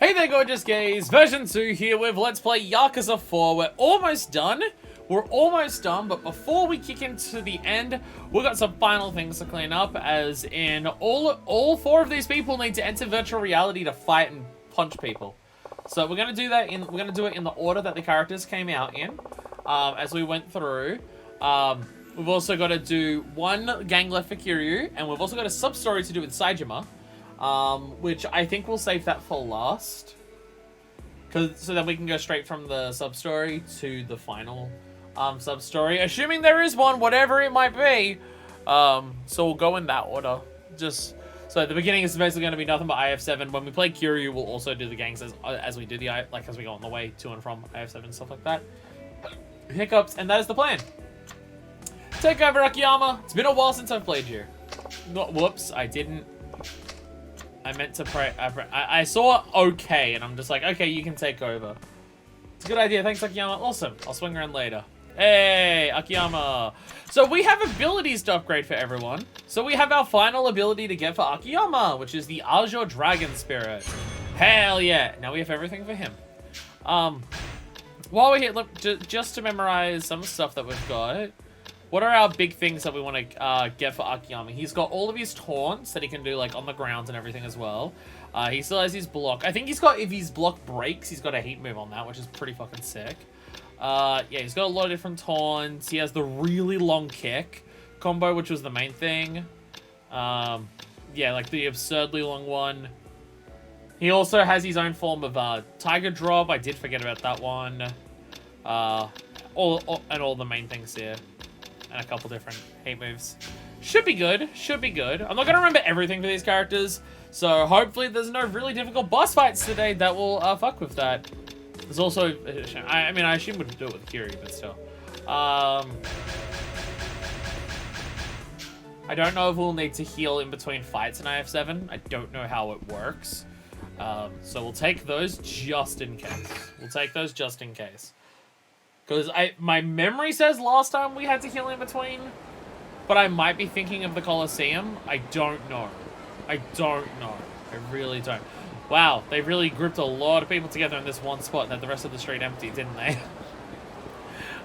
Hey there, gorgeous gays. Version 2 here with Let's Play Yakuza 4. We're almost done. But before we kick into the end, we've got some final things to clean up, as in all four of these people need to enter virtual reality to fight and punch people. So we're gonna do that in the order that the characters came out in, as we went through. We've also got to do one gang left for Kiryu, and we've also got a sub-story to do with Saejima. Which I think we'll save that for last, so that we can go straight from the sub-story to the final sub-story, assuming there is one, whatever it might be. So we'll go in that order. Just so the beginning is basically going to be nothing but IF7. When we play Kiryu, we'll also do the gangs as we do the as we go on the way to and from IF7 and stuff like that. Hiccups, and that is the plan. Take over, Akiyama. It's been a while since I've played you. Whoops, I didn't. I meant to pray. I saw okay, and I'm just like, okay, you can take over. It's a good idea. Thanks, Akiyama. Awesome. I'll swing around later. Hey, Akiyama. So we have abilities to upgrade for everyone. So we have our final ability to get for Akiyama, which is the Azure Dragon Spirit. Hell yeah. Now we have everything for him. While we're here, look, just to memorize some stuff that we've got. What are our big things that we want to get for Akiyama? He's got all of his taunts that he can do, like, on the ground and everything as well. He still has his block. I think he's got, if his block breaks, he's got a heat move on that, which is pretty fucking sick. Yeah, he's got a lot of different taunts. He has the really long kick combo, which was the main thing. Yeah, like the absurdly long one. He also has his own form of Tiger Drop. I did forget about that one. All the main things here. And a couple different hate moves. Should be good. Should be good. I'm not going to remember everything for these characters, so hopefully there's no really difficult boss fights today that will fuck with that. There's also... I mean, I assume we'd do it with Kiri, but still. I don't know if we'll need to heal in between fights in IF7. I don't know how it works. So we'll take those just in case. We'll take those just in case. Because my memory says last time we had to heal in between, but I might be thinking of the Colosseum. I don't know. I really don't. Wow, they really grouped a lot of people together in this one spot and had the rest of the street empty, didn't they?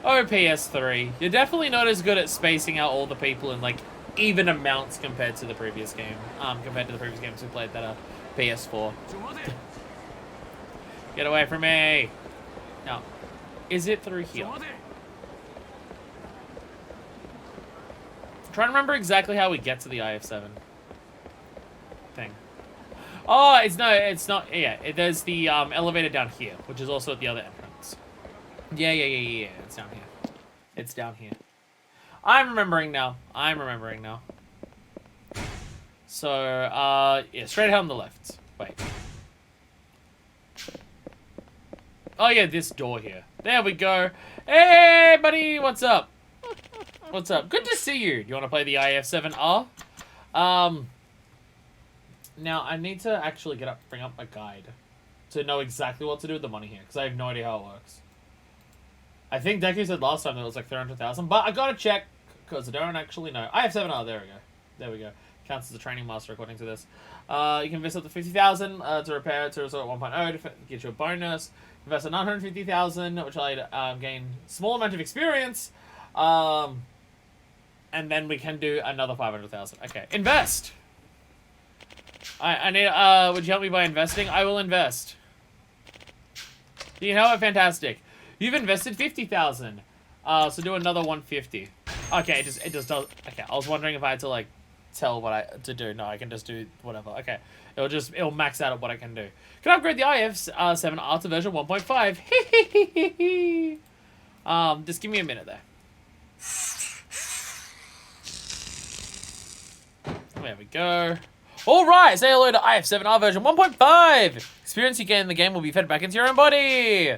Oh, PS3. You're definitely not as good at spacing out all the people in, like, even amounts compared to the previous game. Compared to the previous games we played that are PS4. Get away from me! No. Is it through here? I'm trying to remember exactly how we get to the IF7 thing. Oh, it's not. Yeah, there's the elevator down here, which is also at the other entrance. Yeah. It's down here. It's down here. I'm remembering now. So, yeah, straight ahead on the left. Wait. Oh yeah, this door here. There we go. Hey, buddy, what's up? What's up? Good to see you. Do you want to play the IF7R? Now, I need to actually bring up a guide to know exactly what to do with the money here, because I have no idea how it works. I think Deku said last time that it was like 300,000, but I gotta check, because I don't actually know. IF7R, there we go. Counts as a training master according to this. You can invest up to 50,000 to repair to resort 1.0 to get you a bonus. Invest at 950,000, which I'll gain small amount of experience. And then we can do another 500,000. Okay, invest. I need. Would you help me by investing? I will invest. You know what? Fantastic. You've invested 50,000. So do another 150. Okay, it just does. Okay, I was wondering if I had to like tell what to do. No, I can just do whatever. Okay, it'll max out at what I can do. Can I upgrade the IF7R to version 1.5? Just give me a minute there. There we go. Alright, say hello to IF7R version 1.5! Experience you gain in the game will be fed back into your own body!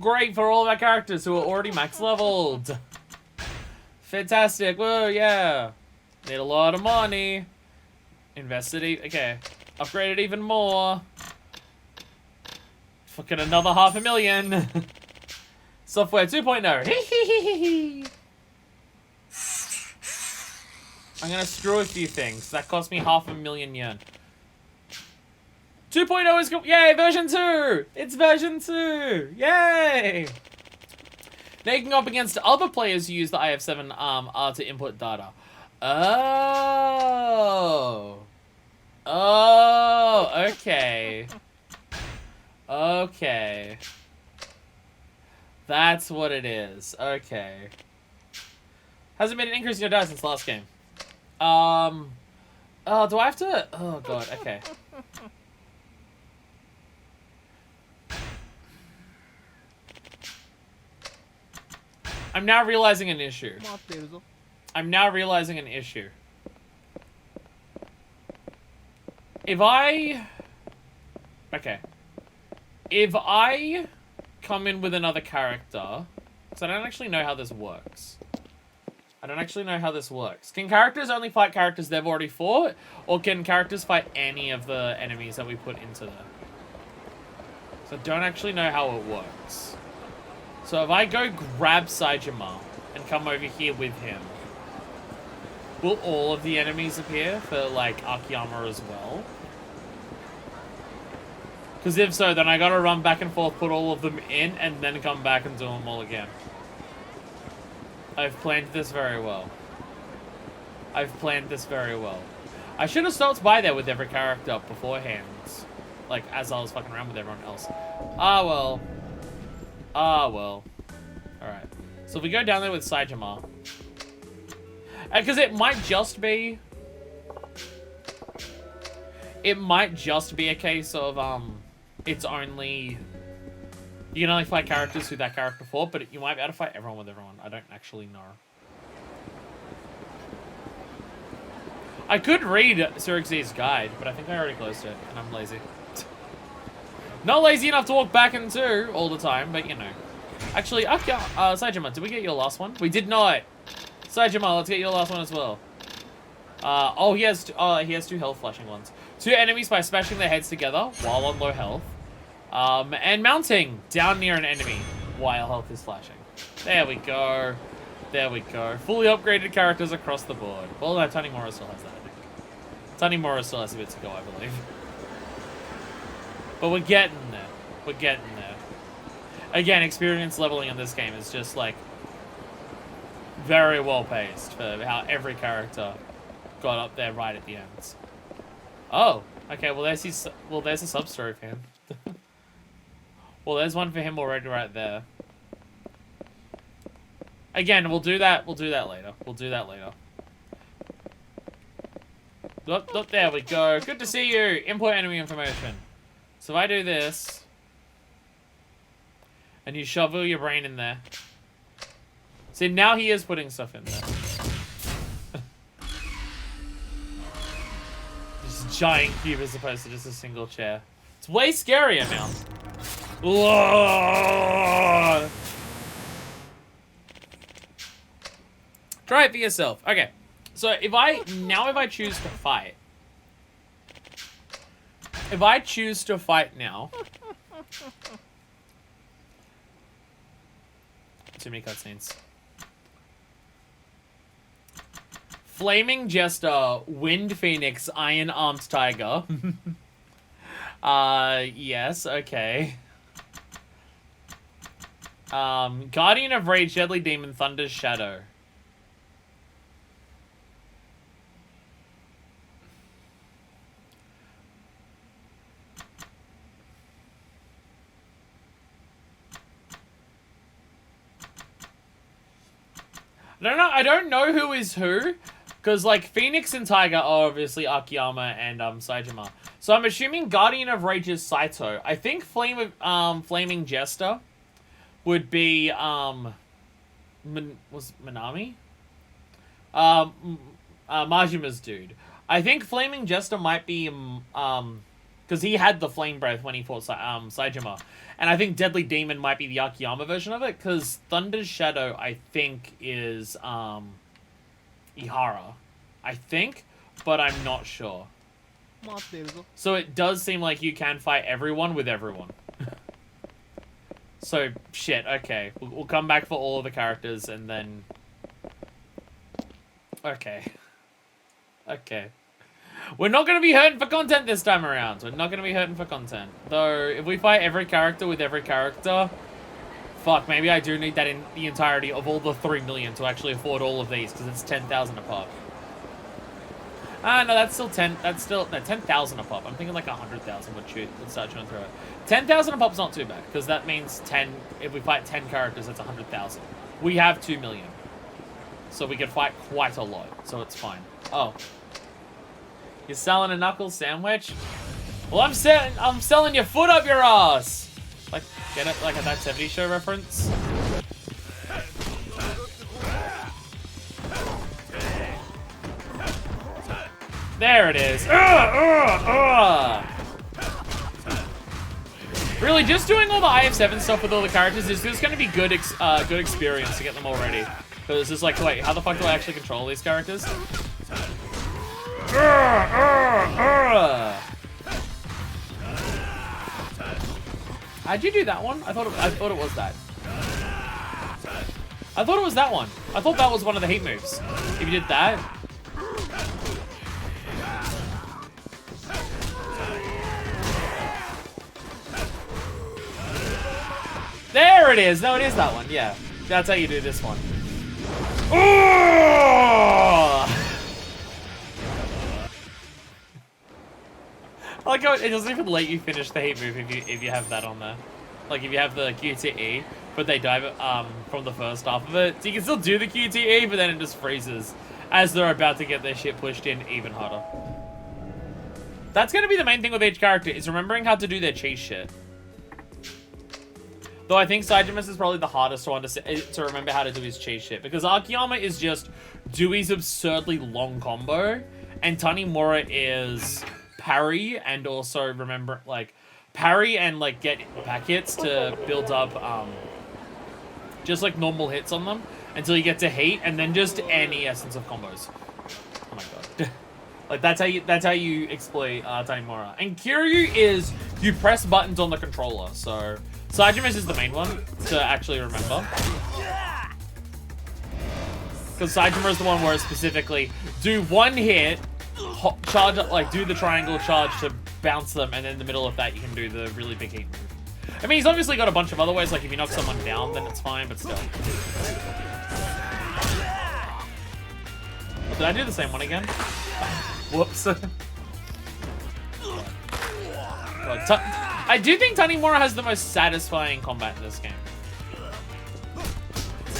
Great for all of our characters who are already max leveled. Fantastic, whoa, yeah. Need a lot of money. Invested, okay. Upgraded even more. Fucking another 500,000. Software 2.0. I'm gonna screw a few things. That cost me 500,000 yen. 2.0 is... Yay, version 2! It's version 2! Yay! Now you can go up against other players who use the IF7 R to input data. Oh. Oh, okay. Okay. That's what it is. Okay. Hasn't been an increase in your data since the last game. Oh, do I have to... Oh, God, okay. I'm now realizing an issue. I'm now realizing an issue. If I... Okay. If I come in with another character... Because I don't actually know how this works. I don't actually know how this works. Can characters only fight characters they've already fought? Or can characters fight any of the enemies that we put into them? So I don't actually know how it works. So if I go grab Saejima and come over here with him, will all of the enemies appear for, like, Akiyama as well? Because if so, then I gotta run back and forth, put all of them in, and then come back and do them all again. I've planned this very well. I've planned this very well. I should have stopped by there with every character beforehand. Like, as I was fucking around with everyone else. Ah, well. Ah, well. Alright. So if we go down there with Saejima. Because it might just be... It might just be a case of, it's only... You can only fight characters who that character fought, but you might be able to fight everyone with everyone. I don't actually know. I could read Surix's guide, but I think I already closed it, and I'm lazy. Not lazy enough to walk back into all the time, but you know. Actually, Saejima, did we get your last one? We did not. Saejima, let's get your last one as well. Oh, he has 2 health flashing ones. 2 enemies by smashing their heads together while on low health. And mounting down near an enemy while health is flashing. There we go. There we go. Fully upgraded characters across the board. Well, no, Tanimura still has that, I think. Tanimura still has a bit to go, I believe. But we're getting there. We're getting there. Again, experience leveling in this game is just, like, very well paced for how every character got up there right at the ends. Oh, okay, well, there's a sub-story for him. Well, there's one for him already right there. Again, we'll do that later. We'll do that later. Look, there we go. Good to see you. Import enemy information. So if I do this, and you shovel your brain in there. See, now he is putting stuff in there. Just a giant cube as opposed to just a single chair. It's way scarier now. Whoa! Try it for yourself. Okay. So if I choose to fight. If I choose to fight now. Too many cutscenes. Flaming Jester, Wind Phoenix, Iron Armed Tiger. Yes, okay. Guardian of Rage, Deadly Demon, Thunder's Shadow. I don't know who is who, because, like, Phoenix and Tiger are obviously Akiyama and, Saejima. So I'm assuming Guardian of Rage is Saito. I think Flaming Jester would be, was Minami? Majima's dude. I think Flaming Jester might be, because he had the Flame Breath when he fought Saejima. And I think Deadly Demon might be the Akiyama version of it, because Thunder's Shadow, I think, is, Ihara. I think, but I'm not sure. So it does seem like you can fight everyone with everyone. So, shit, okay. We'll come back for all of the characters, and then... Okay. Okay. We're not going to be hurting for content this time around. We're not going to be hurting for content. Though, if we fight every character with every character... Fuck, maybe I do need that in the entirety of all the 3 million to actually afford all of these, because it's 10,000 a pop. Ah, no, that's still 10. That's still... No, 10,000 a pop. I'm thinking like 100,000 would start showing through it. 10,000 a pop's not too bad, because that means 10... If we fight 10 characters, that's 100,000. We have 2 million. So we can fight quite a lot, so it's fine. Oh. You're selling a knuckle sandwich? Well, I'm selling your foot up your ass! Like, get it? Like a That 70s Show reference? There it is. Really, just doing all the IF7 stuff with all the characters is just going to be good experience to get them all ready. Because it's like, wait, how the fuck do I actually control these characters? How'd you do that one? I thought it was that. I thought it was that one. I thought that was one of the heat moves. If you did that. There it is. No, it is that one. Yeah. That's how you do this one. Oh! I like how it doesn't even let you finish the heat move if you have that on there. Like if you have the QTE, but they dive from the first half of it. So you can still do the QTE, but then it just freezes as they're about to get their shit pushed in even harder. That's going to be the main thing with each character, is remembering how to do their cheese shit. Though I think Saijimus is probably the hardest one to remember how to do his cheese shit. Because Akiyama is just do his absurdly long combo. And Tanimura is parry and also remember, like, parry and, like, get back hits to build up, just, like, normal hits on them. Until you get to heat, and then just any essence of combos. Oh my god. Like, that's how you exploit Tanimura. And Kiryu is, you press buttons on the controller, so... Saijimus is the main one to actually remember. Because Saijimus is the one where it specifically do one hit, charge up, like do the triangle charge to bounce them, and then in the middle of that you can do the really big heat move. I mean, he's obviously got a bunch of other ways, like if you knock someone down, then it's fine, but still. Did I do the same one again? Whoops. I do think Tanimura has the most satisfying combat in this game.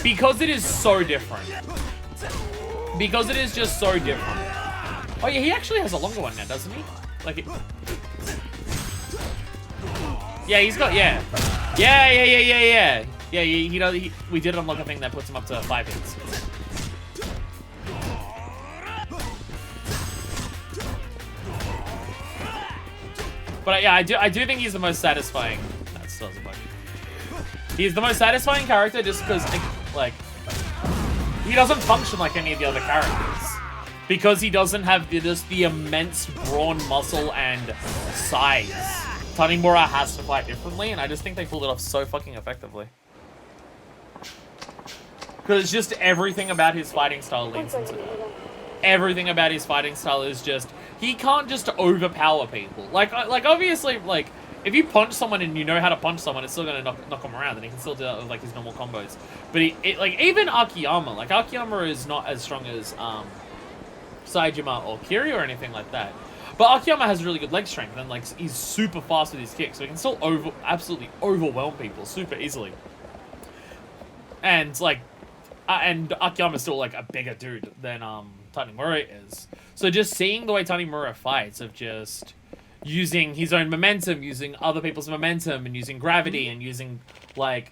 Because it is so different. Because it is just so different. Oh yeah, he actually has a longer one now, doesn't he? Like it... Yeah, he's got, yeah. Yeah, he does, we did unlock a thing that puts him up to 5 hits. But yeah, I do think he's the most satisfying. That still doesn't bug me. He's the most satisfying character just because, like, he doesn't function like any of the other characters. Because he doesn't have just the immense brawn, muscle, and size. Tanimura has to fight differently, and I just think they pulled it off so fucking effectively. Because it's just everything about his fighting style leans into that. Everything about his fighting style is just... He can't just overpower people. Like obviously, like, if you punch someone and you know how to punch someone, it's still gonna knock them around, and he can still do that with, like, his normal combos. But like, even Akiyama, like, Akiyama is not as strong as, Saejima or Kiryu or anything like that. But Akiyama has really good leg strength, and, like, he's super fast with his kicks, so he can still absolutely overwhelm people super easily. And, like, and Akiyama's still, like, a bigger dude than, Tanimura is. So just seeing the way Tanimura fights, of just using his own momentum, using other people's momentum, and using gravity, and using, like,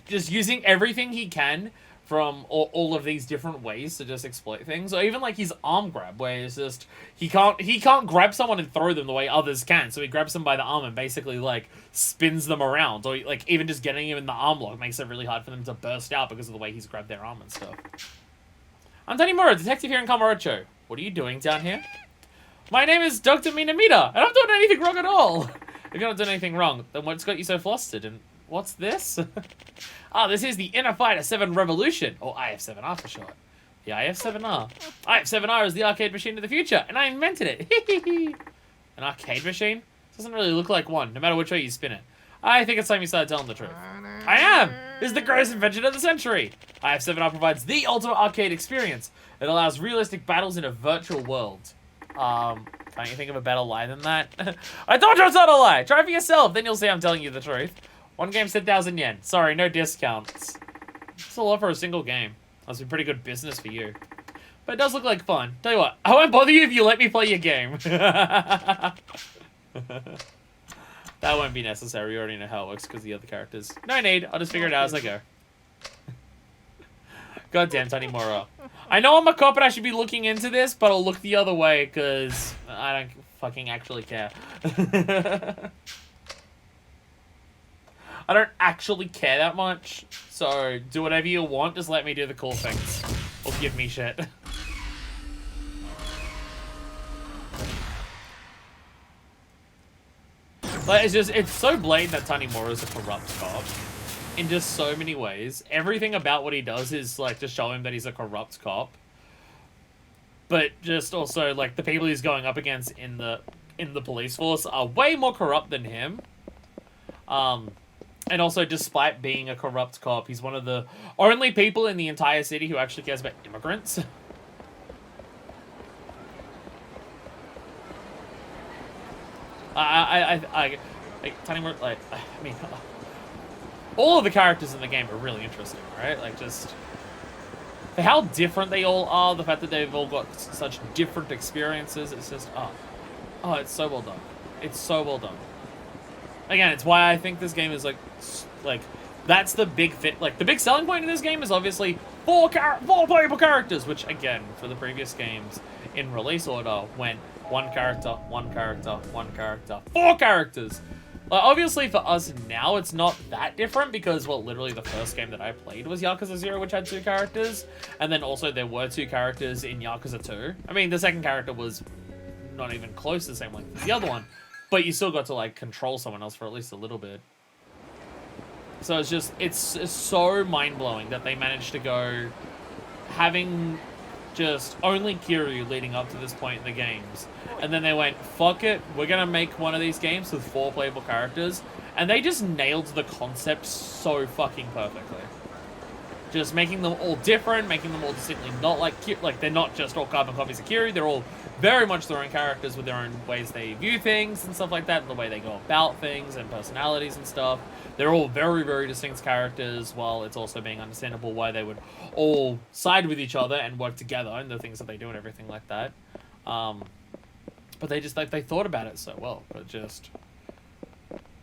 just using everything he can from all of these different ways to just exploit things. Or even, like, his arm grab, where it's just, he can't grab someone and throw them the way others can. So he grabs them by the arm and basically, like, spins them around. Or, like, even just getting him in the arm lock makes it really hard for them to burst out because of the way he's grabbed their arm and stuff. I'm Tanimura, detective here in Kamurocho. What are you doing down here? My name is Dr. Minamita, and I'm not doing anything wrong at all. If you're not doing anything wrong, then what's got you so flustered? And what's this? Ah, this is the Inner Fighter 7 Revolution, or IF7R for short. Yeah, I have 7R. I have 7R is the arcade machine of the future, and I invented it. An arcade machine? Doesn't really look like one, no matter which way you spin it. I think it's time you started telling the truth. I am! This is the greatest invention of the century! IF7R provides the ultimate arcade experience. It allows realistic battles in a virtual world. Can't you think of a better lie than that? I told you it's not a lie! Try it for yourself, then you'll see I'm telling you the truth. One game's 10,000 yen. Sorry, no discounts. It's a lot for a single game. Must be pretty good business for you. But it does look like fun. Tell you what, I won't bother you if you let me play your game. That won't be necessary. You already know how it works because of the other characters. No need. I'll just figure it out as I go. Goddamn, Tanimura. I know I'm a cop and I should be looking into this, but I'll look the other way because I don't fucking actually care. I don't actually care that much. So, do whatever you want. Just let me do the cool things. Or give me shit. Like, it's so blatant that Tanimura is a corrupt cop. In just so many ways. Everything about what he does is, like, to show him that he's a corrupt cop. But just also, like, the people he's going up against in the police force are way more corrupt than him. And also, despite being a corrupt cop, he's one of the only people in the entire city who actually cares about immigrants. I mean, all of the characters in the game are really interesting, right? Like, just for how different they all are, the fact that they've all got such different experiences, it's just, oh, it's so well done. It's so well done. Again, it's why I think this game is, like, that's the big fit. Like, the big selling point in this game is obviously four playable characters, which, again, for the previous games in release order, went one character, one character, one character, 4 characters. Like, obviously, for us now, it's not that different because, well, literally the first game that I played was Yakuza 0, which had 2 characters. And then also there were 2 characters in Yakuza 2. I mean, the second character was not even close to the same length as the other one. But you still got to, like, control someone else for at least a little bit. So it's just, it's so mind-blowing that they managed to go having just only Kiryu leading up to this point in the games. And then they went, fuck it, we're going to make one of these games with 4 playable characters. And they just nailed the concept so fucking perfectly. Just making them all different, making them all distinctly not like Kiryu. Like, they're not just all carbon copies of Kiryu, they're all very much their own characters with their own ways they view things and stuff like that, and the way they go about things and personalities and stuff. They're all very, very distinct characters, while it's also being understandable why they would all side with each other and work together and the things that they do and everything like that. But they just, like, they thought about it so well, but just...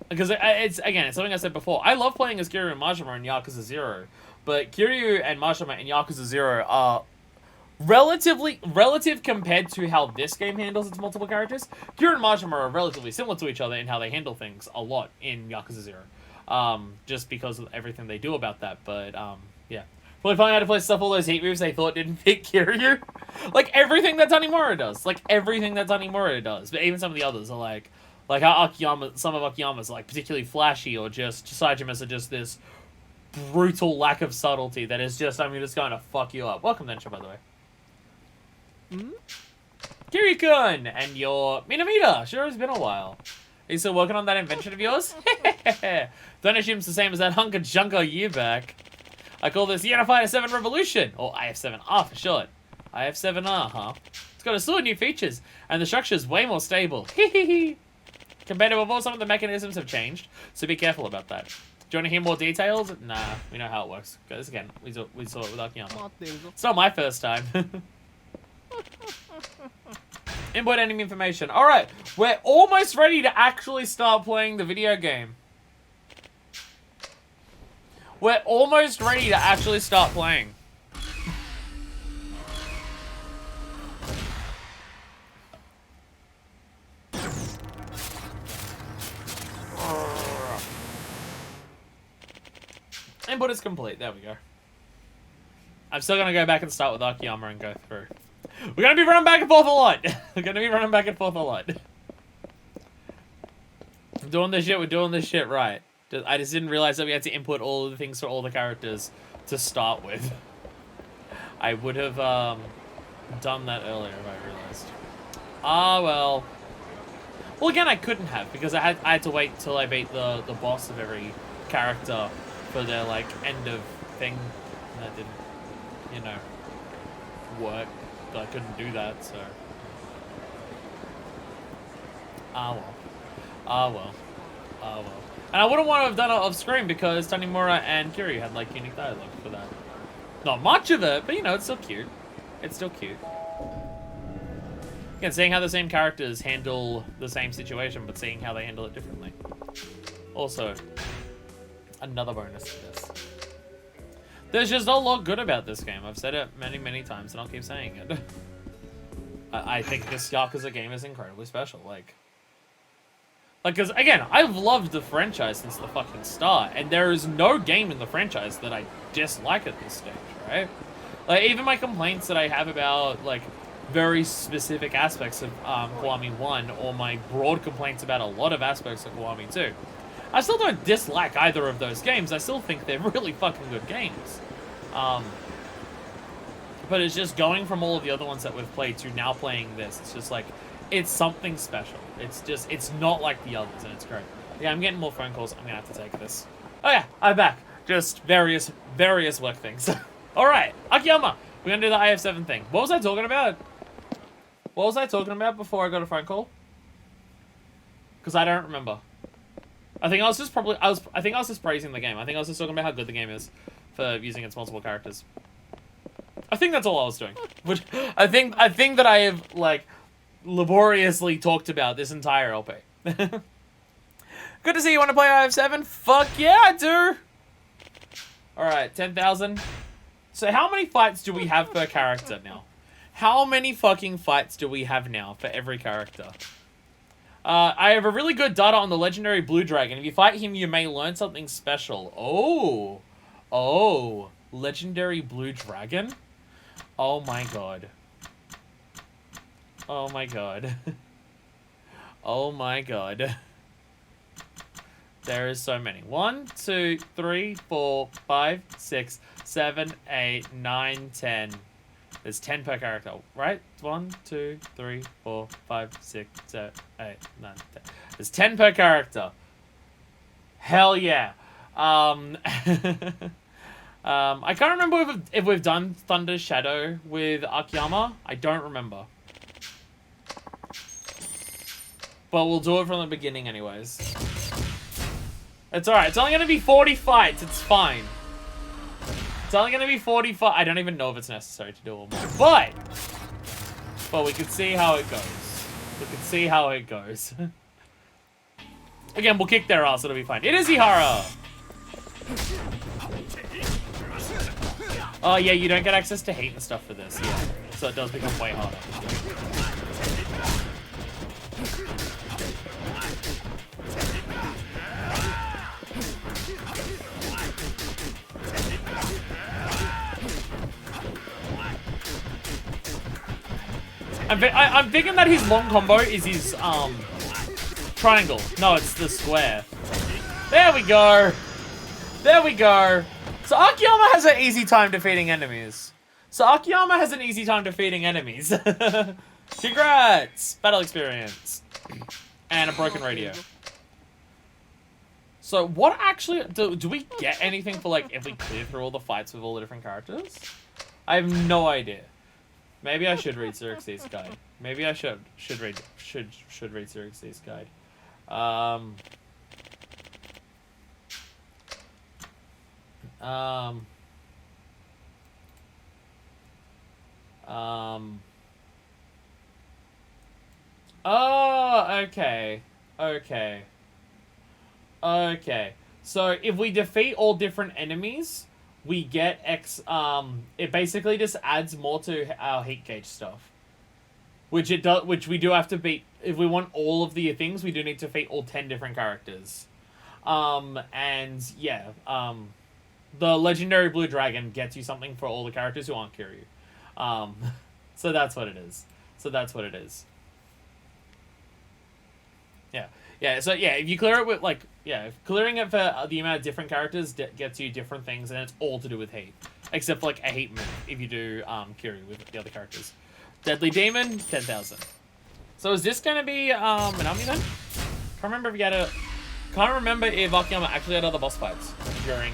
Because it's again, it's something I said before. I love playing as Kiryu and Majima in Yakuza 0, but Kiryu and Majima in Yakuza 0 are relative compared to how this game handles its multiple characters. Kiryu and Majima are relatively similar to each other in how they handle things a lot in Yakuza 0. Just because of everything they do about that, but, yeah. Probably finding out to play stuff, all those heat moves they thought didn't fit Kiryu. Like, everything that Tanimura does. Like, everything that Tanimura does. But even some of the others are like how Akiyama, some of Akiyama's like particularly flashy, or just Sajima's are just this brutal lack of subtlety that is just, I'm just going to fuck you up. Welcome, Densha, by the way. Kiryu-kun! And your Minamita! Sure has been a while. Are you still working on that invention of yours? Don't assume it's the same as that hunk of junk a year back. I call this the Unified 7 Revolution, or IF7R for short. IF7R, huh? It's got a slew of new features, and the structure's way more stable. Hehehe. Compared to before, some of the mechanisms have changed, so be careful about that. Do you want to hear more details? Nah, we know how it works. Because again, we saw it with Akiyama. It's not my first time. Input enemy information. Alright, we're almost ready to actually start playing the video game. We're almost ready to actually start playing. Input is complete. There we go. I'm still going to go back and start with Akiyama and go through. We're going to be running back and forth a lot. We're going to be running back and forth a lot. I'm doing this shit. We're doing this shit right. I just didn't realize that we had to input all of the things for all the characters to start with. I would have done that earlier if I realized. Ah, well. Well, again, I couldn't have, because I had to wait till I beat the boss of every character for their, like, end of thing. And that didn't, you know, work. But I couldn't do that, so. Ah, well. Ah, well. Ah, well. And I wouldn't want to have done it off screen because Tanimura and Kiryu had, like, unique dialogue for that. Not much of it, but, you know, it's still cute. It's still cute. Again, seeing how the same characters handle the same situation, but seeing how they handle it differently. Also, another bonus to this. There's just a lot good about this game. I've said it many, many times, and I'll keep saying it. I think this Yakuza game is incredibly special. Like, because, again, I've loved the franchise since the fucking start, and there is no game in the franchise that I dislike at this stage, right? Like, even my complaints that I have about, like, very specific aspects of Kiwami 1, or my broad complaints about a lot of aspects of Kiwami 2. I still don't dislike either of those games. I still think they're really fucking good games. But it's just going from all of the other ones that we've played to now playing this. It's just like, it's something special. It's just, it's not like the others, and it's great. Yeah, I'm getting more phone calls. I'm gonna have to take this. Oh yeah, I'm back. Just various work things. Alright, Akiyama. We're gonna do the IF7 thing. What was I talking about? What was I talking about before I got a phone call? Because I don't remember. I think I was just praising the game. I think I was just talking about how good the game is for using its multiple characters. I think that's all I was doing. Which I think that I have, like, laboriously talked about this entire LP. Good to see you want to play IF7. Fuck yeah, I do. Alright, 10,000. So how many fights do we have per character now? How many fucking fights do we have now for every character? I have a really good data on the legendary Blue Dragon. If you fight him, you may learn something special. Oh. Oh. Legendary Blue Dragon? Oh my god. Oh my god. Oh my god. There is so many. 1, 2, 3, 4, 5, 6, 7, 8, 9, 10. There's 10 per character, right? 1, 2, 3, 4, 5, 6, 7, 8, 9, 10. There's 10 per character. Hell yeah. I can't remember if we've done Thunder Shadow with Akiyama. I don't remember. But we'll do it from the beginning anyways. It's alright. It's only going to be 40 fights. It's fine. It's only going to be 45. I don't even know if it's necessary to do all more. But we can see how it goes. We can see how it goes. Again, we'll kick their ass. It'll be fine. It is Ihara. Oh, yeah, you don't get access to heat and stuff for this. Yeah. So it does become way harder. I'm thinking that his long combo is his, triangle. No, it's the square. There we go. There we go. So Akiyama has an easy time defeating enemies. Congrats! Battle experience. And a broken radio. So what actually, do we get anything for, like, if we clear through all the fights with all the different characters? I have no idea. Maybe I should read Xerxes' guide. Maybe I should read Xerxes' guide. Oh, okay. Okay. So if we defeat all different enemies, we get X, it basically just adds more to our heat gauge stuff. Which we do have to beat. If we want all of the things, we do need to defeat all 10 different characters. And yeah, the legendary Blue Dragon gets you something for all the characters who aren't Kiryu. So that's what it is. Yeah, so yeah, if you clear it with, like, yeah, clearing it for the amount of different characters gets you different things, and it's all to do with heat. Except for like a hate move if you do Kiri with the other characters. Deadly Demon, 10,000. So is this gonna be Minami then? Can't remember if he had a. Can't remember if Akiyama actually had other boss fights during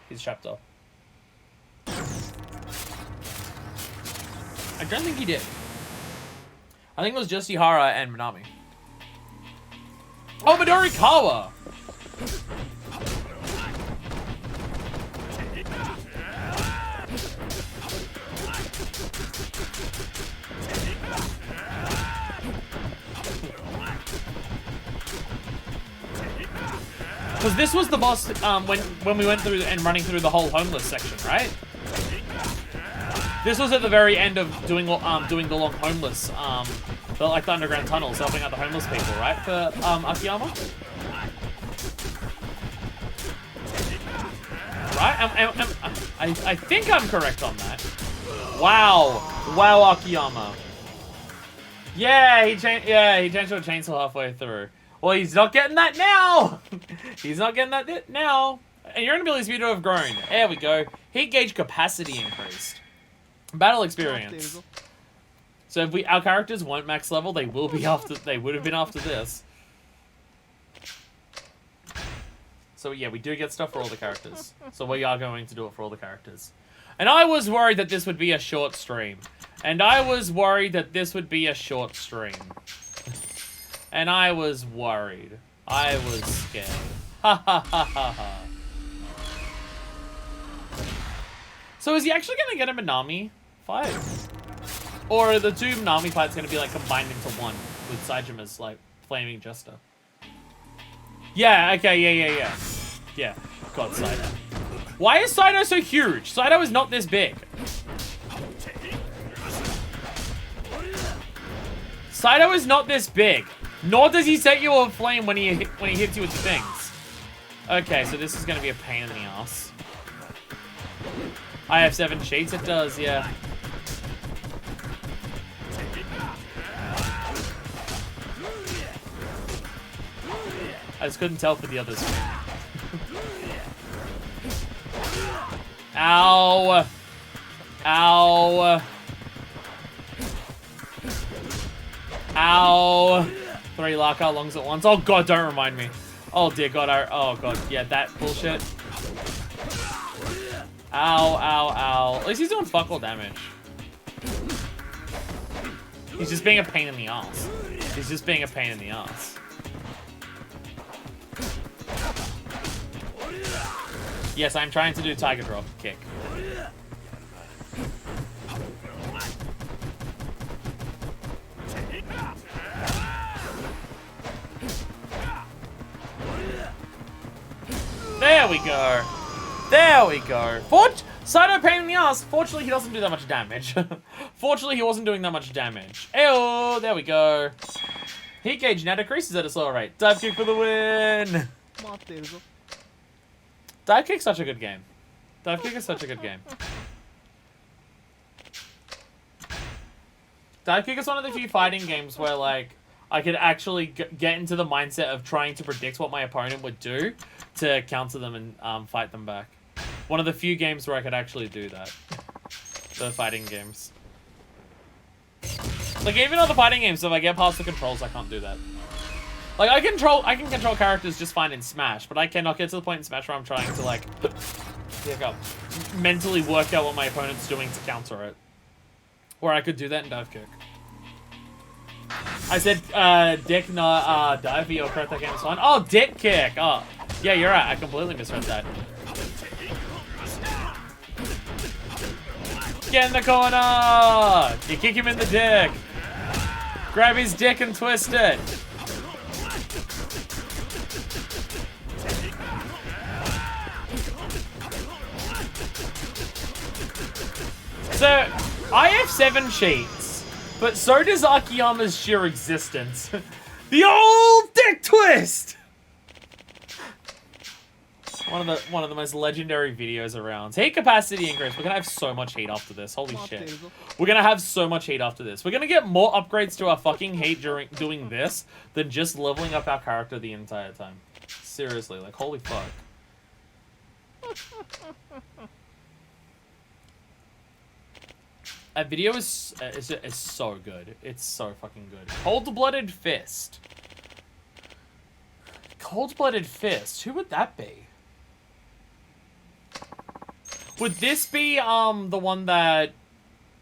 his chapter. I don't think he did. I think it was just Ihara and Minami. Oh, Midorikawa! Because this was the boss when we went through and running through the whole homeless section, right? This was at the very end of doing the long homeless, like the underground tunnels, helping out the homeless people, right? For Akiyama, right? I think I'm correct on that. Wow, Akiyama. Yeah, he changed to a chainsaw halfway through. Well, he's not getting that now. He's not getting that now. And your ability speed to have grown. There we go. Heat gauge capacity increased. Battle experience. So if our characters weren't max level, they will be after. They would have been after this. So yeah, we do get stuff for all the characters. So we are going to do it for all the characters. And I was worried that this would be a short stream. And I was worried. And I was worried. I was scared. Ha ha ha ha ha. So is he actually going to get a Minami fight? Or are the two Minami fights going to be like combined into one with Saijima's like flaming jester? Yeah, okay, yeah. Yeah, God, Saito. Why is Saito so huge? Saito is not this big. Saito is not this big. Nor does he set you on flame when he hits you with the things. Okay, so this is going to be a pain in the ass. I have 7 sheets. It does, yeah. I just couldn't tell for the others. Ow. Ow. Ow. 3 Laka longs at once. Oh god, don't remind me. Oh dear god, oh god, yeah, that bullshit. Ow, ow, ow. At least he's doing fuck all damage. He's just being a pain in the ass. He's just being a pain in the ass. Yes, I'm trying to do Tiger Drop kick. There we go. There we go. Saito pain in the ass. Fortunately, he doesn't do that much damage. Fortunately, he wasn't doing that much damage. Ew, there we go. Heat gauge now decreases at a slower rate. Dive kick for the win. Dive kick's such a good game. Dive kick is such a good game. Dive kick is one of the few fighting games where, like, I could actually get into the mindset of trying to predict what my opponent would do to counter them and fight them back. One of the few games where I could actually do that. The fighting games. Like, even other fighting games, if I get past the controls, I can't do that. Like, I can control characters just fine in Smash, but I cannot get to the point in Smash where I'm trying to, like, mentally work out what my opponent's doing to counter it. Where I could do that in Dive Kick. I said, dick, not, dive, but you'll correct that game is fine. Oh, dick kick! Oh, yeah, you're right, I completely misread that. Get in the corner! You kick him in the dick! Grab his dick and twist it! So, I have 7 sheets, but so does Akiyama's sheer existence. The old dick twist! One of the most legendary videos around. Heat capacity increase. We're gonna have so much heat after this. Holy shit. We're gonna have so much heat after this. We're gonna get more upgrades to our fucking heat during doing this than just leveling up our character the entire time. Seriously, like, holy fuck. That video is so good. It's so fucking good. Cold-blooded fist. Cold-blooded fist. Who would that be? Would this be the one that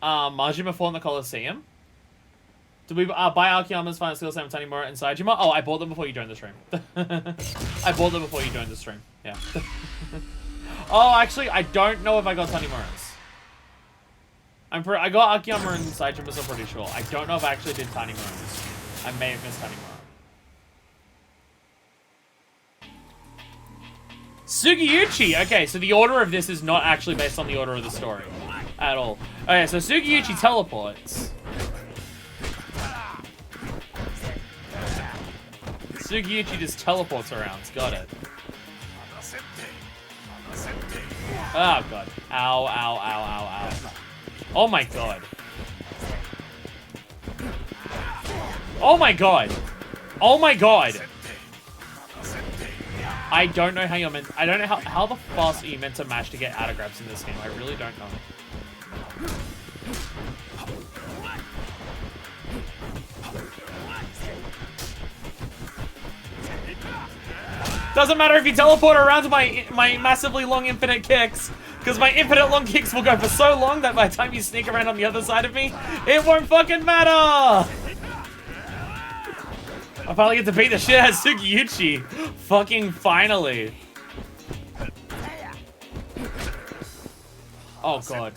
Majima fought in the Colosseum? Did we buy Akiyama's final skill set with Tanimura and Saejima? Oh, I bought them before you joined the stream. I bought them before you joined the stream. Yeah. Oh, actually, I don't know if I got Tanimura's. I got Akiyama and Saejima's, I'm pretty sure. I don't know if I actually did Tanimura's. I may have missed Tanimura. Sugiyuchi! Okay, so the order of this is not actually based on the order of the story. At all. Okay, so Sugiyuchi teleports. Sugiyuchi just teleports around. Got it. Oh, God. Ow, ow, ow, ow, ow. Oh, my God. Oh, my God. Oh, my God. I don't know how you're meant... I don't know how the fast are you meant to mash to get out of grabs in this game. I really don't know. Doesn't matter if you teleport around to my massively long infinite kicks, because my infinite long kicks will go for so long that by the time you sneak around on the other side of me, it won't fucking matter! I finally get to beat the shit out of Sugiyuchi. Fucking finally. Oh, God.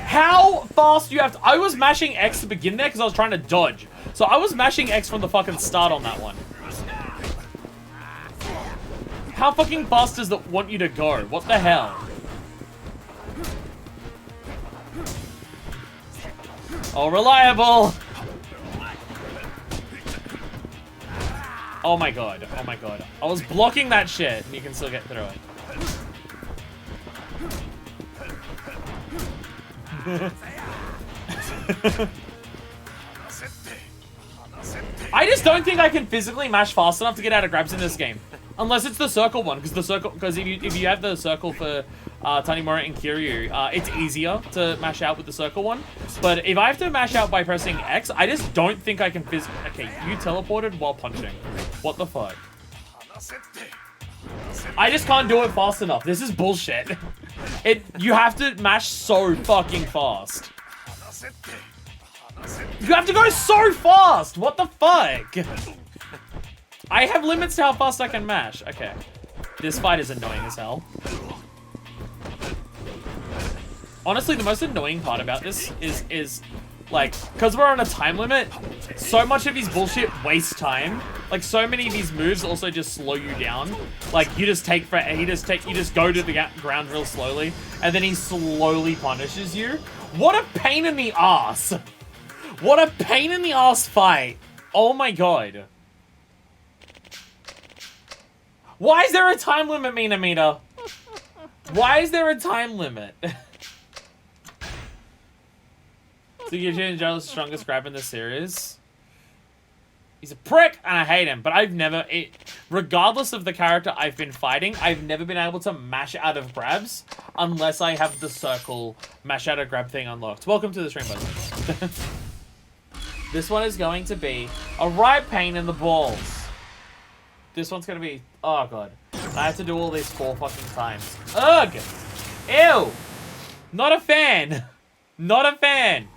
How fast do you have to... I was mashing X to begin there because I was trying to dodge. So I was mashing X from the fucking start on that one. How fucking fast does it want you to go? What the hell? Oh, reliable! Oh my God, oh my God. I was blocking that shit, and you can still get through it. I just don't think I can physically mash fast enough to get out of grabs in this game. Unless it's the circle one, because if you have the circle for Tanimura and Kiryu, it's easier to mash out with the circle one. But if I have to mash out by pressing X, I just don't think I can physically... Okay, you teleported while punching. What the fuck? I just can't do it fast enough. This is bullshit. You have to mash so fucking fast. You have to go so fast! What the fuck? I have limits to how fast I can mash. Okay. This fight is annoying as hell. Honestly, the most annoying part about this is like, because we're on a time limit, so much of his bullshit wastes time. Like, so many of these moves also just slow you down. Like, you just go to the ground real slowly, and then he slowly punishes you. What a pain in the ass! What a pain in the ass fight! Oh my God. Why is there a time limit, Minamita? Why is there a time limit? Sugiyuchi is the strongest grab in the series. He's a prick, and I hate him. But I've never... regardless of the character I've been fighting, I've never been able to mash out of grabs unless I have the circle mash out of grab thing unlocked. Welcome to the stream, by the way. This one is going to be a right pain in the balls. This one's going to be... Oh, God. I have to do all these 4 fucking times. Ugh! Ew! Not a fan! Not a fan!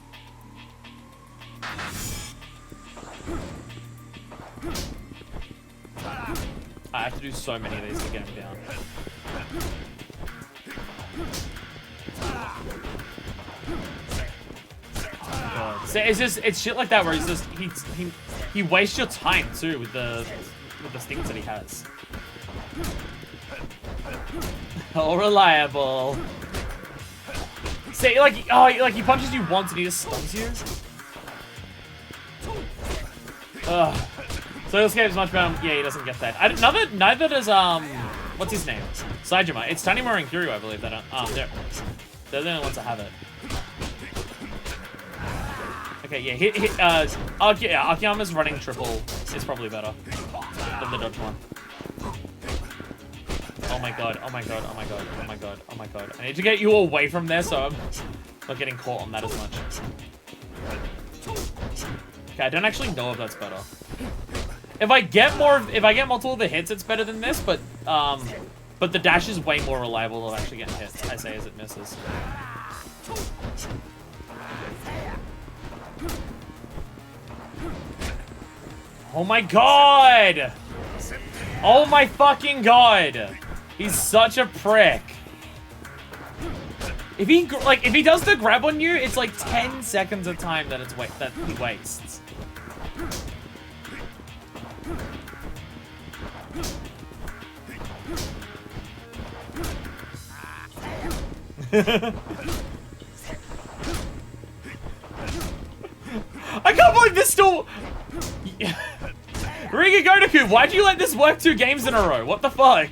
I have to do so many of these to get him down. Oh, God. So it's shit like that where he's just... He wastes your time, too, with the things that he has. Oh, reliable. See, like he punches you once and he just stuns you. Ugh. So this game is much better. Yeah, he doesn't get that. Neither does what's his name? Saejima. It's Tanimura and Kiryu, I believe that they're the only ones that have it. Okay, yeah, Akiyama's running triple is probably better than the dodge one. Oh my God, oh my God, oh my God, oh my God, oh my God. I need to get you away from there, so Not getting caught on that as much. Okay, I don't actually know if that's better. If I get multiple of the hits, it's better than this, but the dash is way more reliable of actually getting hits, I say, as it misses. Oh my god! Oh my fucking god! He's such a prick. If he does the grab on you, it's like 10 seconds of time that he wastes. I can't believe this still... Riga Gotoku, why'd you let this work 2 games in a row? What the fuck?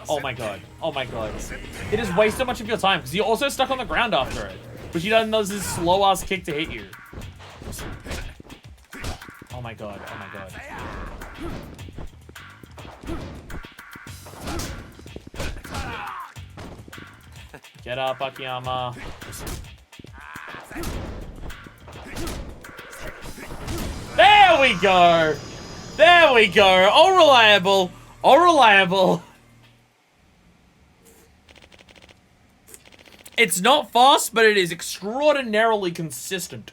Oh my god. Oh my god. It has wasted much of your time, because you're also stuck on the ground after it. But you don't know this slow-ass kick to hit you. Oh my god. Oh my god. Get up, Akiyama. There we go! There we go! All reliable! All reliable! It's not fast, but it is extraordinarily consistent.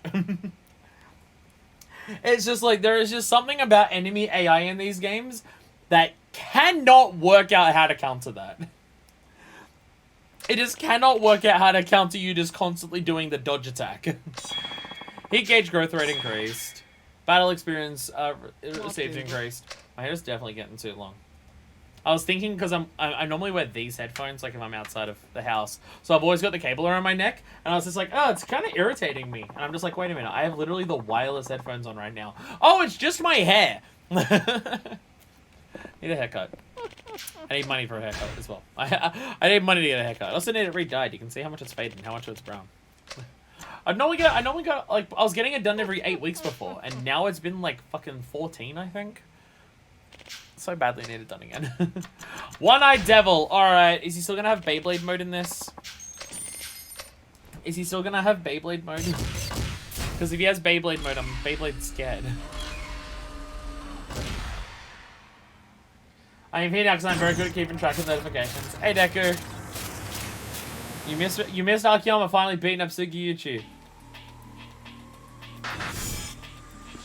It's just like, there is just something about enemy AI in these games that cannot work out how to counter that. It just cannot work out how to counter you just constantly doing the dodge attack. Heat gauge growth rate increased. Battle experience received increased. My hair is definitely getting too long. I was thinking, because I normally wear these headphones, like if I'm outside of the house. So I've always got the cable around my neck, and I was just like, oh, it's kind of irritating me. And I'm just like, wait a minute, I have literally the wireless headphones on right now. Oh, it's just my hair. Need a haircut. I need money for a haircut as well. I need money to get a haircut. I also need it re-dyed. You can see how much it's faded and how much it's brown. I normally got, like, I was getting it done every 8 weeks before, and now it's been like fucking 14, I think. So badly need it done again. One-Eyed Devil. Alright, is he still gonna have Beyblade mode in this? Is he still gonna have Beyblade mode? Because if he has Beyblade mode, I'm Beyblade scared. I am here now because I'm very good at keeping track of notifications. Hey, Deku. You missed Akiyama finally beating up Sugiyuchi.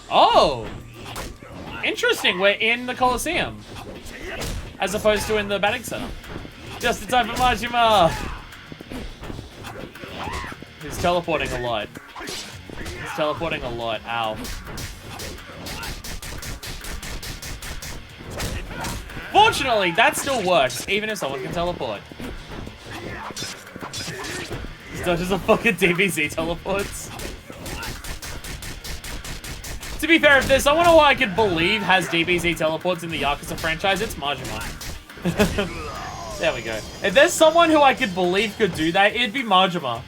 Oh! Interesting, we're in the Coliseum. As opposed to in the batting center. Just in time for Majima! He's teleporting a lot. He's teleporting a lot, ow. Fortunately, that still works, even if someone can teleport. This dodges a fucking DBZ teleports. To be fair, if there's someone who I could believe has DBZ teleports in the Yakuza franchise, it's Majima. There we go. If there's someone who I could believe could do that, it'd be Majima.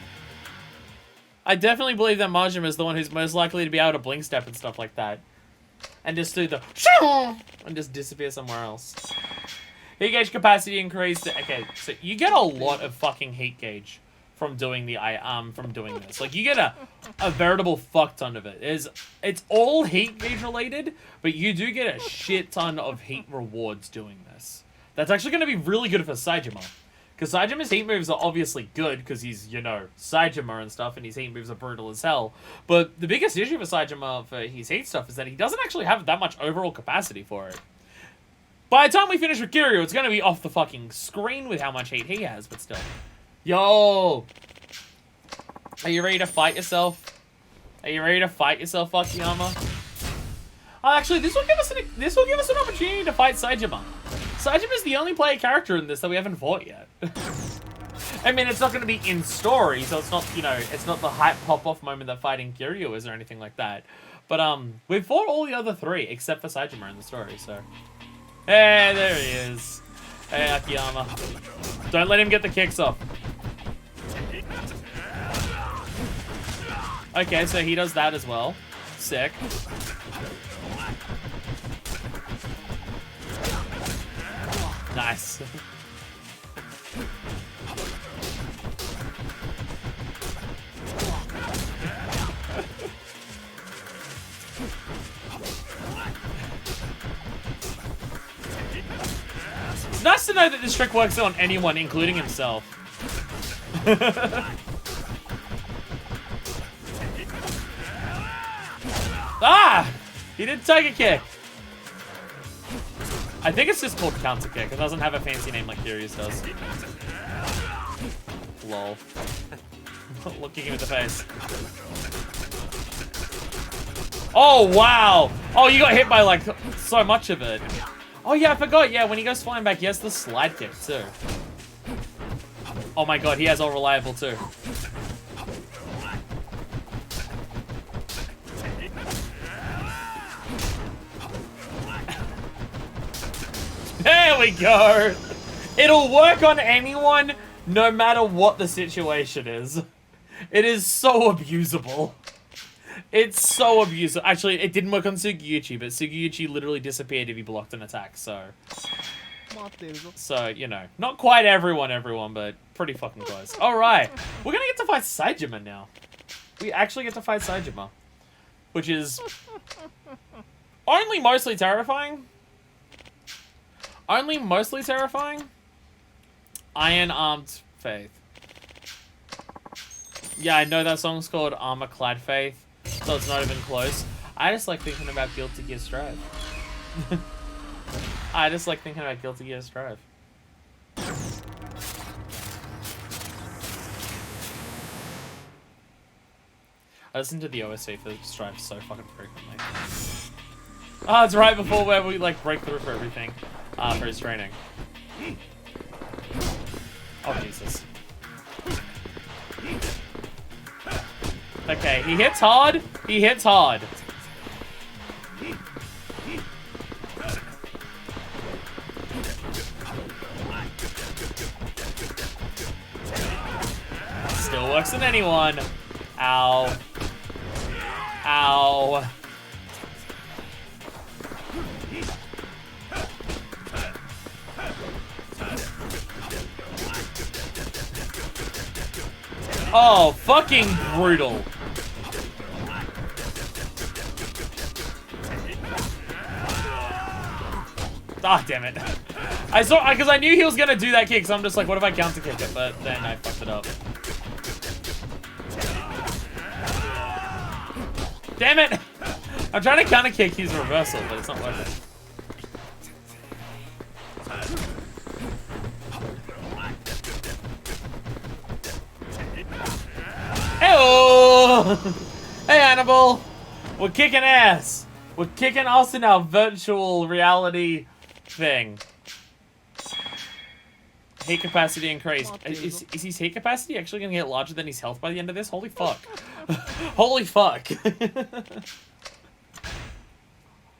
I definitely believe that Majima is the one who's most likely to be able to blink step and stuff like that. And just do the and just disappear somewhere else. Heat gauge capacity increased. Okay, so you get a lot of fucking heat gauge from doing this. Like, you get a veritable fuck ton of it. It's all heat gauge related, but you do get a shit ton of heat rewards doing this. That's actually going to be really good for Saejima. Because Saijima's heat moves are obviously good, because he's, you know, Saejima and stuff, and his heat moves are brutal as hell. But the biggest issue for Saejima for his heat stuff is that he doesn't actually have that much overall capacity for it. By the time we finish with Kiryu, it's going to be off the fucking screen with how much heat he has, but still. Yo! Are you ready to fight yourself? Are you ready to fight yourself, Akiyama? Oh, actually, this will give us an opportunity to fight Saejima. Saejima is the only player character in this that we haven't fought yet. I mean, it's not going to be in story, so it's not, you know, it's not the hype pop-off moment that fighting Kiryu is or anything like that. But, we've fought all the other 3, except for Saejima in the story, so... Hey, there he is. Hey, Akiyama. Don't let him get the kicks off. Okay, so he does that as well. Sick. Nice. It's nice to know that this trick works on anyone, including himself. Ah! He did take a kick. I think it's just called counter kick. It doesn't have a fancy name like Furious does. Lol. Looking him in the face. Oh, wow. Oh, you got hit by, like, so much of it. Oh, yeah, I forgot. Yeah, when he goes flying back, he has the slide kick, too. Oh, my God. He has all reliable, too. There we go. It'll work on anyone, no matter what the situation is. It is so abusable. It's so abusable. Actually, it didn't work on Sugiyuchi, but Sugiyuchi literally disappeared if he blocked an attack, so... So, you know, not quite everyone, but pretty fucking close. Alright, we're gonna get to fight Saejima now. We actually get to fight Saejima. Which is... only mostly terrifying. Only mostly terrifying. Iron-Armed Faith. Yeah, I know that song's called Armor-Clad Faith, so it's not even close. I just like thinking about Guilty Gear Strive. I just like thinking about Guilty Gear Strive. I listen to the OST for Strive so fucking frequently. Oh, it's right before where we like break through for everything. For his training. Oh, Jesus. Okay, he hits hard. He hits hard. Still works on anyone. Ow. Ow. Oh, fucking brutal. Ah, damn it. I saw, because I knew he was gonna do that kick, so I'm just like, what if I counter kick it? But then I fucked it up. Damn it! I'm trying to counter kick his reversal, but it's not working. Hey-oh! Hey, Annabelle! We're kicking ass! We're kicking ass in our virtual reality thing. Heat capacity increased. Is his heat capacity actually going to get larger than his health by the end of this? Holy fuck. Holy fuck.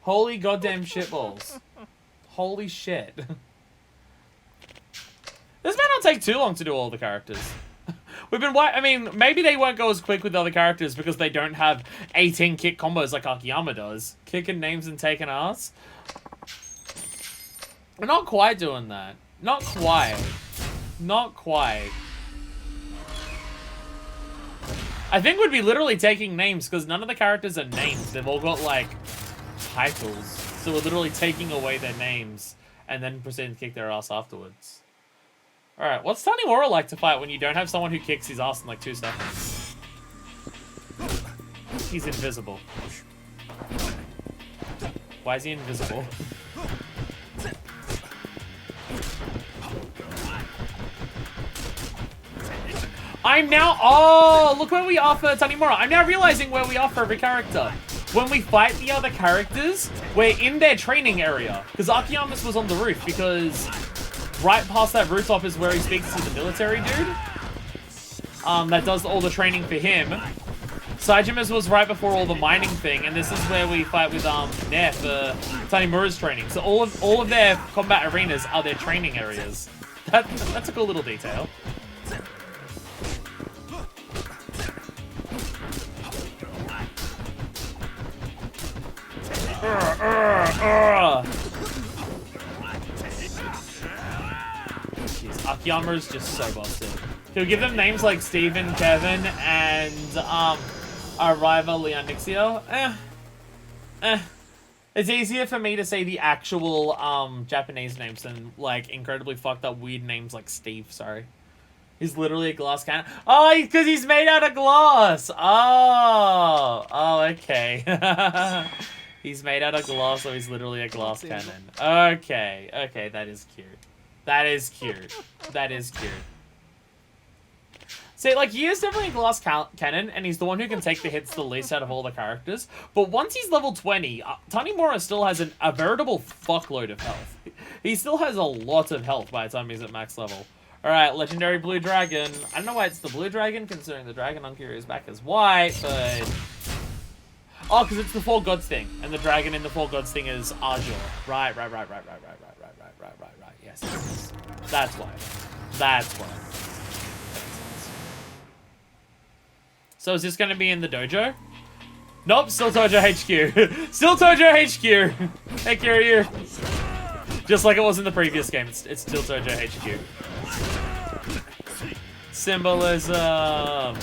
Holy goddamn shitballs. Holy shit. This may not take too long to do all the characters. We've been I mean, maybe they won't go as quick with the other characters because they don't have 18 kick combos like Akiyama does. Kicking names and taking ass. We're not quite doing that. Not quite. Not quite. I think we'd be literally taking names because none of the characters are names. They've all got, like, titles. So we're literally taking away their names and then proceeding to kick their ass afterwards. Alright, what's Tanimura like to fight when you don't have someone who kicks his ass in like 2 seconds? He's invisible. Why is he invisible? I'm now... Oh, look where we are for Tanimura. I'm now realizing where we are for every character. When we fight the other characters, we're in their training area. Because Akiyama's was on the roof, because... right past that rooftop is where he speaks to the military dude. That does all the training for him. Saejima's was right before all the mining thing, and this is where we fight with Nair for Tanimura's training. So all of their combat arenas are their training areas. That's a cool little detail. Jeez, Akiyama's just so busted. He'll give them names like Steven, Kevin, and our rival Leonixio. It's easier for me to say the actual Japanese names than like incredibly fucked up weird names like Steve. Sorry, he's literally a glass cannon. Oh, because he's made out of glass. Oh, okay. He's made out of glass, so he's literally a glass cannon. Okay, that is cute. That is cute. That is cute. See, like, he is definitely a glass cannon, and he's the one who can take the hits the least out of all the characters. But once he's level 20, Tanimura still has a veritable fuckload of health. He still has a lot of health by the time he's at max level. Alright, Legendary Blue Dragon. I don't know why it's the Blue Dragon, considering the dragon on Kiryu's back is white, but... Oh, because it's the Four Gods thing, and the dragon in the Four Gods thing is Arjor. Right. Yes. That's why. That's why. So is this going to be in the dojo? Nope, still Tojo HQ. Still Tojo HQ. Hey, Kiryu. Just like it was in the previous game, it's still Tojo HQ. Symbolism.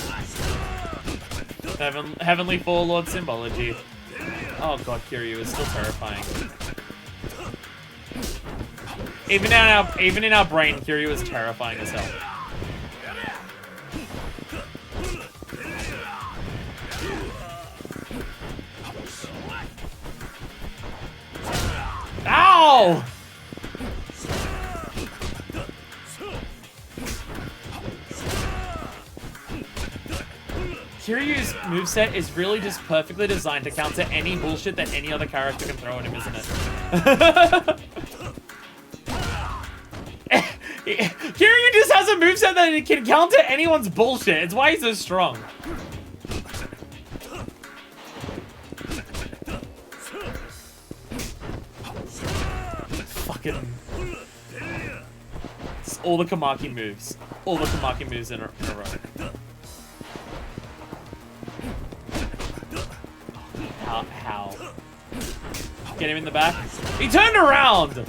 Heavenly Four Lord symbology. Oh god, Kiryu is still terrifying. Even in our brain, Kiryu is terrifying as hell. Ow! Kiryu's moveset is really just perfectly designed to counter any bullshit that any other character can throw at him, isn't it? Kiryu just has a moveset that can counter anyone's bullshit. It's why he's so strong. Fucking... It's all the Kamaki moves. All the Kamaki moves in a row. How? Get him in the back. He turned around!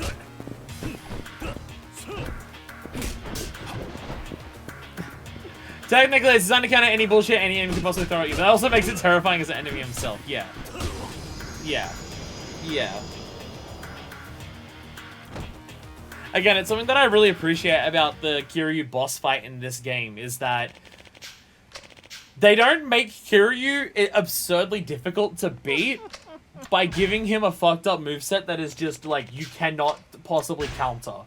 Technically, it's designed to counter any bullshit any enemy can possibly throw at you, but that also makes it terrifying as an enemy himself. Yeah. Again, it's something that I really appreciate about the Kiryu boss fight in this game, is that they don't make Kiryu absurdly difficult to beat by giving him a fucked up moveset that is just, like, you cannot possibly counter.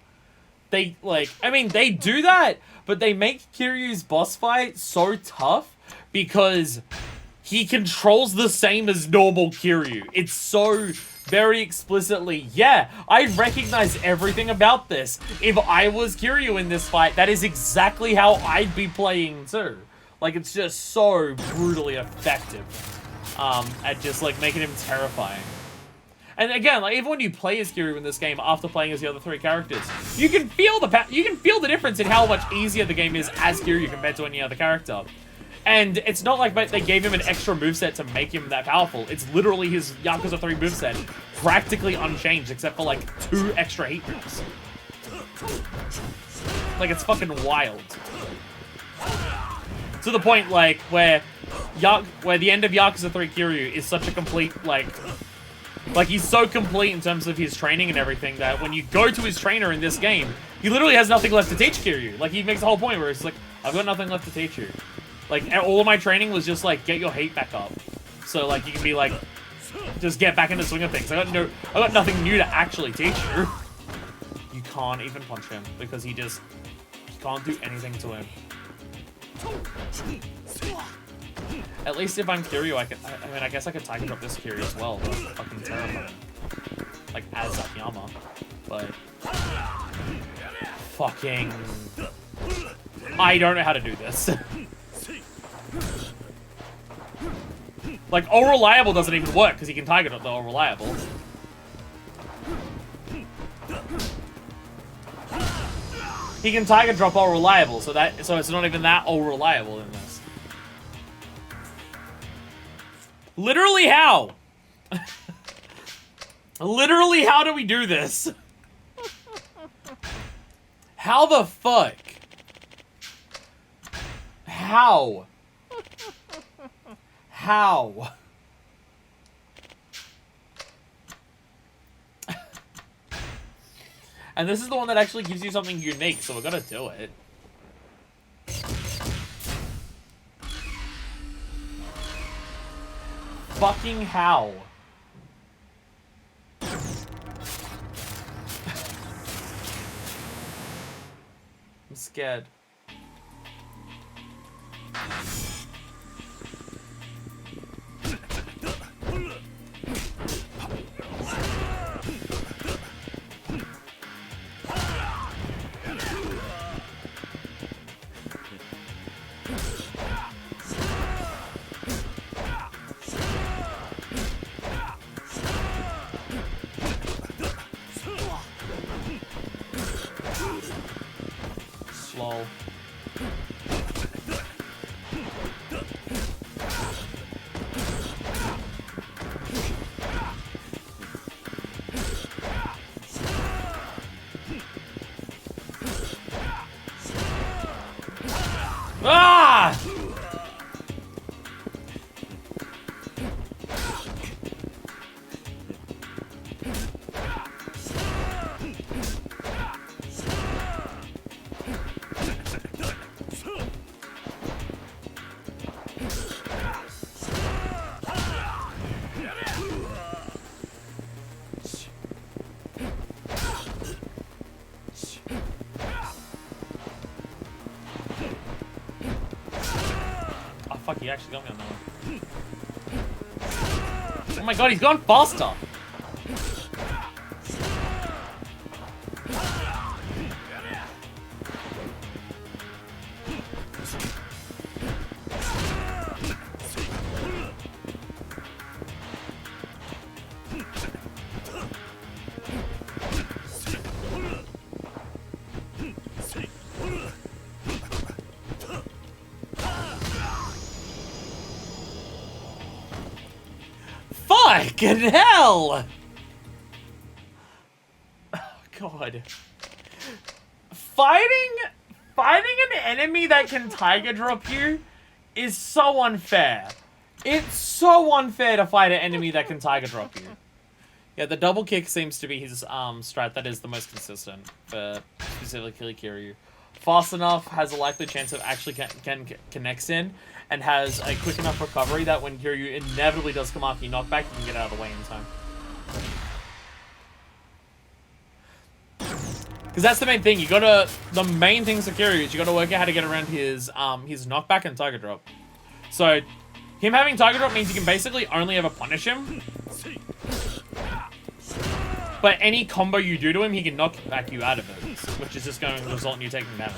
They, like, I mean, they do that, but they make Kiryu's boss fight so tough because he controls the same as normal Kiryu. It's so very explicitly, yeah, I recognize everything about this. If I was Kiryu in this fight, that is exactly how I'd be playing too. Like, it's just so brutally effective at just, like, making him terrifying. And again, like, even when you play as Kiryu in this game after playing as the other three characters, you can feel the difference in how much easier the game is as Kiryu compared to any other character. And it's not like they gave him an extra moveset to make him that powerful. It's literally his Yakuza 3 moveset, practically unchanged except for, like, 2 extra heat moves. Like, it's fucking wild. To the point, like, where the end of Yakuza 3 Kiryu is such a complete, like, he's so complete in terms of his training and everything that when you go to his trainer in this game, he literally has nothing left to teach Kiryu. Like, he makes the whole point where it's like, I've got nothing left to teach you. Like, all of my training was just, like, get your heat back up. So, like, you can be, like, just get back in the swing of things. I got nothing new to actually teach you. You can't even punch him because you can't do anything to him. At least if I'm Kiryu, I mean, I guess I could Tiger Drop this Kiryu as well, but I'm fucking terrifying. Like, as Akiyama. But... fucking... I don't know how to do this. Like, All Reliable doesn't even work, because he can Tiger Drop the All Reliable. He can Tiger Drop All Reliable, so it's not even that All Reliable in this. Literally how? Literally how do we do this? How the fuck? How? How? And this is the one that actually gives you something unique, so we're gonna do it. Fucking how? I'm scared. Lol. Ah! Fuck, he actually got me on that one. Oh my god, he's gone faster! Fucking hell! Oh, God. Fighting an enemy that can Tiger Drop you is so unfair. It's so unfair to fight an enemy that can Tiger Drop you. Yeah, the double kick seems to be his strat that is the most consistent for specifically Kiryu. Fast enough, has a likely chance of actually connects in, and has a quick enough recovery that when Kiryu inevitably does come after you knockback, you can get out of the way in time. Because that's the main thing. You gotta, the main things for Kiryu is you gotta work out how to get around his knockback and Tiger Drop. So, him having Tiger Drop means you can basically only ever punish him. But any combo you do to him, he can knock back you out of it, which is just going to result in you taking damage.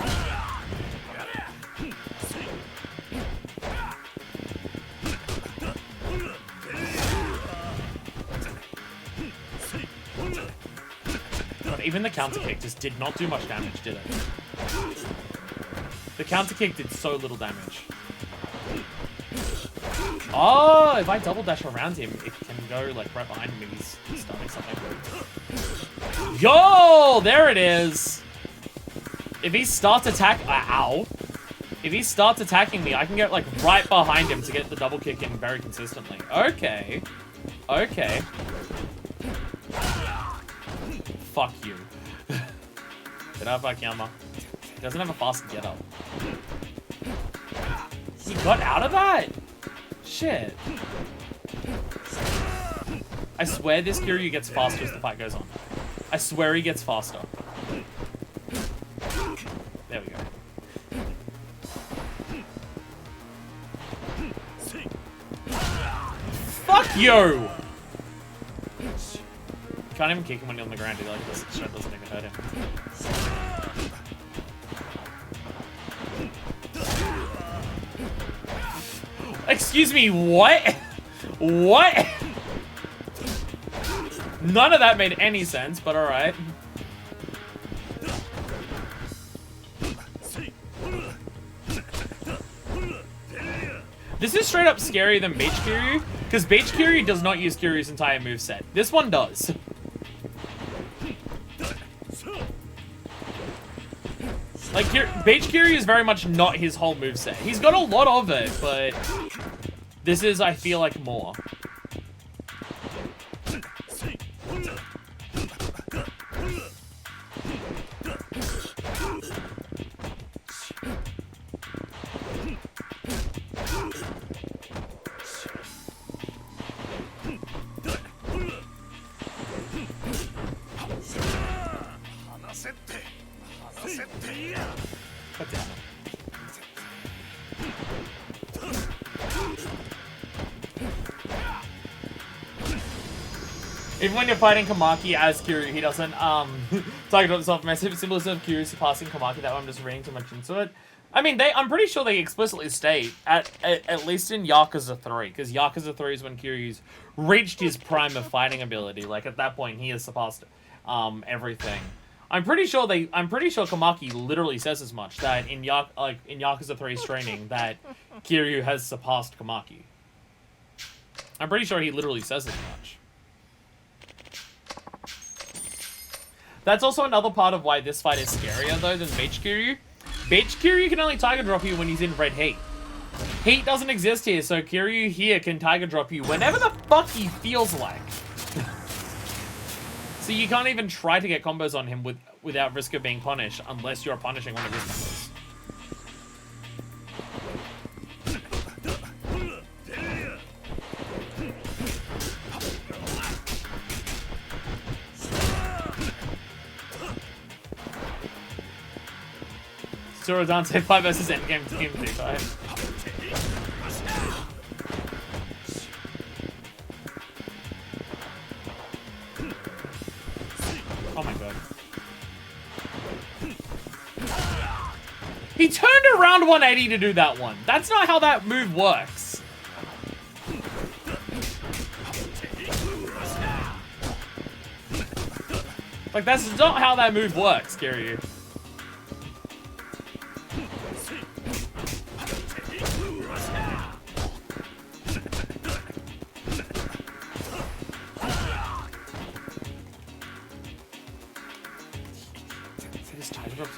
But even the counter kick just did not do much damage, did it? The counter kick did so little damage. Oh, if I double dash around him, it can go like right behind him if he's starting something. Yo, there it is. If he starts ow. If he starts attacking me, I can get like right behind him to get the double kick in very consistently. Okay. Okay. Fuck you. Get up, Akiyama. He doesn't have a fast get up. He got out of that? Shit. I swear this Kiryu gets faster as the fight goes on. I swear he gets faster. There we go. Fuck you! Can't even kick him when you're on the ground, like this shit doesn't even hurt him. Excuse me, what? What? None of that made any sense, but alright. This is straight up scarier than Beach Kiryu, because Beach Kiryu does not use Kiryu's entire moveset. This one does. Like, Beach Kiryu is very much not his whole moveset. He's got a lot of it, but this is, I feel like, more. God damn it. Even when you're fighting Kamaki as Kiryu, he doesn't target himself massive symbolism of Kiryu surpassing Kamaki. That one I'm just reading too much into it. I mean, I'm pretty sure they explicitly state at least in Yakuza 3, because Yakuza 3 is when Kiryu's reached his prime of fighting ability. Like at that point, he has surpassed everything. I'm pretty sure Kamaki literally says as much, that in Yakuza 3's training that Kiryu has surpassed Kamaki. I'm pretty sure he literally says as much. That's also another part of why this fight is scarier though than Beach Kiryu. Beach Kiryu can only Tiger Drop you when he's in red heat. Heat doesn't exist here, so Kiryu here can Tiger Drop you whenever the fuck he feels like. So you can't even try to get combos on him without risk of being punished, unless you're punishing one of his combos. Zoro Dante 5 versus Endgame Team 5. Oh my god. He turned around 180 to do that one. That's not how that move works. Like, that's not how that move works, Kiryu.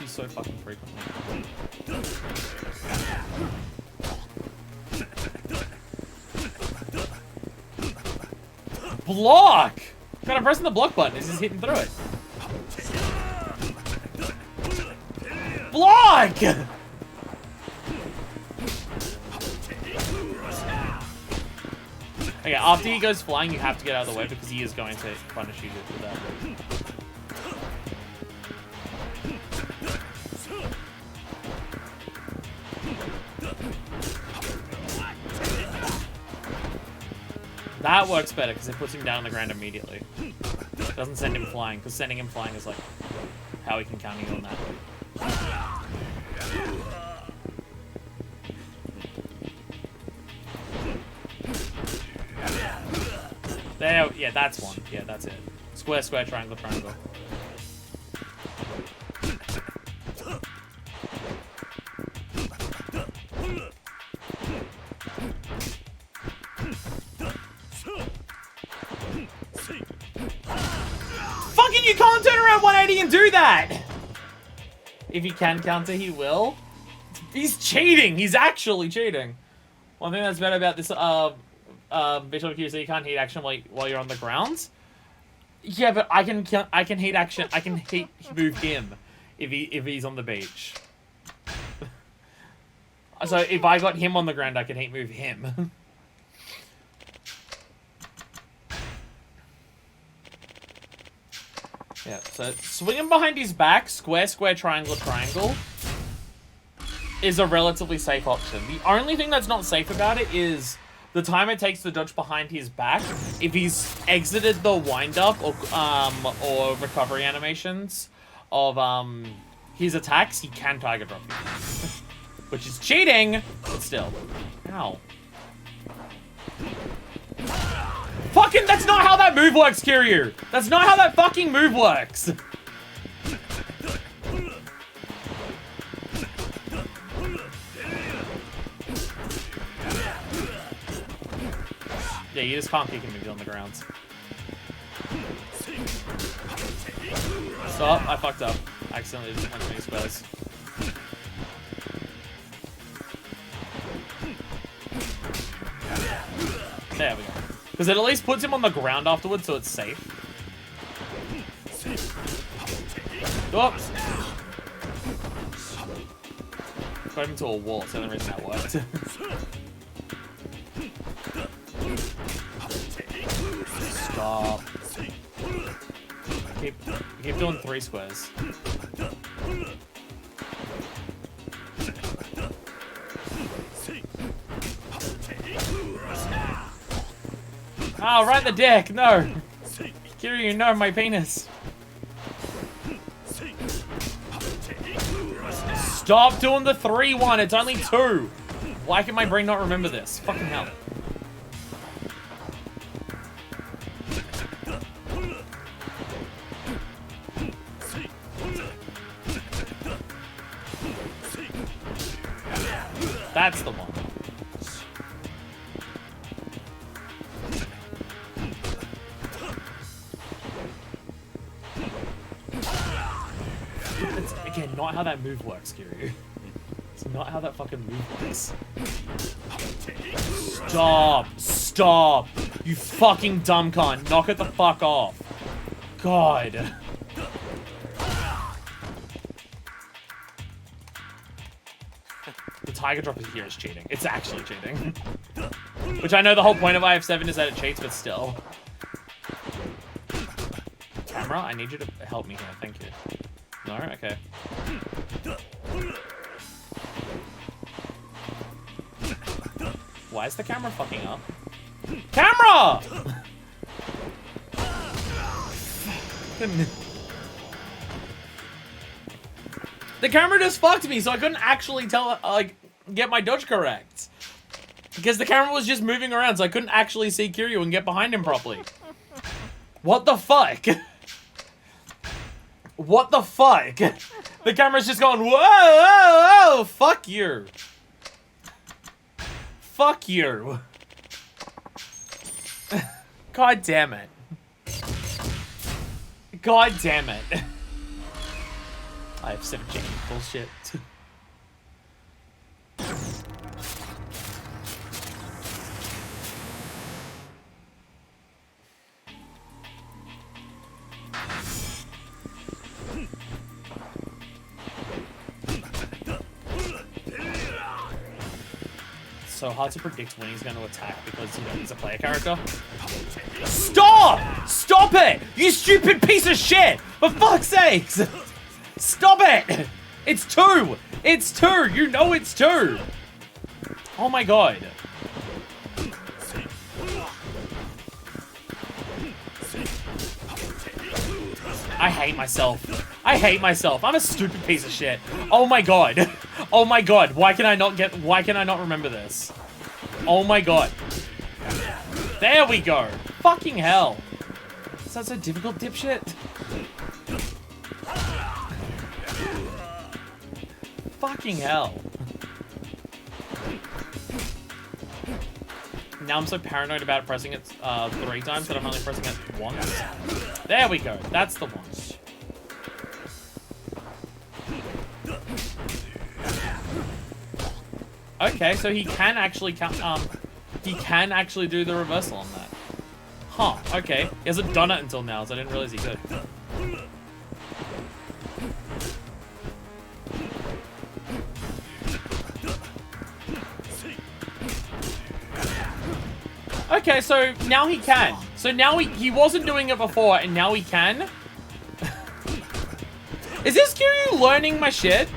So fucking frequently. Block! Gotta press the block button. It's just hitting through it. Block! Okay, after he goes flying, you have to get out of the way because he is going to punish you with that. That works better because it puts him down on the ground immediately. It doesn't send him flying, because sending him flying is like how he can counter you on that. There, yeah, that's one. Yeah, that's it. Square, square, triangle, triangle. Fucking you can't turn around 180 and do that! If he can counter, he will. He's cheating! He's actually cheating. One thing that's better about this visual cue is that you can't heat action while you're on the ground. Yeah, but I can heat action. I can heat move him if he's on the beach. So if I got him on the ground, I can heat move him. Yeah, so swinging behind his back, square, square, triangle, triangle, is a relatively safe option. The only thing that's not safe about it is the time it takes to dodge behind his back. If he's exited the wind-up or recovery animations of his attacks, he can Tiger Drop you. Which is cheating, but still. Ow. Fucking, that's not how that move works, Kiryu! That's not how that fucking move works! Yeah, you just can't kick him if he's on the ground. Stop, I fucked up. I accidentally just punched many squares. There we go. Because it at least puts him on the ground afterwards, so it's safe. Oops. Got him to a wall, so the only reason that worked. Stop. Keep doing 3 squares. Oh, right in the dick. No. Kiryu, you know my penis. Stop doing the 3-1. It's only 2. Why can my brain not remember this? Fucking hell. That's the one. It's, again, not how that move works, Kiryu. It's not how that fucking move works. Stop! Stop! You fucking dumb cunt. Knock it the fuck off. God. The Tiger Drop here is cheating. It's actually cheating. Which I know the whole point of IF7 is that it cheats, but still. Camera, I need you to help me here. Thank you. No? Okay. Why is the camera fucking up? Camera! The camera just fucked me, so I couldn't actually tell, like, get my dodge correct. Because the camera was just moving around, so I couldn't actually see Kiryu and get behind him properly. What the fuck? What the fuck? The camera's just going, whoa, whoa, whoa, fuck you. Fuck you. God damn it. God damn it. I have 17 bullshit. So hard to predict when he's going to attack because, you know, he's a player character. Stop! Stop it! You stupid piece of shit! For fuck's sakes! Stop it! It's 2! It's 2! You know it's 2! Oh my god. I hate myself. I hate myself. I'm a stupid piece of shit. Oh my god. Oh my god. Why can I not remember this? Oh my god. There we go. Fucking hell. Is that so difficult, dipshit? Fucking hell. Now I'm so paranoid about pressing it 3 times that I'm only pressing it once. There we go. That's the one. Okay, so he can actually do the reversal on that. Huh, okay. He hasn't done it until now, so I didn't realize he could. Okay, so now he can. So now he wasn't doing it before, and now he can? Is this Kiryu learning my shit?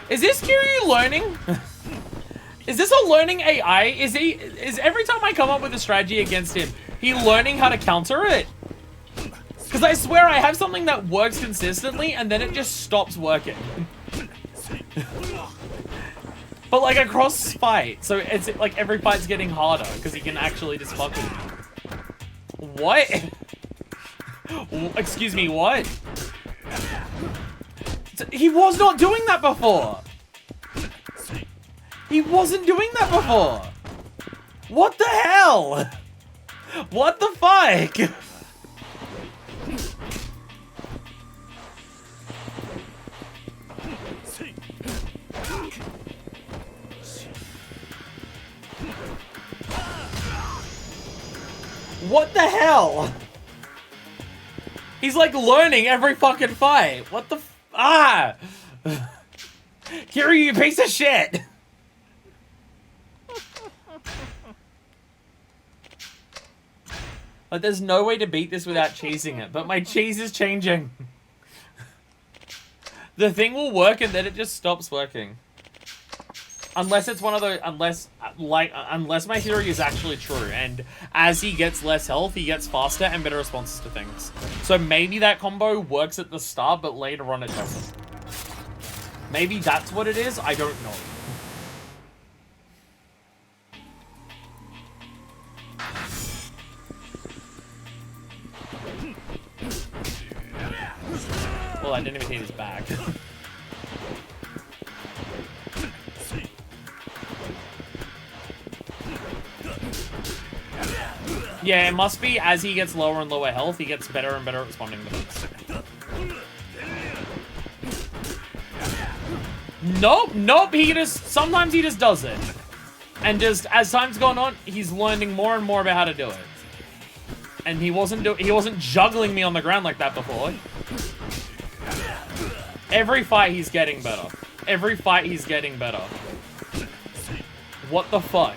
Is this Kiryu learning? Is this a learning AI? Is every time I come up with a strategy against him, he learning how to counter it? Because I swear I have something that works consistently, and then it just stops working. But like across fight, so it's like every fight's getting harder because he can actually just fuck with me. What? Excuse me, what? He was not doing that before. He wasn't doing that before. What the hell? What the fuck? What the hell? He's like learning every fucking fight. What the Kiryu, you piece of shit! Like, there's no way to beat this without cheesing it, but my cheese is changing. The thing will work and then it just stops working. Unless it's one of those, unless my theory is actually true, and as he gets less health, he gets faster and better responses to things. So maybe that combo works at the start, but later on it doesn't. Maybe that's what it is, I don't know. Well, I didn't even hit his back. Yeah, it must be as he gets lower and lower health, he gets better and better at responding to things. Nope, sometimes he just does it. And just, as time's gone on, he's learning more and more about how to do it. And he wasn't juggling me on the ground like that before. Every fight he's getting better. Every fight he's getting better. What the fuck?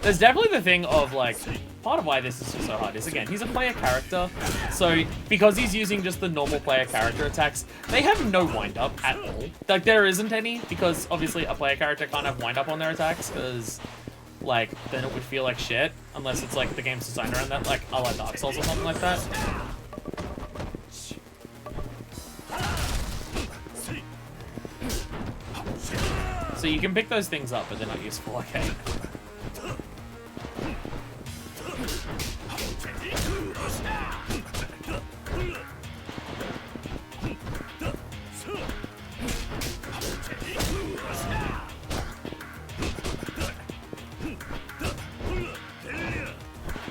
There's definitely the thing of, like, part of why this is just so hard is, again, he's a player character, so because he's using just the normal player character attacks, they have no wind-up at all. Like, there isn't any, because obviously a player character can't have wind-up on their attacks, because, like, then it would feel like shit, unless it's, like, the game's designed around that, like, a la Dark Souls or something like that. So you can pick those things up, but they're not useful, okay.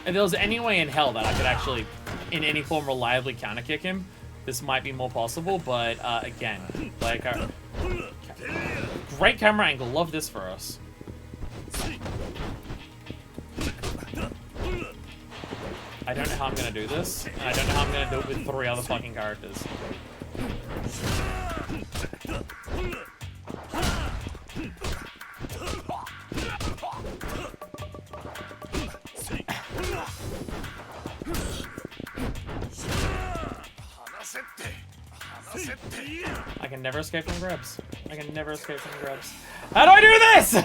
If there was any way in hell that I could actually, in any form, reliably counter-kick him, this might be more possible, but, again, like, great camera angle, love this for us. I don't know how I'm gonna do this, and I don't know how I'm gonna do it with 3 other fucking characters. I can never escape from grabs. I can never escape from grabs. How do I do this?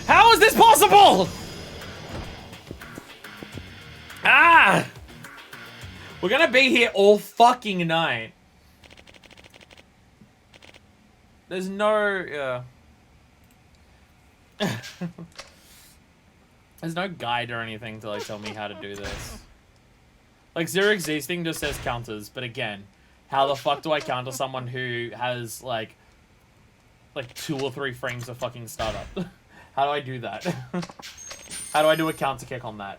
How is this possible? Ah! We're gonna be here all fucking night. There's no, there's no guide or anything to, like, tell me how to do this. Like, Zero X's thing just says counters, but again, how the fuck do I counter someone who has, like 2 or 3 frames of fucking startup? How do I do that? How do I do a counter kick on that?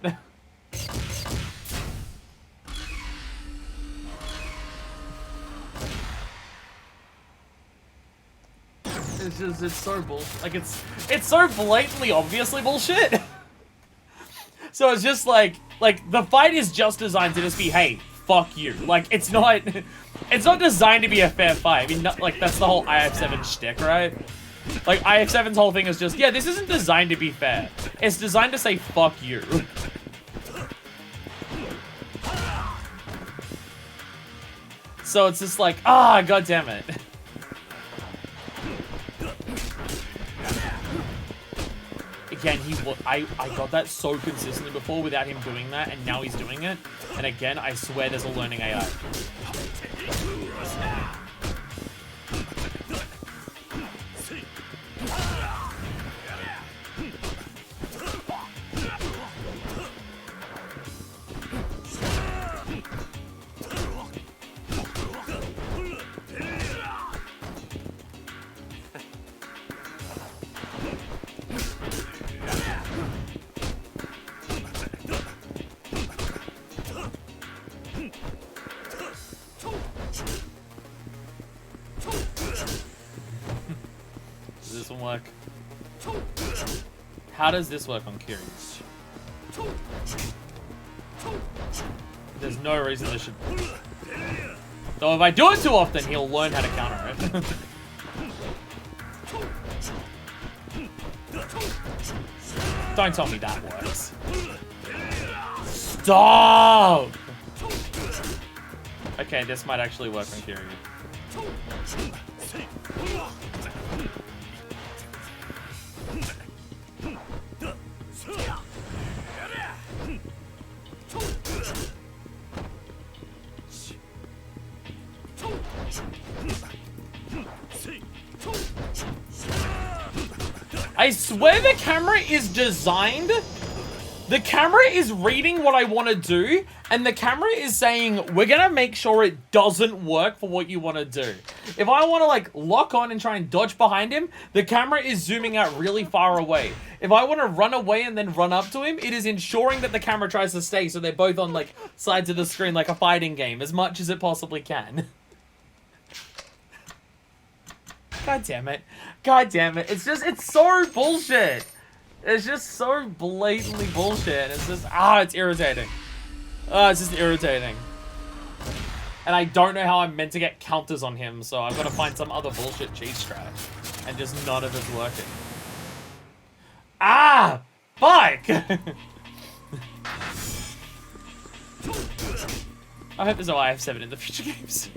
It's just, it's so bullshit. Like, it's so blatantly, obviously bullshit. So it's just like, the fight is just designed to just be, hey, fuck you. Like, it's not designed to be a fair fight. I mean, like, that's the whole IF7 shtick, right? Like, IF7's whole thing is just, yeah, this isn't designed to be fair. It's designed to say, fuck you. So it's just like, ah, god damn it. Again, I got that so consistently before without him doing that, and now he's doing it. And again, I swear there's a learning AI. Does this one work? How does this work? I'm curious. There's no reason this should... Though if I do it too often, he'll learn how to counter it. Don't tell me that works. Stop! Okay, this might actually work on Kiryu. I swear the camera is designed. The camera is reading what I want to do, and the camera is saying, we're gonna make sure it doesn't work for what you want to do. If I want to, like, lock on and try and dodge behind him, the camera is zooming out really far away. If I want to run away and then run up to him, it is ensuring that the camera tries to stay so they're both on, like, sides of the screen like a fighting game, as much as it possibly can. God damn it. God damn it. It's so bullshit. It's just so blatantly bullshit. It's just, it's irritating. It's just irritating. And I don't know how I'm meant to get counters on him, so I've got to find some other bullshit cheese strat. And just none of it's working. Ah! Fuck! I hope there's no IF7 in the future games.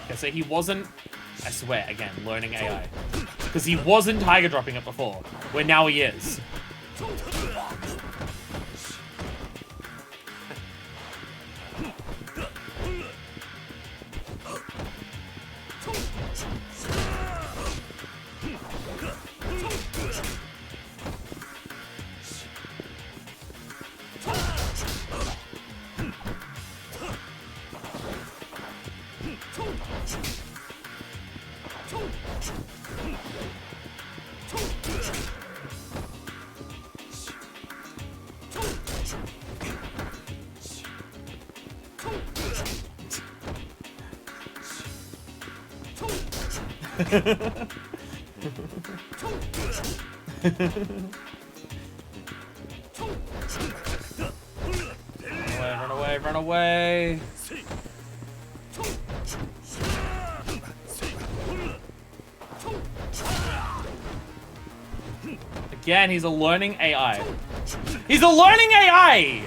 Okay, so he wasn't, I swear, again, learning AI. Because he wasn't Tiger dropping it before, where now he is. Run away, run away. Again, he's a learning AI. He's a learning AI!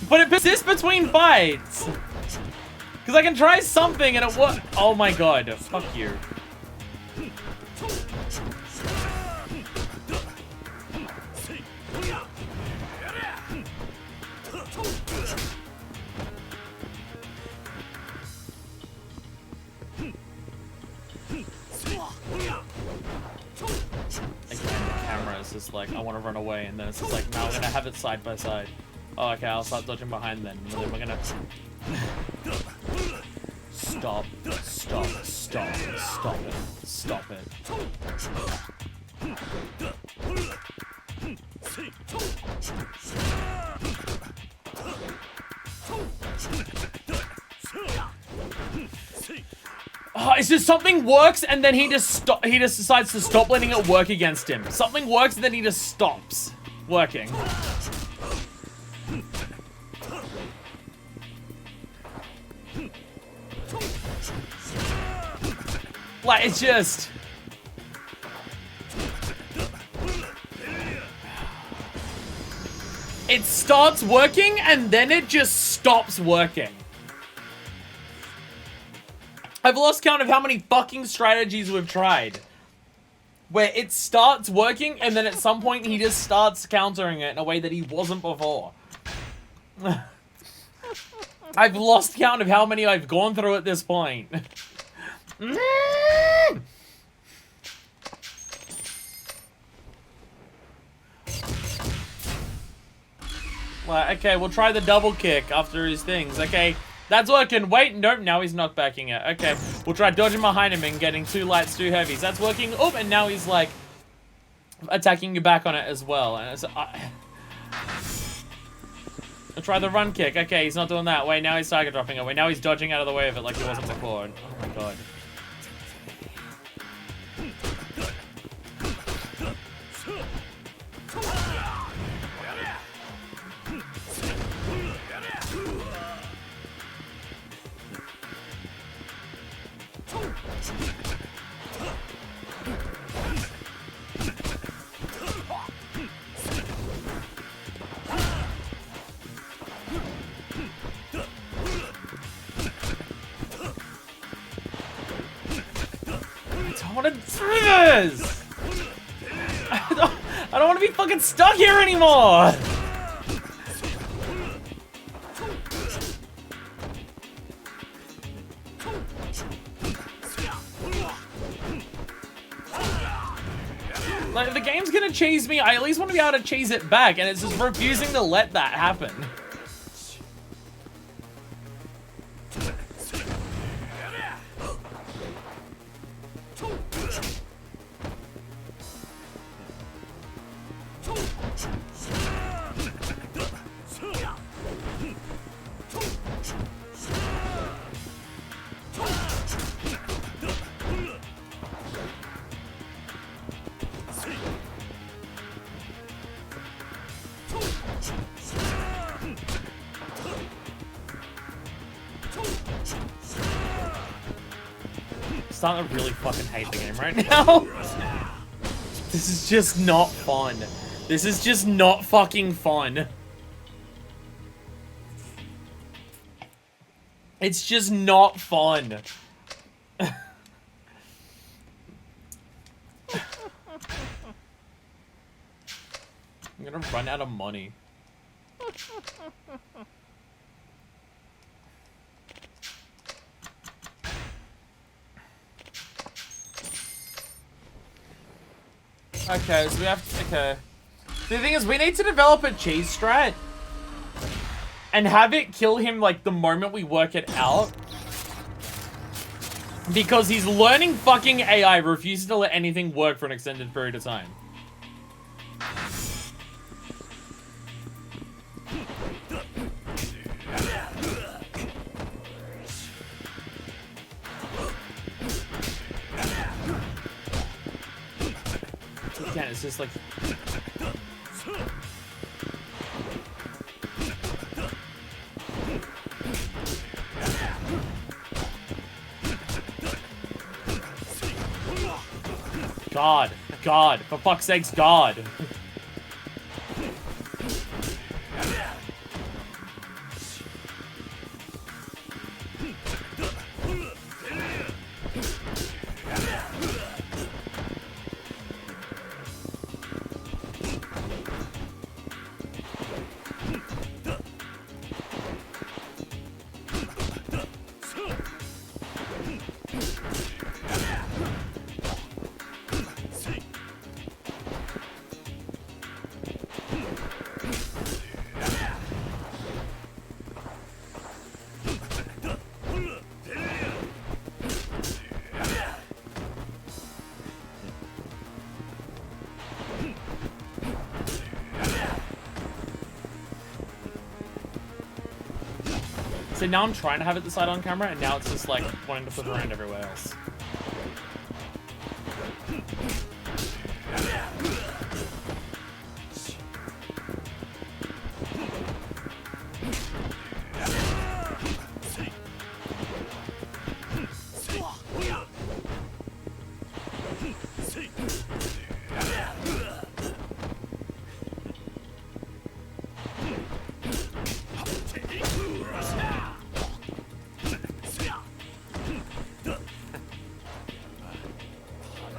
But it persists between fights. Because I can try something and it won't. Oh my god. Fuck you. Just like, I want to run away, and then it's just like, now we're gonna have it side by side. Oh, okay, I'll start dodging behind then, and then we're gonna... Stop, stop, stop, stop it, stop it. Oh, it's just something works and then he just decides to stop letting it work against him. Something works and then he just stops working. Like, it's just... It starts working and then it just stops working. I've lost count of how many fucking strategies we've tried. Where it starts working, and then at some point he just starts countering it in a way that he wasn't before. I've lost count of how many I've gone through at this point. Well, okay, we'll try the double kick after his things. Okay. That's working. Wait, nope, now he's not backing it. Okay, we'll try dodging behind him and getting 2 lights, 2 heavies. That's working. Oh, and now he's, like, attacking you back on it as well. And it's, I'll try the run kick. Okay, he's not doing that. Wait, now he's target dropping it. Wait, now he's dodging out of the way of it like he wasn't before. Oh my god. don't want to do this! I don't want to be fucking stuck here anymore! Like, if the game's gonna chase me, I at least want to be able to chase it back, and it's just refusing to let that happen. Starting to really fucking hate the game right now. This is just not fun. This is just not fucking fun. It's just not fun. I'm gonna run out of money. Okay, so we have to, okay. The thing is, we need to develop a cheese strat and have it kill him like the moment we work it out. Because he's learning fucking AI, refuses to let anything work for an extended period of time. Again, it's just like... God, God, for fuck's sakes, God. So now I'm trying to have it decide on camera, and now it's just like wanting to flip around everywhere else.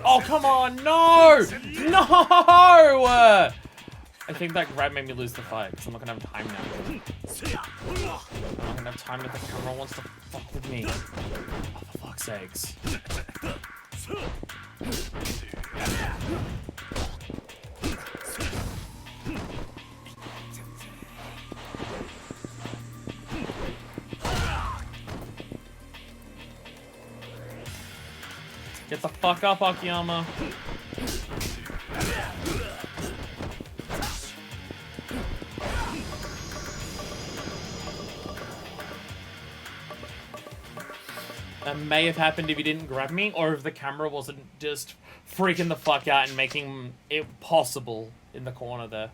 Oh, come on, no! No! I think that grab made me lose the fight, because I'm not gonna have time now. I'm not gonna have time if the camera wants to fuck with me. Oh, for fuck's sakes. Get the fuck up, Akiyama. That may have happened if he didn't grab me, or if the camera wasn't just freaking the fuck out and making it possible in the corner there.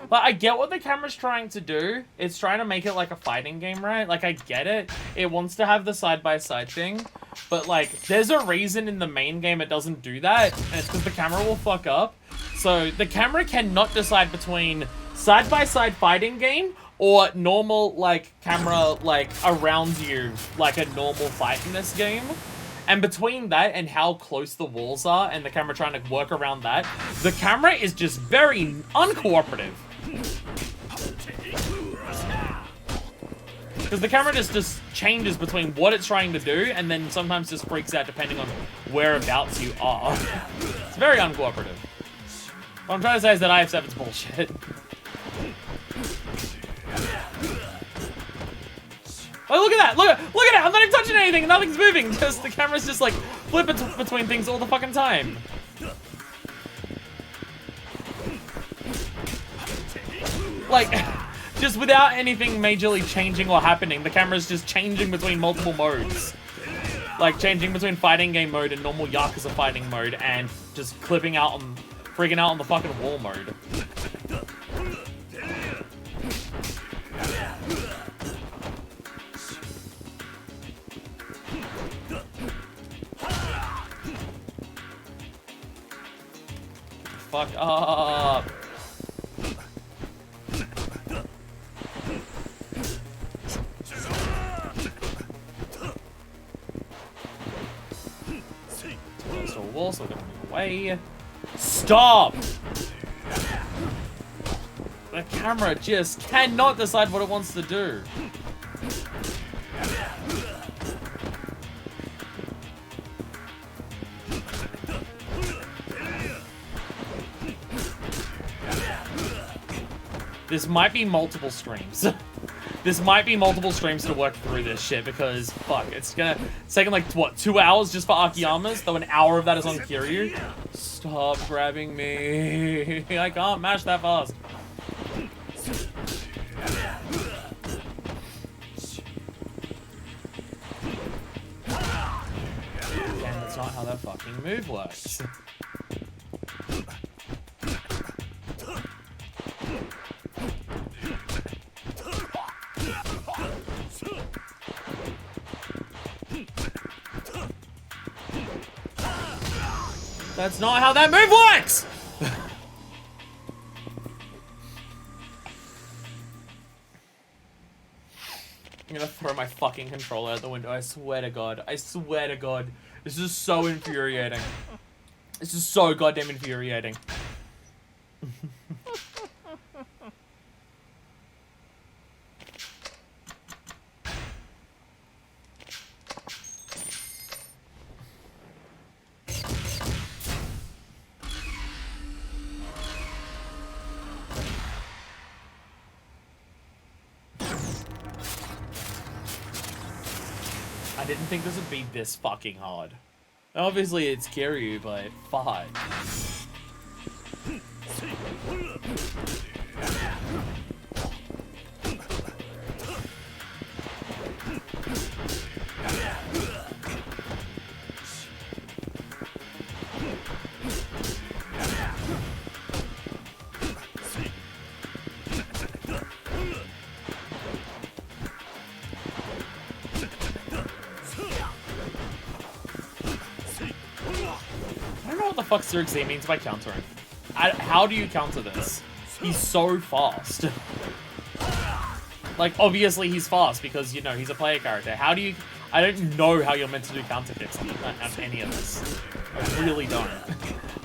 But I get what the camera's trying to do. It's trying to make it like a fighting game, right? Like, I get it. It wants to have the side-by-side thing. But, like, there's a reason in the main game it doesn't do that. And it's because the camera will fuck up. So, the camera cannot decide between side-by-side fighting game or normal, like, camera, like, around you, like a normal fight in this game. And between that and how close the walls are and the camera trying to work around that, the camera is just very uncooperative. Because the camera just changes between what it's trying to do and then sometimes just freaks out depending on whereabouts you are. It's very uncooperative. What I'm trying to say is that IF7's bullshit. Oh, look at that! Look at it! I'm not even touching anything! Nothing's moving! Just the camera's just like flipping between things all the fucking time. Like, just without anything majorly changing or happening, the camera's just changing between multiple modes. Like, changing between fighting game mode and normal Yakuza fighting mode, and just freaking out on the fucking wall mode. Fuck up. Close to a wall, so we're gonna move away. Stop! The camera just cannot decide what it wants to do. This might be multiple streams. This might be multiple streams to work through this shit because, fuck, it's taking like, what, 2 hours just for Akiyamas, though an hour of that is on Kiryu? Stop grabbing me. I can't mash that fast. Again, that's not how that fucking move works. That's not how that move works! I'm gonna throw my fucking controller out the window, I swear to God. I swear to God. This is so infuriating. This is so goddamn infuriating. I didn't think this would be this fucking hard. Obviously it's Kiryu, but fuck. What the fuck Zurich Z means by countering? How do you counter this? He's so fast. Like, obviously he's fast because, you know, he's a player character. How do you... I don't know how you're meant to do counter kicks on any of this. I really don't.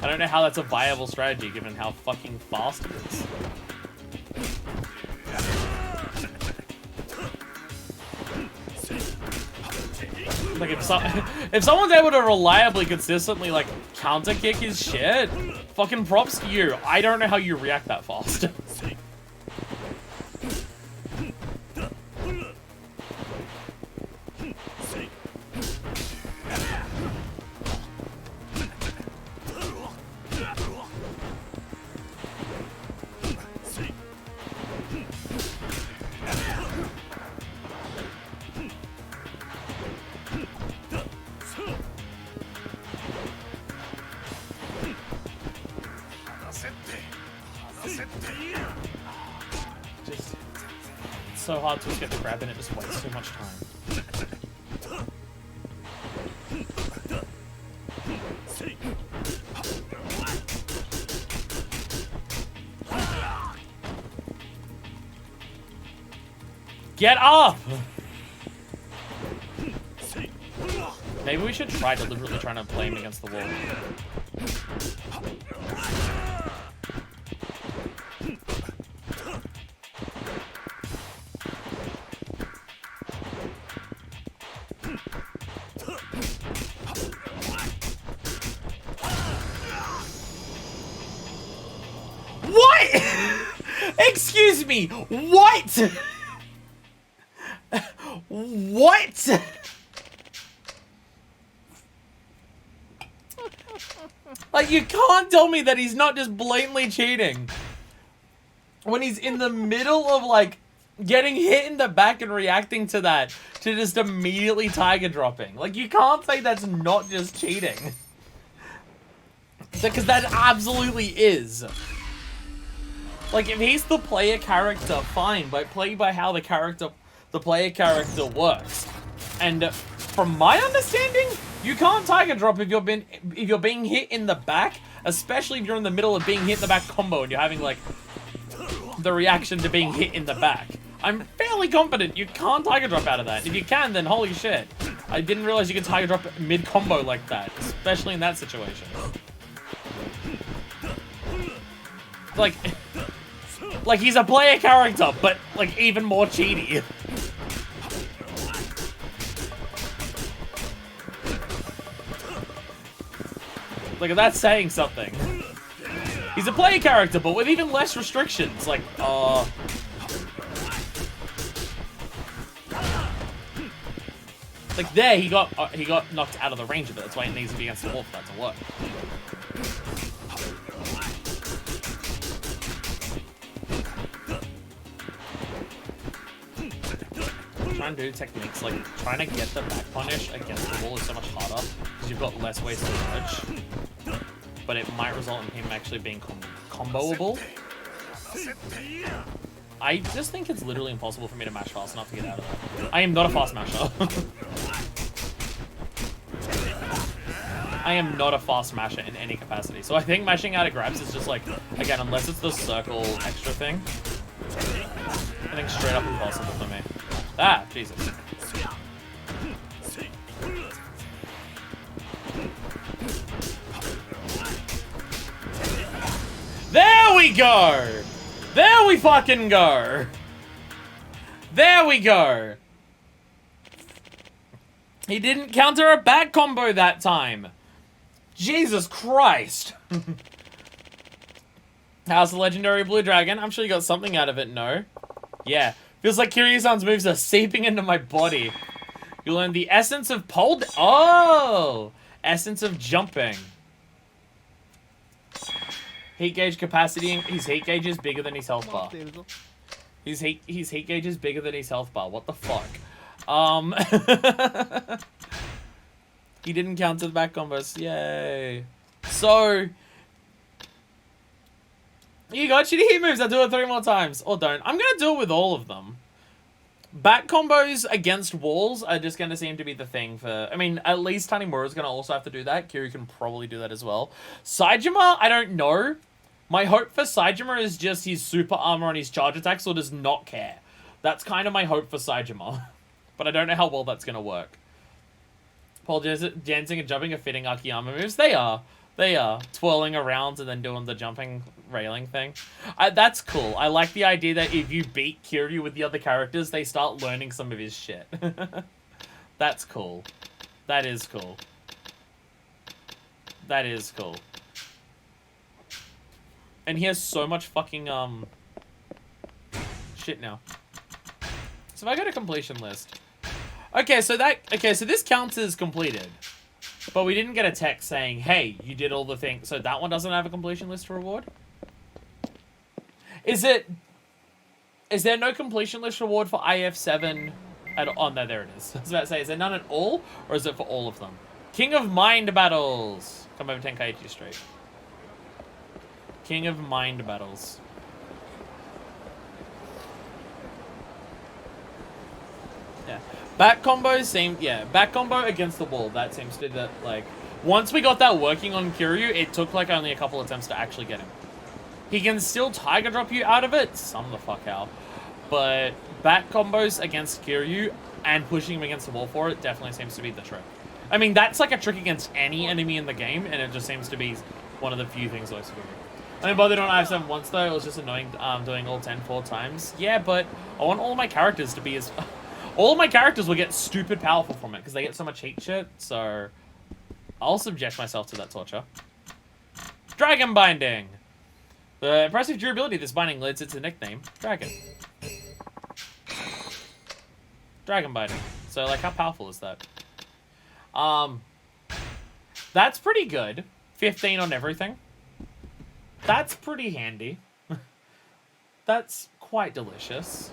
I don't know how that's a viable strategy given how fucking fast it is. Like, if someone's able to reliably, consistently, like, counter kick his shit, fucking props to you. I don't know how you react that fast. Just so hard to get the grab and it just wastes so much time. Get up! Maybe we should try deliberately trying to play him against the wall. What? Excuse me, what? What? Like, you can't tell me that he's not just blatantly cheating when he's in the middle of, like, getting hit in the back and reacting to that, to just immediately tiger dropping. Like, you can't say that's not just cheating. Because that absolutely is. Like, if he's the player character, fine, but play by how the player character works. And from my understanding, you can't tiger drop if you're being hit in the back, especially if you're in the middle of being hit in the back combo and you're having, like, the reaction to being hit in the back. I'm fairly confident you can't tiger drop out of that. If you can, then holy shit. I didn't realize you could tiger drop mid-combo like that, especially in that situation. Like he's a player character, but, like, even more cheaty. Like, that's saying something. He's a player character, but with even less restrictions. Like, like there, he got knocked out of the range of it. That's why it needs to be against the wall for that to work. Trying to do techniques like trying to get the back punish against the wall is so much harder because you've got less ways to dodge. But it might result in him actually being comboable. I just think it's literally impossible for me to mash fast enough to get out of that. I am not a fast masher. I am not a fast masher in any capacity. So I think mashing out of grabs is just like, again, unless it's the circle extra thing, I think straight up impossible for me. Ah, Jesus. There we go! There we fucking go! There we go! He didn't counter a back combo that time. Jesus Christ. How's the legendary blue dragon? I'm sure you got something out of it, no? Yeah. Feels like Kiryu-san's moves are seeping into my body. You learn the essence of pole... Oh! Essence of jumping. Heat gauge capacity... His heat gauge is bigger than his health bar. His heat gauge is bigger than his health bar. What the fuck? He didn't counter the back combos. Yay. So... You got shitty heat moves. I'll do it 3 more times. Or don't. I'm going to do it with all of them. Back combos against walls are just going to seem to be the thing for... I mean, at least Tanimura's going to also have to do that. Kiryu can probably do that as well. Saejima, I don't know. My hope for Saejima is just his super armor on his charge attacks or does not care. That's kind of my hope for Saejima. But I don't know how well that's going to work. Pole dancing and jumping are fitting Akiyama moves. They are. They are. Twirling around and then doing the jumping railing thing. That's cool. I like the idea that if you beat Kiryu with the other characters, they start learning some of his shit. That's cool. That is cool. That is cool. And he has so much fucking, shit now. So if I go to completion list. Okay, so this counts as completed. But we didn't get a text saying, hey, you did all the things. So that one doesn't have a completion list reward? Is there no completion list reward for IF7 at all? Oh, no, there it is. I was about to say, is there none at all? Or is it for all of them? King of Mind Battles. Come over Tenkaichi Street. King of Mind Battles. Yeah. Back combos seem... Yeah, back combo against the wall. That seems to... that like... Once we got that working on Kiryu, it took like only a couple attempts to actually get him. He can still tiger drop you out of it? Some the fuck out. But back combos against Kiryu and pushing him against the wall for it definitely seems to be the trick. I mean, that's like a trick against any enemy in the game, and it just seems to be one of the few things that works for me. I mean, bothered on IF7 once though, it was just annoying doing all 10 4 times. Yeah, but I want all my characters to be as... all of my characters will get stupid powerful from it, because they get so much heat shit, so... I'll subject myself to that torture. Dragon Binding! The impressive durability of this binding leads its nickname, Dragon. Dragon Binding. So, like, how powerful is that? That's pretty good. 15 on everything. That's pretty handy. That's quite delicious.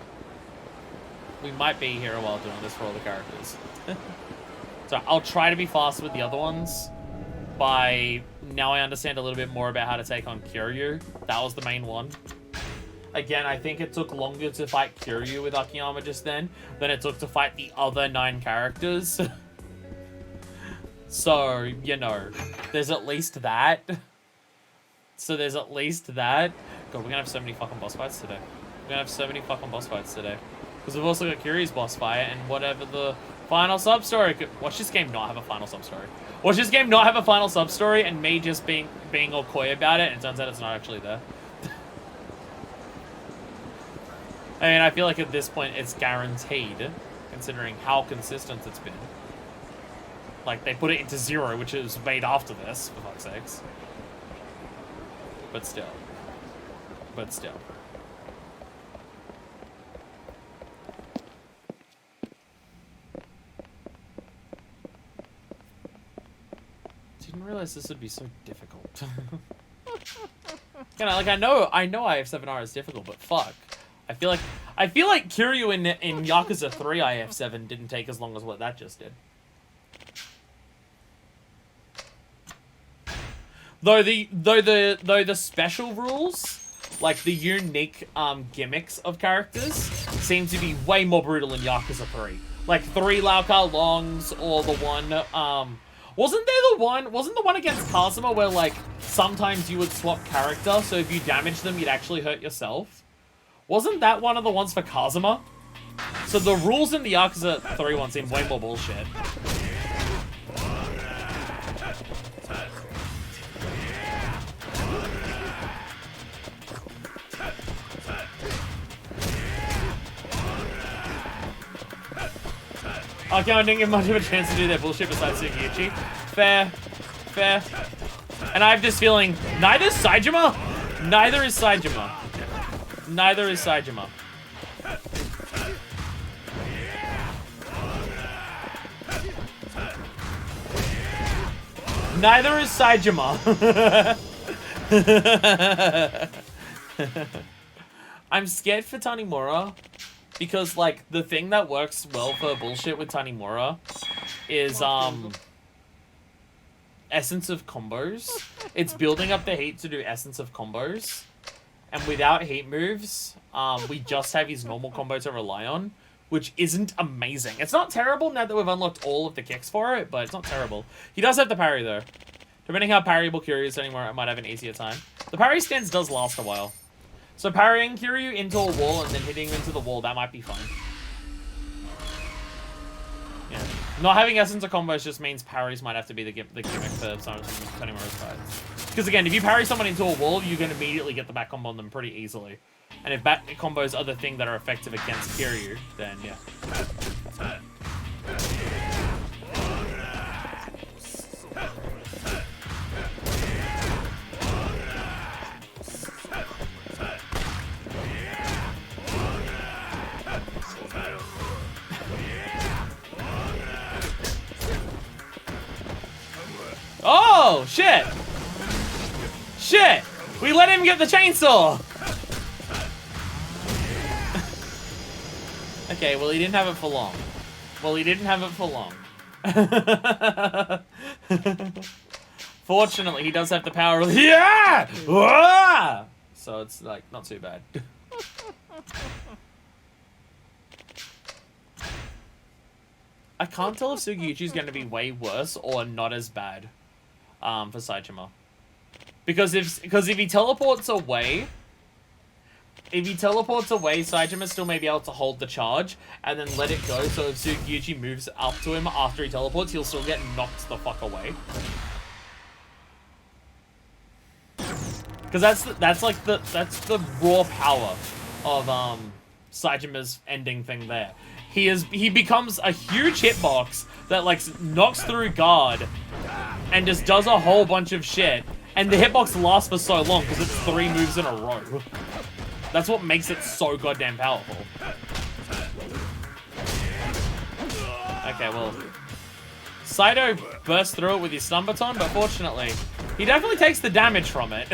We might be here a while doing this for all the characters. So I'll try to be fast with the other ones. By now I understand a little bit more about how to take on Kiryu. That was the main one. Again, I think it took longer to fight Kiryu with Akiyama just then than it took to fight the other 9 characters. So, you know, there's at least that. God, we're gonna have so many fucking boss fights today. Because we've also got Kiryu's boss fight and whatever the final sub-story. Watch this game not have a final sub-story. Watch this game not have a final sub-story and me just being all coy about it, and it turns out it's not actually there. I mean, I feel like at this point it's guaranteed, considering how consistent it's been. Like, they put it into 0, which is made after this, for fuck's sakes. But still. Didn't realize this would be so difficult. Like, I know IF7R is difficult, but fuck. I feel like Kiryu in Yakuza 3 IF7 didn't take as long as what that just did. Though the special rules, like the unique gimmicks of characters, seem to be way more brutal in Yakuza 3. Like 3 Laoka Longs, or the one wasn't the one against Kazuma where like sometimes you would swap character, so if you damage them you'd actually hurt yourself? Wasn't that one of the ones for Kazuma? So the rules in the Yakuza 3 one seem way more bullshit. Okay, I didn't give much of a chance to do their bullshit besides Sugiuchi. Fair. And I have this feeling, neither is Saejima. Neither is Saejima. Neither is Saejima. I'm scared for Tanimura. Because, like, the thing that works well for bullshit with Tanimura is, essence of combos. It's building up the heat to do essence of combos. And without heat moves, we just have his normal combo to rely on, which isn't amazing. It's not terrible now that we've unlocked all of the kicks for it, but it's not terrible. He does have the parry, though. Depending how parryable Kiryu is anymore, I might have an easier time. The parry stance does last a while. So parrying Kiryu into a wall and then hitting him into the wall, that might be fine. Yeah. Not having essence of combos just means parries might have to be the gimmick for some of Tanimura's fights. Because again, if you parry someone into a wall, you can immediately get the back combo on them pretty easily. And if back combos are the thing that are effective against Kiryu, then yeah. Oh, shit! Shit! We let him get the chainsaw! Okay, well, he didn't have it for long. Fortunately, he does have the power of... Yeah! Ah! So it's, like, not too bad. I can't tell if Sugiuchi's going to be way worse or not as bad. For Saejima. Because if he teleports away, if he teleports away, Saejima still may be able to hold the charge and then let it go. So if Tsukiuchi moves up to him after he teleports, he'll still get knocked the fuck away. Because that's the raw power of Saejima's ending thing there. He becomes a huge hitbox that like knocks through guard and just does a whole bunch of shit. And the hitbox lasts for so long because it's 3 moves in a row. That's what makes it so goddamn powerful. Okay, well, Saito bursts through it with his stun baton, but fortunately, he definitely takes the damage from it.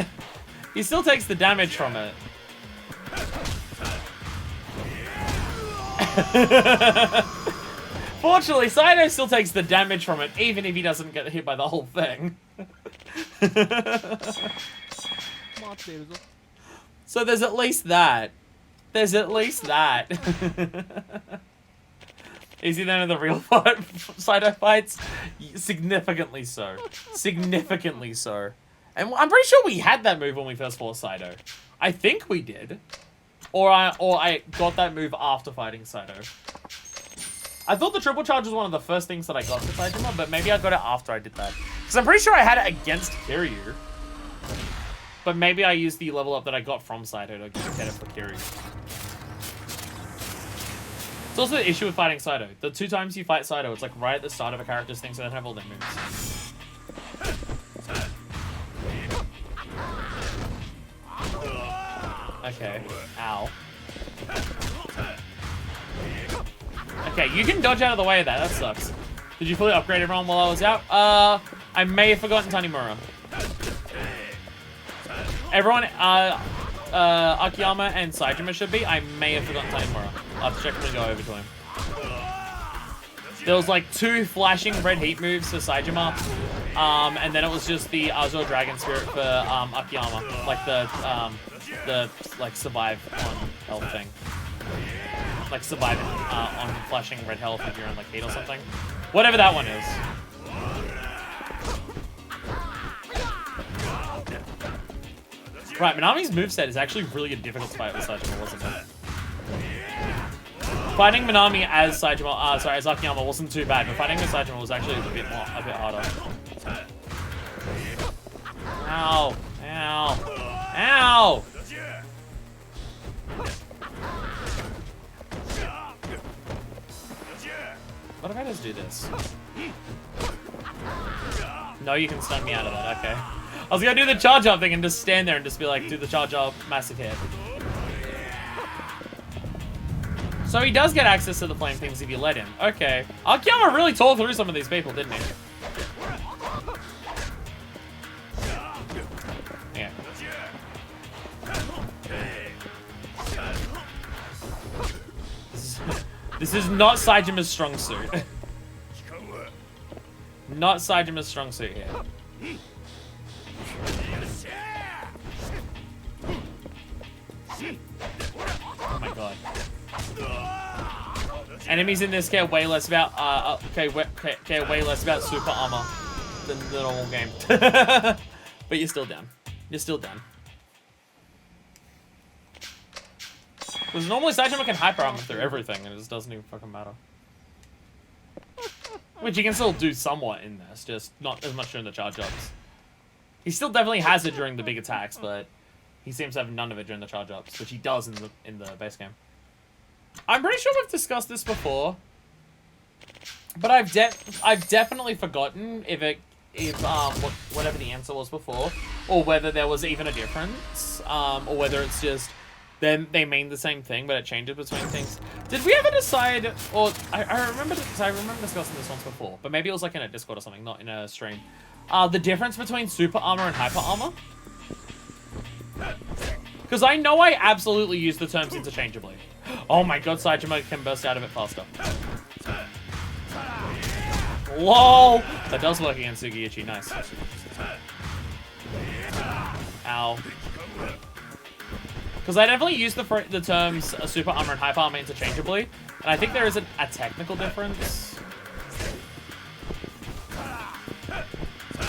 He still takes the damage from it. Fortunately, Saito still takes the damage from it, even if he doesn't get hit by the whole thing. So there's at least that. There's at least that. Is he then in the real fight, Saito fights? Significantly so. Significantly so. And I'm pretty sure we had that move when we first fought Saito. I think we did. Or I got that move after fighting Saito. I thought the triple charge was one of the first things that I got for Saejima, but maybe I got it after I did that. Because I'm pretty sure I had it against Kiryu. But maybe I used the level up that I got from Saito to get it for Kiryu. It's also the issue with fighting Saito. The 2 times you fight Saito, it's like right at the start of a character's thing, so they don't have all their moves. Okay. Ow. Okay, you can dodge out of the way of that. That sucks. Did you fully upgrade everyone while I was out? I may have forgotten Tanimura. Everyone, Akiyama and Saejima should be. I may have forgotten Tanimura. I'll have to check when we go over to him. There was like 2 flashing red heat moves for Saejima. And then it was just the Azure Dragon Spirit for Akiyama. Like the like survive on health thing. Like survive on flashing red health if you're in like heat or something. Whatever that one is. Right, Minami's moveset is actually really difficult to fight with Saejima, wasn't it? Fighting Minami as Saejima, sorry, as Akiyama wasn't too bad, but fighting with Saejima was actually a bit harder. Ow! Ow! Ow! What if I just do this? No, you can stun me out of that, okay. I was gonna do the charge up thing and just stand there and just be like, do the charge up, massive hit. So he does get access to the flame things if you let him. Okay. Akiyama really tore through some of these people, didn't he? Yeah. This is not Saejima's strong suit. Not Saejima's strong suit here. Oh my god. Enemies in this care way less about care way less about super armor than the normal game. But you're still down. You're still down. Because normally Saejima can hyper armor through everything and it just doesn't even fucking matter. Which you can still do somewhat in this, just not as much during the charge ups. He still definitely has it during the big attacks, but he seems to have none of it during the charge ups, which he does in the base game. I'm pretty sure we've discussed this before, but I've definitely forgotten if whatever the answer was before, or whether there was even a difference, or whether it's just they mean the same thing, but it changes between things. Did we ever decide, or I remember discussing this once before, but maybe it was like in a Discord or something, not in a stream. The difference between super armor and hyper armor? Because I know I absolutely use the terms interchangeably. Oh my god, Saejima can burst out of it faster. LOL! That does work against Sugiyuchi, nice. Ow. Because I definitely use the terms super armor and hyper armor interchangeably, and I think there is a technical difference.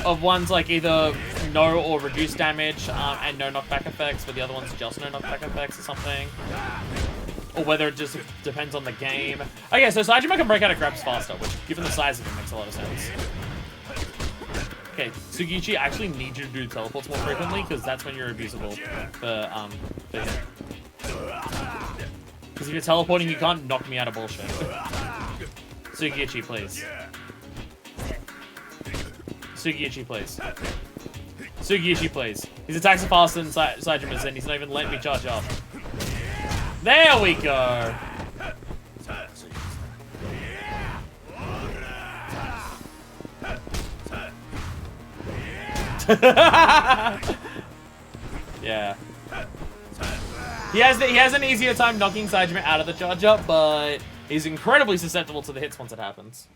Of one's like either no or reduced damage and no knockback effects, but the other one's just no knockback effects or something. Or whether it just depends on the game. Okay, so Saejima can break out of grabs faster, which, given the size of it, makes a lot of sense. Okay, Tsugiuchi, I actually need you to do teleports more frequently, because that's when you're abusable for him. Because if you're teleporting, you can't knock me out of bullshit. Tsugiuchi, please. Tsugiuchi, please. Tsugiuchi, please. His attacks are faster than Saejima's, and he's not even letting me charge up. There we go! Yeah. He has an easier time knocking Saejima out of the charge up, but he's incredibly susceptible to the hits once it happens.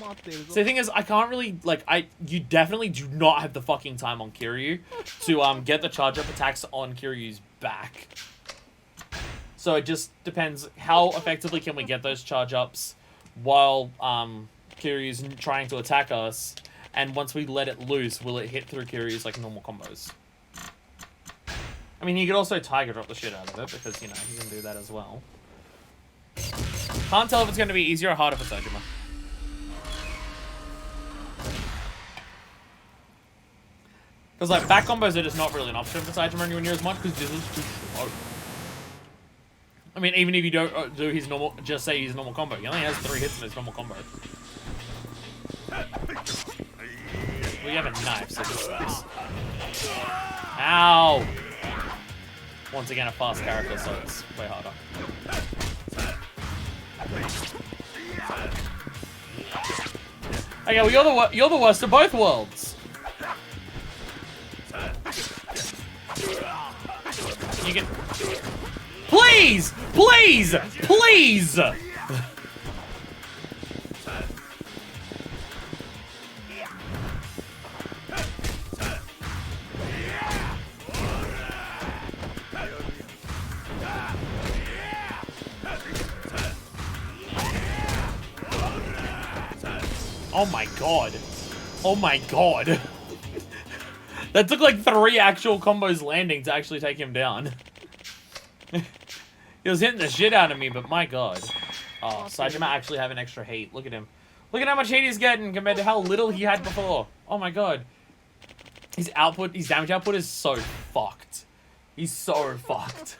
So the thing is, I can't really, like, you definitely do not have the fucking time on Kiryu to, get the charge-up attacks on Kiryu's back. So it just depends how effectively can we get those charge-ups while, Kiryu's trying to attack us, and once we let it loose, will it hit through Kiryu's, like, normal combos? I mean, he could also Tiger Drop the shit out of it, because, you know, he can do that as well. Can't tell if it's going to be easier or harder for Saejima. Because, like, back combos are just not really an option for Saejima anywhere near as much, because this is too slow. I mean, even if you don't do his normal, just say his normal combo, he only has 3 hits in his normal combo. Well, you have a knife, so this is... Ow! Once again, a fast character, so it's way harder. Okay, well, you're the worst of both worlds. You can... Please! Please! Please! Oh my god. Oh my god. That took like 3 actual combos landing to actually take him down. He was hitting the shit out of me, but my god. Oh, Saejima actually have an extra heat. Look at him. Look at how much heat he's getting compared to how little he had before. Oh my god. His output, his damage output is so fucked. He's so fucked.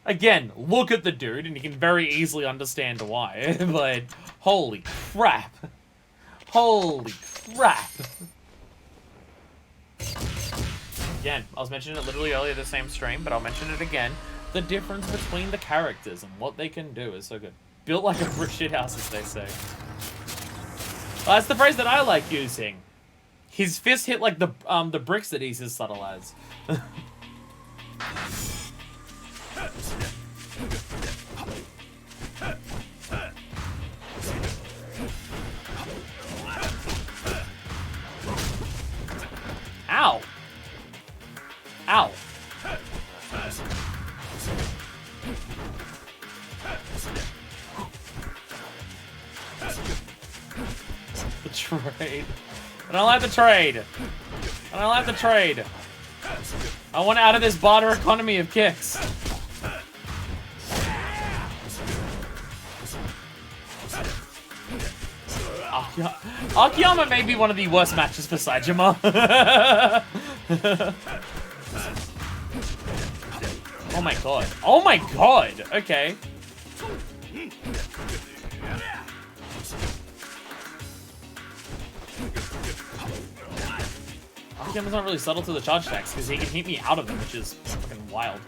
Again, look at the dude, and you can very easily understand why. But, holy crap. Holy crap. Again, I was mentioning it literally earlier the same stream, but I'll mention it again. The difference between the characters and what they can do is so good. Built like a brick shithouse, as they say. Well, that's the phrase that I like using. His fist hit like the bricks that he's as subtle as. Ow! Ow! The trade. I don't like the trade. I don't like the trade. I want out of this barter economy of kicks. Akiyama may be one of the worst matches for Saejima. Oh my god. Oh my god! Okay. Akiyama's not really subtle to the charge attacks, because he can hit me out of them, which is fucking wild.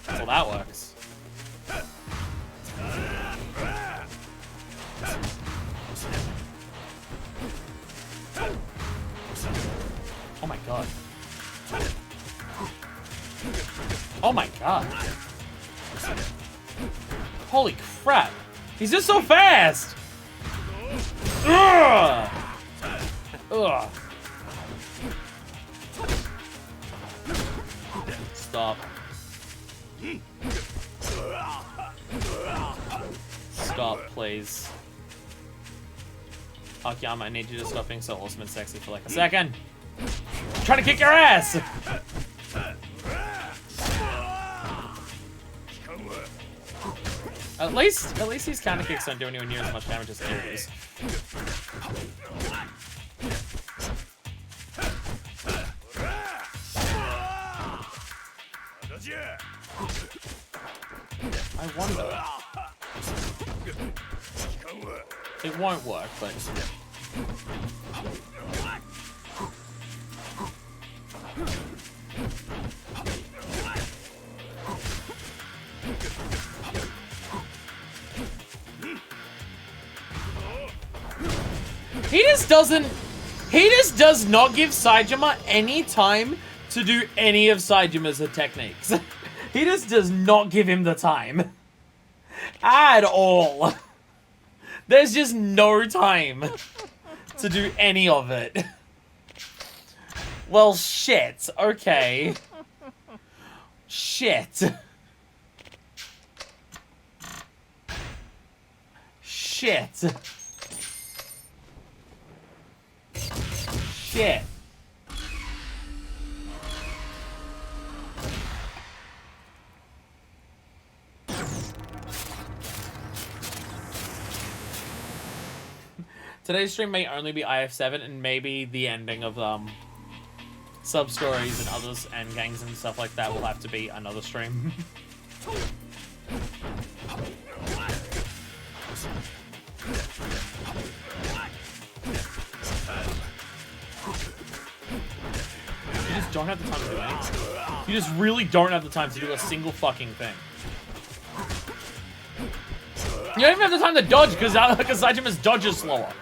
Well, that works. Oh my god. Oh my god. Holy crap. He's just so fast! Ugh! Ugh. Stop. Stop, please. Akiyama, I need you to stop being so awesome and sexy for like a second. I'm trying to kick your ass! At least these counter kicks don't do anywhere near as much damage as Kiryu's. I wonder. It won't work, but... He just does not give Saejima any time to do any of Saijima's techniques. He just does not give him the time. At all. There's just no time to do any of it. Well, shit. Okay. Shit. Shit. Shit. Today's stream may only be IF7 and maybe the ending of sub-stories and others and gangs and stuff like that will have to be another stream. You just don't have the time to do anything. You just really don't have the time to do a single fucking thing. You don't even have the time to dodge because Saijima's dodge is slower.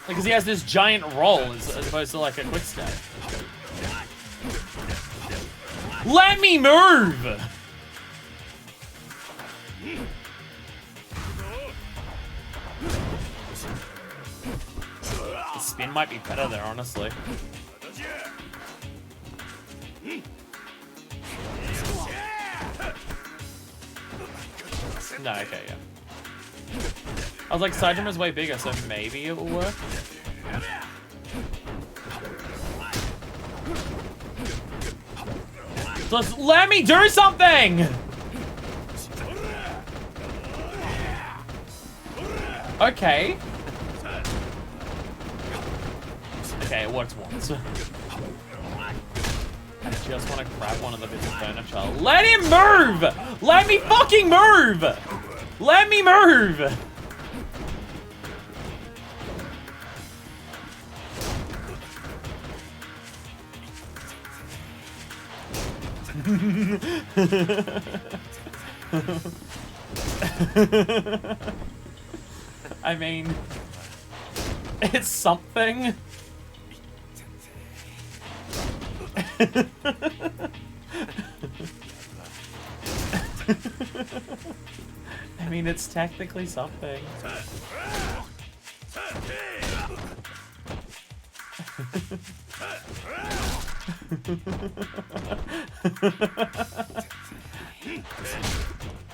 Because he has this giant roll as opposed to like a quick step. Let me move! The spin might be better there, honestly. No, okay, yeah. I was like, Saijima's way bigger, so maybe it will work. Just let me do something! Okay. Okay, it works once. I just want to grab one of the bits of furniture. Let him move! Let me fucking move! Let me move! I mean, it's something. I mean, it's technically something.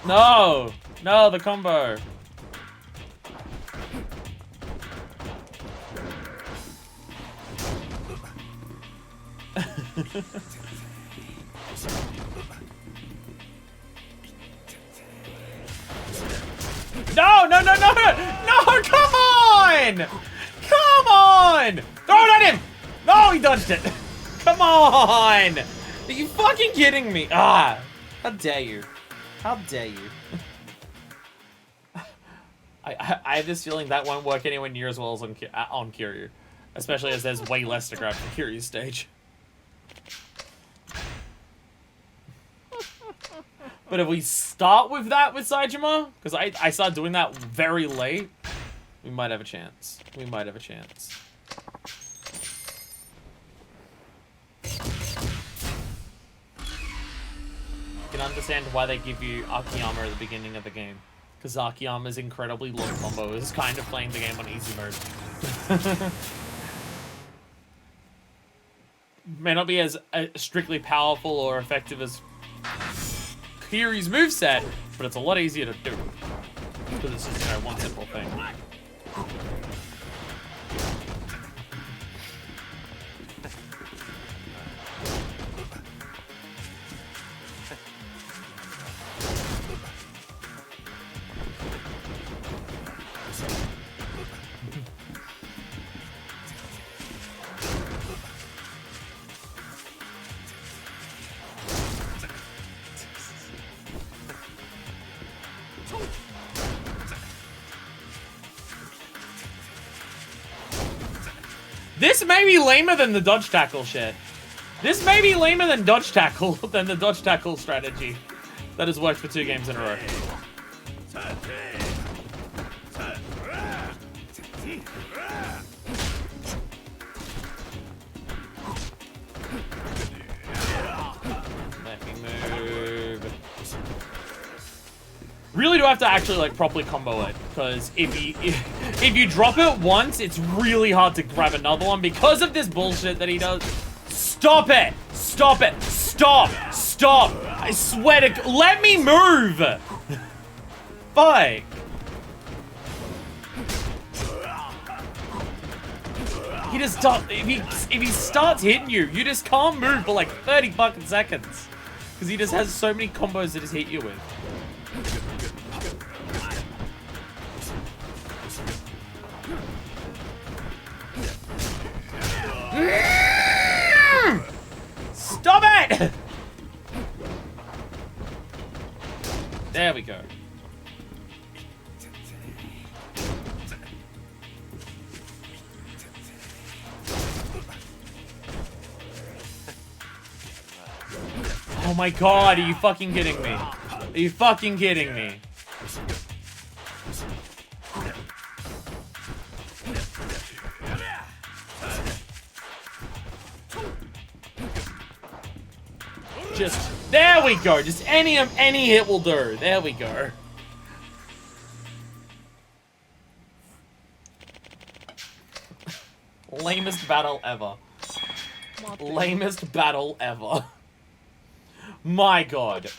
No! No, the combo. No, no, no, no, no, come on! Come on! Throw it at him! No, he dodged it. Come on! Are you fucking kidding me? Ah, how dare you? How dare you? I have this feeling that won't work anywhere near as well as on Kiryu. Especially as there's way less to grab for Kiryu's stage. But if we start with that with Saejima, because I started doing that very late, we might have a chance. We might have a chance. You can understand why they give you Akiyama at the beginning of the game. Because Akiyama's incredibly low combo is kind of playing the game on easy mode. may not be as strictly powerful or effective as Kiryu's moveset, but it's a lot easier to do. Because it's just, you know, one simple thing. This may be lamer than the dodge tackle shit. This may be lamer than dodge tackle than the dodge tackle strategy that has worked for 2 games in a row. Let me move. Really do have to actually like properly combo it, because if you drop it once, it's really hard to grab another one because of this bullshit that he does. Stop it! Stop it! Stop! Stop! I swear to let me move! Fuck! He just if he starts hitting you, you just can't move for like 30 fucking seconds. Because he just has so many combos to just hit you with. Stop it! There we go. Oh my god, are you fucking kidding me? Are you fucking kidding me? Just, there we go. Just any hit will do. There we go. Lamest battle ever. Lamest battle ever. My god.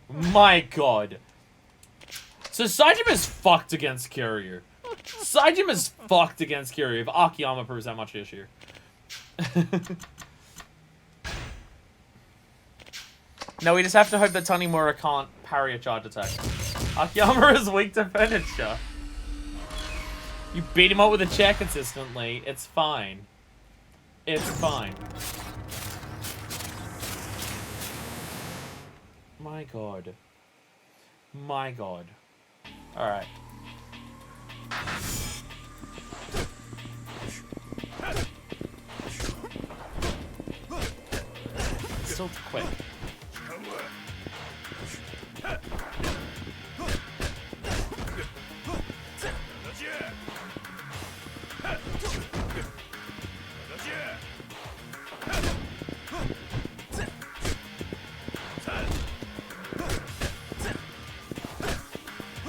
My god. So Sajima's fucked against Kiryu. Sajima's fucked against Kiryu if Akiyama proves that much issue. No, we just have to hope that Tanimura can't parry a charge attack. Akiyama is weak to furniture. You beat him up with a chair consistently. It's fine. It's fine. My god. My god. Alright. Still quick.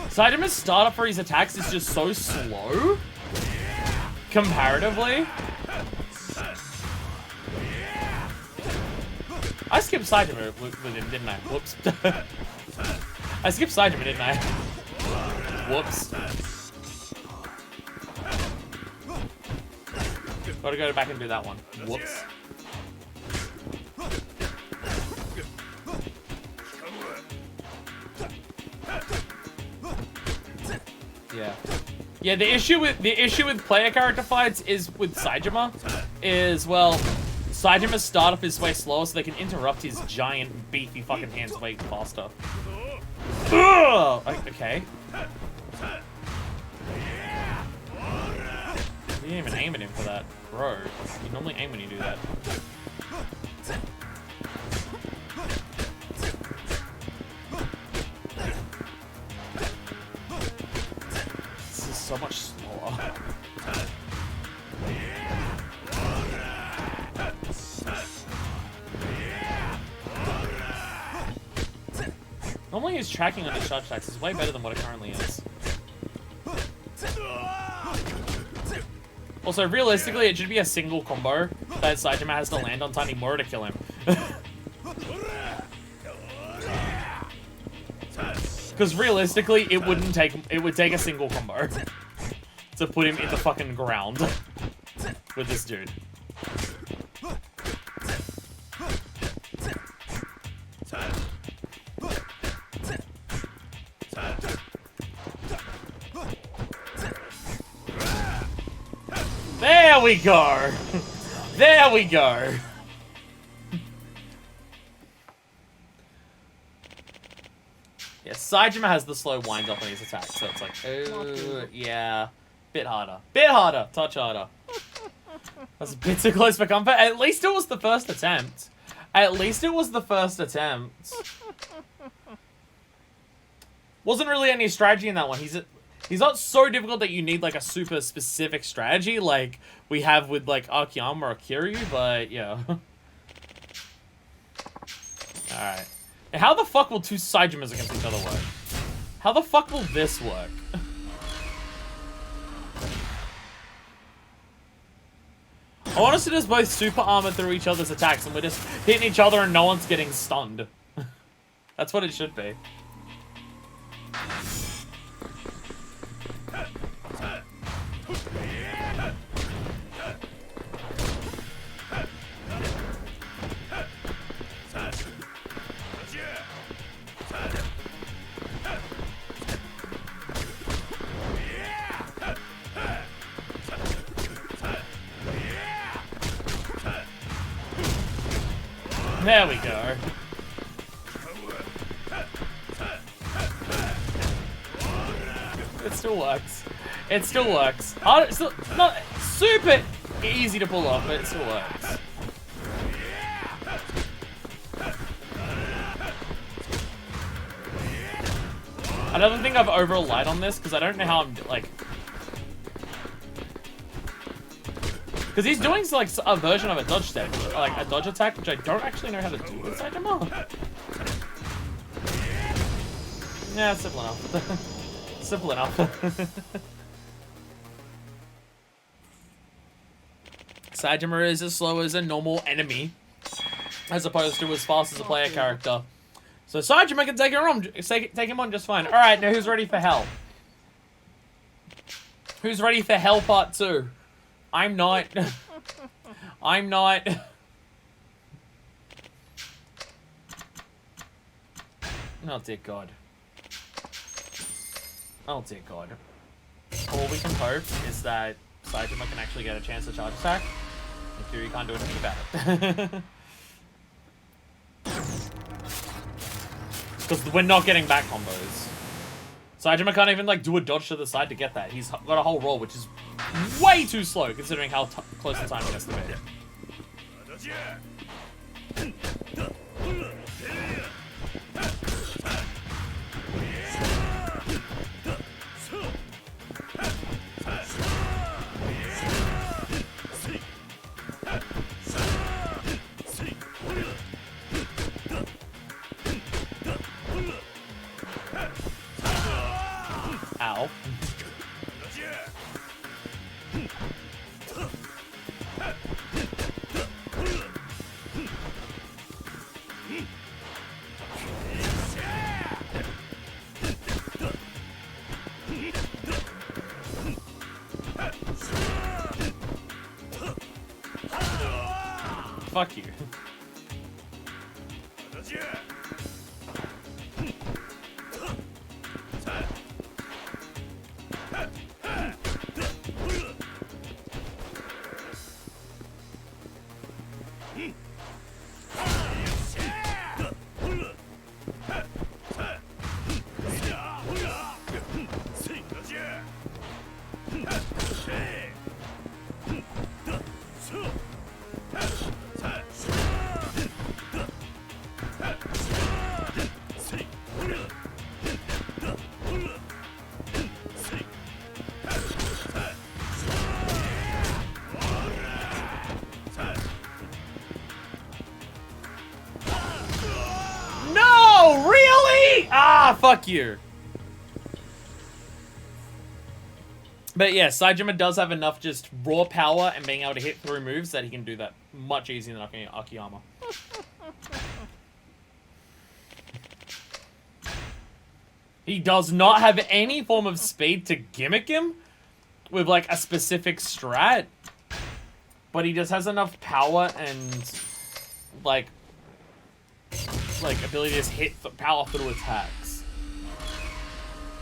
Sajima's startup for his attacks is just so slow, comparatively. I skipped Sajima with him, didn't I? Whoops. I skipped Sajima, didn't I? Whoops. Gotta go back and do that one. Whoops. Yeah. Yeah, the issue with player character fights is with Saejima is, well, Saejima's startup is way slower, so they can interrupt his giant beefy fucking hands way faster. Ugh! Okay. You didn't even aim at him for that, bro. You normally aim when you do that. So much slower. Normally his tracking on his charge attacks is way better than what it currently is. Also, realistically, it should be a single combo that Saitama has to land on Tanimura to kill him. Because realistically, it would take a single combo to put him in the fucking ground with this dude. There we go! There we go! Yeah, Saitama has the slow wind up on his attack, so it's like, oh, yeah. Bit harder. Bit harder! Touch harder. That's a bit too close for comfort. At least it was the first attempt. At least it was the first attempt. Wasn't really any strategy in that one. He's not so difficult that you need, like, a super specific strategy like we have with, like, Akiyama or Kiryu, but, yeah. Alright. Now, how the fuck will two Saijamas against each other work? How the fuck will this work? I want us to just both super armor through each other's attacks and we're just hitting each other and no one's getting stunned. That's what it should be. There we go. It still works. It still works. It's not super easy to pull off, but it still works. I don't think I've over-relied on this, because I don't know how I'm, like... Because he's doing, like, a version of a dodge step, like, a dodge attack, which I don't actually know how to do with Saitama. Yeah, simple enough. Simple enough. Saitama is as slow as a normal enemy, as opposed to as fast as a player character. So Saitama can take him on just fine. Alright, now who's ready for hell? Who's ready for hell part 2? I'm not. I'm not. Oh dear God. Oh dear God. All we can hope is that Saitama can actually get a chance to charge attack. In theory, you can't do anything about it. Because we're not getting back combos. Saitama can't even, like, do a dodge to the side to get that. He's got a whole roll, which is way too slow, considering how close the timing has to be. Ow. Fuck you. Fuck you. But yeah, Saitama does have enough just raw power and being able to hit through moves that he can do that much easier than Akiyama. He does not have any form of speed to gimmick him with, like, a specific strat. But he just has enough power and, like ability to just hit powerful attacks.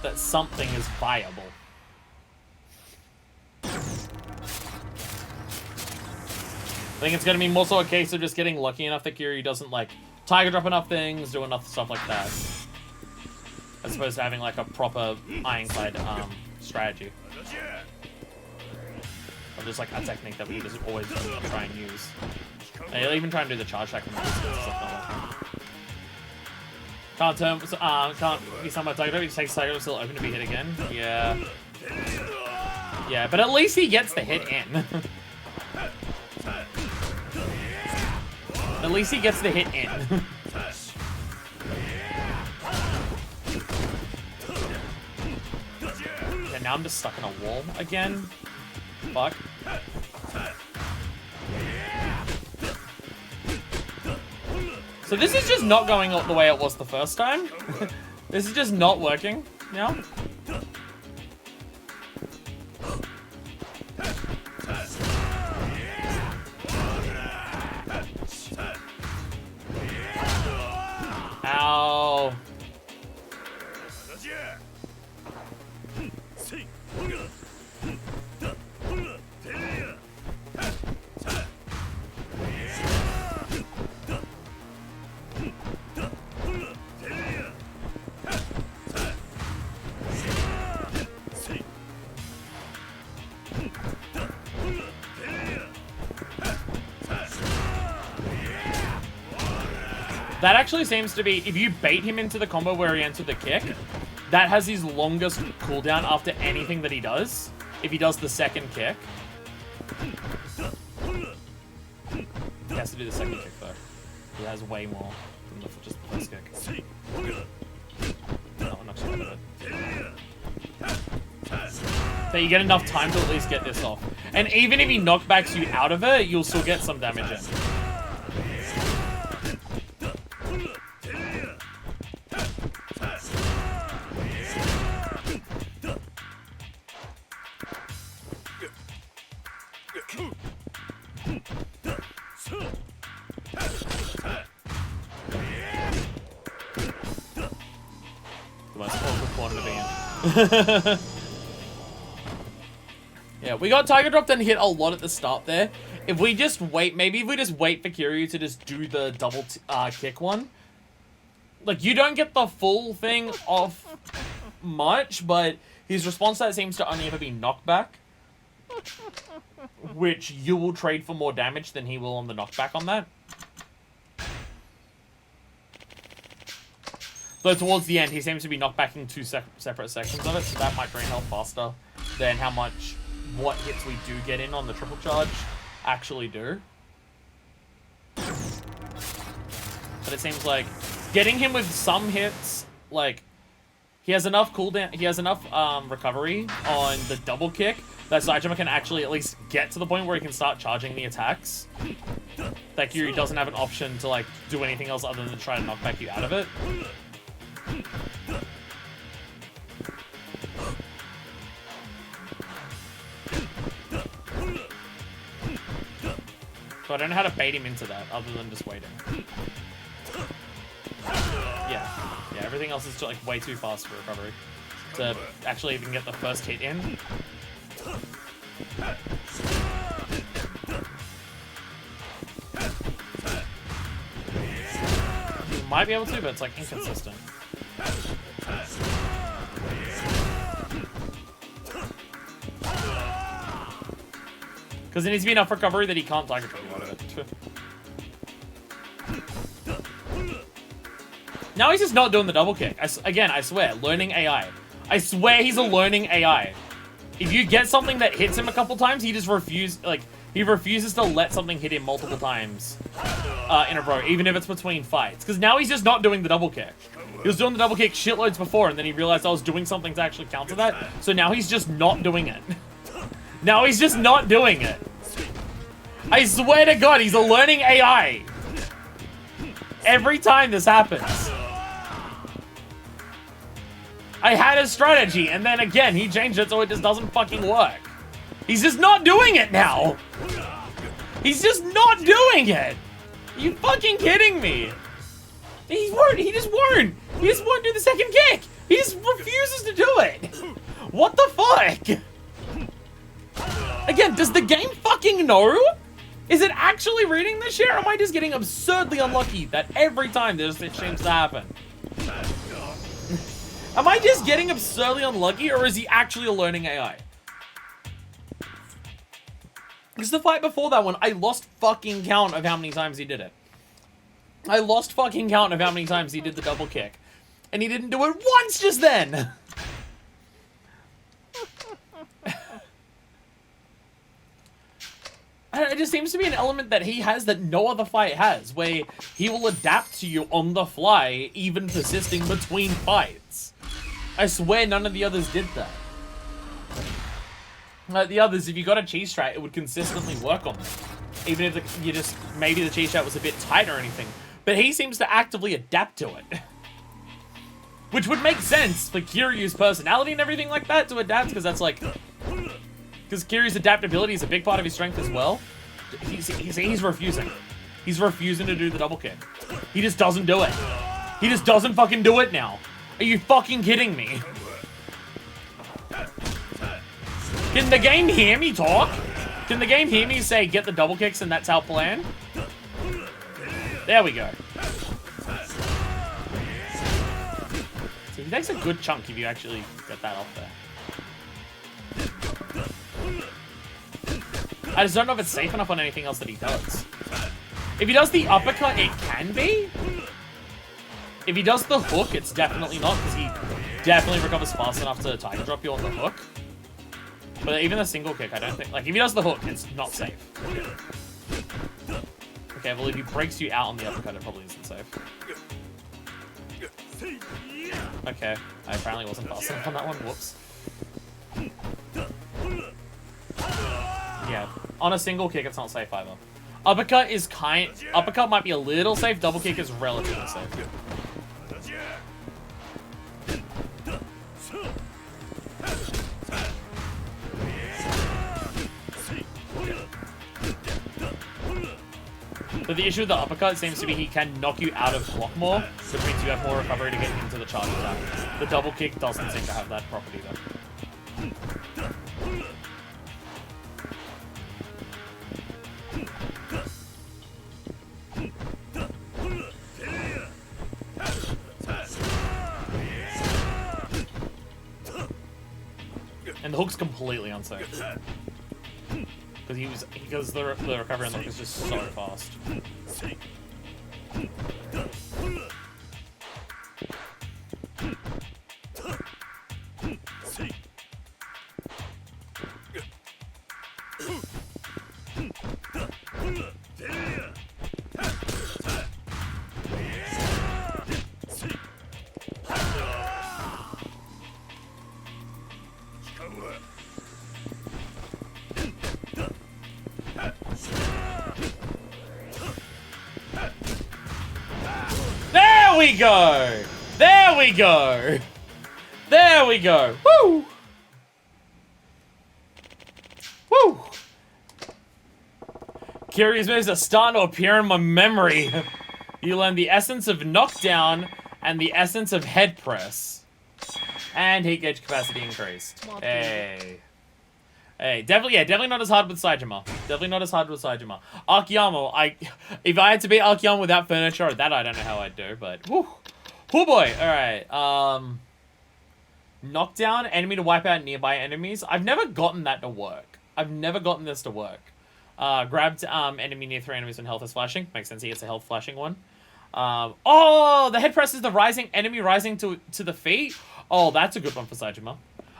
That something is viable. I think it's going to be more so a case of just getting lucky enough that Kiryu doesn't, like, tiger drop enough things, do enough stuff like that. As opposed to having, like, a proper ironclad strategy. Or just, like, a technique that we just always try and use. And he'll even try and do the charge attack from the distance. Can't be somewhat tiger drop. He takes tiger drop, still open to be hit again. Yeah. Yeah, but at least he gets the hit in. At least he gets the hit in. Yeah, now I'm just stuck in a wall again. Fuck. So this is just not going the way it was the first time. This is just not working now. Ow. That actually seems to be, if you bait him into the combo where he entered the kick, that has his longest cooldown after anything that he does. If he does the second kick. He has to do the second kick though. He has way more than just the first kick. That one knocks you out of it. So you get enough time to at least get this off. And even if he knockbacks you out of it, you'll still get some damage in. Yeah, we got Tiger Dropped and hit a lot at the start there. If we just wait, maybe if we just wait for Kiryu to just do the double kick one. Like, you don't get the full thing off much, but his response to that seems to only ever be knockback. Which you will trade for more damage than he will on the knockback on that. Though towards the end, he seems to be knockbacking two separate sections of it, so that might drain health faster than what hits we do get in on the triple charge actually do. But it seems like getting him with some hits, like, he has enough cooldown, he has enough recovery on the double kick that Saitama can actually at least get to the point where he can start charging the attacks. That Kiryu doesn't have an option to, like, do anything else other than try to knock back you out of it. So I don't know how to bait him into that other than just waiting. Yeah, everything else is just, like, way too fast for recovery to actually even get the first hit in. You might be able to, but it's, like, inconsistent. Because there needs to be enough recovery that he can't tiger drop you out of it. Now he's just not doing the double kick. Again, I swear, learning AI. I swear he's a learning AI. If you get something that hits him a couple times, he just refuses to let something hit him multiple times in a row, even if it's between fights. Because now he's just not doing the double kick. He was doing the double kick shitloads before, and then he realized I was doing something to actually counter that, so now he's just not doing it. Now he's just not doing it. I swear to God, he's a learning AI. Every time this happens. I had a strategy, and then again, he changed it so it just doesn't fucking work. He's just not doing it now. He's just not doing it. Are you fucking kidding me? He just won't do the second kick. He just refuses to do it. What the fuck? Again, does the game fucking know? Is it actually reading this shit, or am I just getting absurdly unlucky that every time this seems to happen? Am I just getting absurdly unlucky, or is he actually a learning AI? Because the fight before that one, I lost fucking count of how many times he did it. I lost fucking count of how many times he did the double kick. And he didn't do it once just then! It just seems to be an element that he has that no other fight has, where he will adapt to you on the fly, even persisting between fights. I swear none of the others did that. The others, if you got a cheese strat, it would consistently work on them. Even if maybe the cheese strat was a bit tight or anything. But he seems to actively adapt to it. Which would make sense for Kiryu's personality and everything like that to adapt, because that's like... Because Kiryu's adaptability is a big part of his strength as well. He's refusing. He's refusing to do the double kick. He just doesn't do it. He just doesn't fucking do it now. Are you fucking kidding me? Can the game hear me talk? Can the game hear me say get the double kicks and that's our plan? There we go. So he takes a good chunk if you actually get that off there. I just don't know if it's safe enough on anything else that he does. If he does the uppercut, it can be. If he does the hook, it's definitely not, because he definitely recovers fast enough to tiger drop you on the hook. But even the single kick, I don't think... Like, if he does the hook, it's not safe. Okay, well, if he breaks you out on the uppercut, it probably isn't safe. Okay, I apparently wasn't fast enough on that one. Whoops. Yeah, on a single kick, it's not safe either. Uppercut might be a little safe. Double kick is relatively safe. But the issue with the uppercut seems to be he can knock you out of block more, which means you have more recovery to get into the charge attack. The double kick doesn't seem to have that property though. And the hook's completely unsafe. Because the recovery on the hook is just so fast. There we go! There we go! There we go! Woo! Woo! Kiryu's moves are starting to appear in my memory. You learn the essence of knockdown and the essence of head press. And heat gauge capacity increased. Hey. Hey, definitely not as hard with Saejima. Definitely not as hard with Saejima. Akiyama, if I had to beat Akiyama without furniture, that I don't know how I'd do, but whew. Oh boy, alright. Knockdown, enemy to wipe out nearby enemies. I've never gotten that to work. I've never gotten this to work. Grabbed enemy near 3 enemies when health is flashing. Makes sense, he gets a health flashing one. Oh, the head press is the enemy rising to the feet. Oh, that's a good one for Saejima.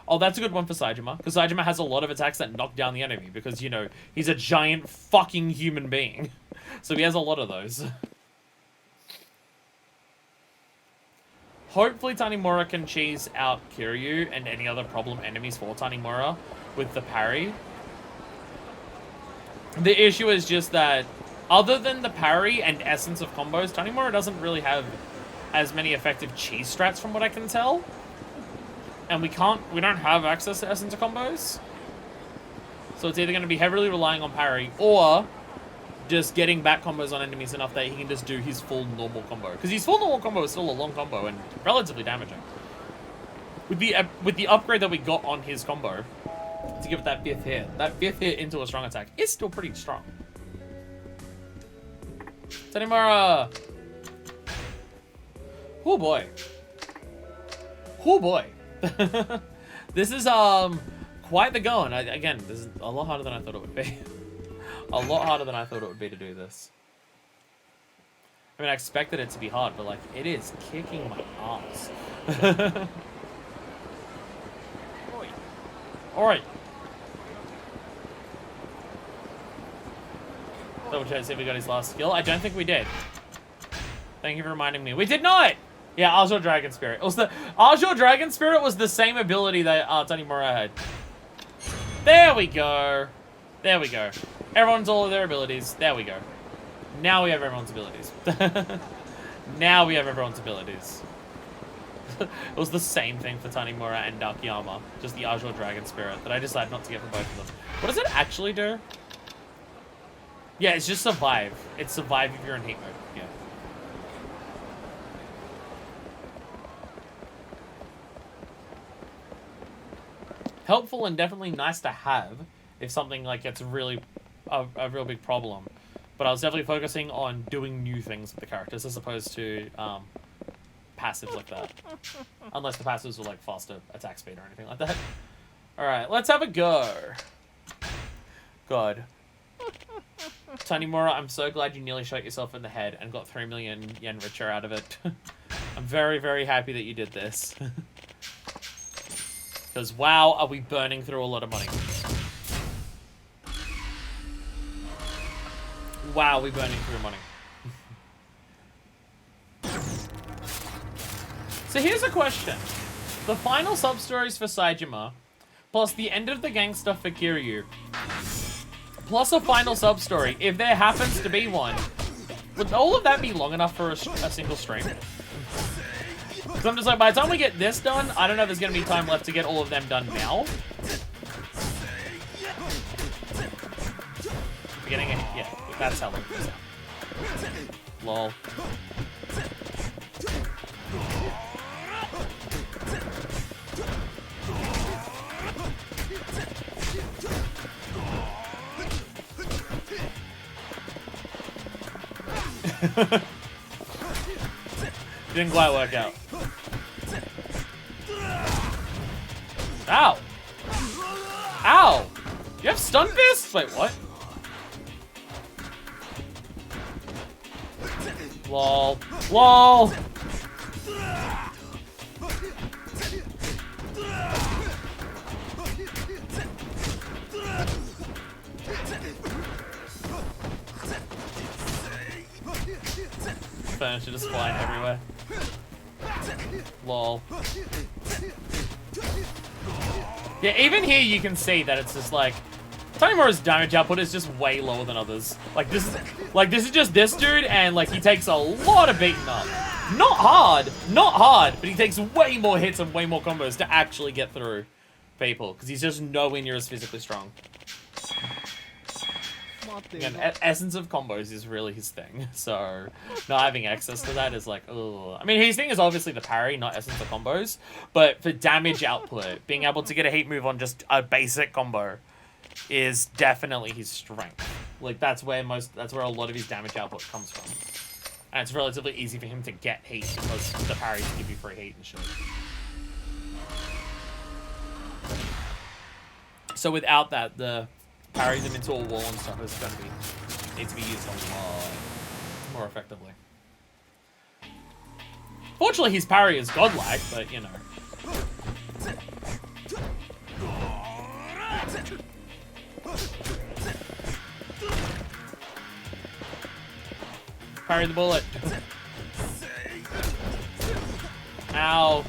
Oh, that's a good one for Saejima, because Saejima has a lot of attacks that knock down the enemy, because, you know, he's a giant fucking human being. So he has a lot of those. Hopefully Tanimura can cheese out Kiryu and any other problem enemies for Tanimura with the parry. The issue is just that, other than the parry and essence of combos, Tanimura doesn't really have as many effective cheese strats from what I can tell. And we don't have access to essence of combos. So it's either going to be heavily relying on parry, or just getting back combos on enemies enough that he can just do his full normal combo. Because his full normal combo is still a long combo and relatively damaging. With the upgrade that we got on his combo, to give it that 5th hit. That 5th hit into a strong attack is still pretty strong. Tanimura! Oh boy. Oh boy. This is quite the going. Again, this is a lot harder than I thought it would be. A lot harder than I thought it would be to do this. I mean, I expected it to be hard, but like, it is kicking my ass. Alright. Double check to see if we got his last skill. I don't think we did. Thank you for reminding me. We did not! Yeah, Azure Dragon Spirit. It was the Azure Dragon Spirit was the same ability that Tanimura had. There we go. There we go. Everyone's all of their abilities. There we go. Now we have everyone's abilities. Now we have everyone's abilities. It was the same thing for Tanimura and Dakiyama. Just the Azure Dragon Spirit that I decided not to get for both of them. What does it actually do? Yeah, it's just survive. It's survive if you're in heat mode. Yeah. Helpful and definitely nice to have if something like gets really a real big problem. But I was definitely focusing on doing new things with the characters as opposed to passives like that. Unless the passives were like faster attack speed or anything like that. Alright, let's have a go. God. Tanimura, I'm so glad you nearly shot yourself in the head and got 3 million yen richer out of it. I'm very, very happy that you did this. Because, wow, are we burning through a lot of money. Wow, we're burning through money. So here's a question. The final sub-stories for Saejima, plus the end of the gang stuff for Kiryu, plus a final sub-story, if there happens to be one, would all of that be long enough for a single stream? Because I'm just like, by the time we get this done, I don't know if there's going to be time left to get all of them done now. Getting it, yeah, that's how long this out. Lol. Didn't quite work out. Ow! Ow! You have stun fists? Wait, what? Lol. LOL! Furniture just flying everywhere. LOL. Yeah, even here you can see that it's just like Tanimura's damage output is just way lower than others. Like this is just this dude, and like he takes a lot of beating up. Not hard, but he takes way more hits and way more combos to actually get through people because he's just nowhere near as physically strong. Again, essence of combos is really his thing, so not having access to that is like, ugh. I mean, his thing is obviously the parry, not essence of combos, but for damage output, being able to get a heat move on just a basic combo is definitely his strength. Like, that's where a lot of his damage output comes from. And it's relatively easy for him to get heat because the parries give you free heat and shit. So without that, the parry them into a wall and stuff is going to need to be used a lot more effectively. Fortunately, his parry is godlike, but you know. Parry the bullet. Ow.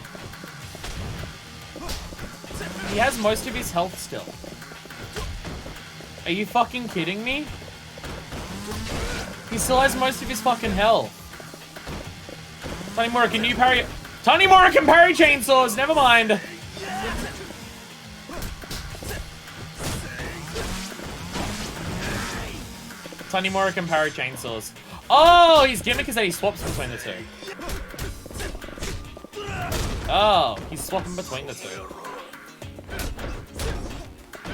He has most of his health still. Are you fucking kidding me? He still has most of his fucking health. Tanimura, can you parry? Tanimura can parry chainsaws, never mind. Tanimura can parry chainsaws. Oh, his gimmick is that he swaps between the two. Oh, he's swapping between the two.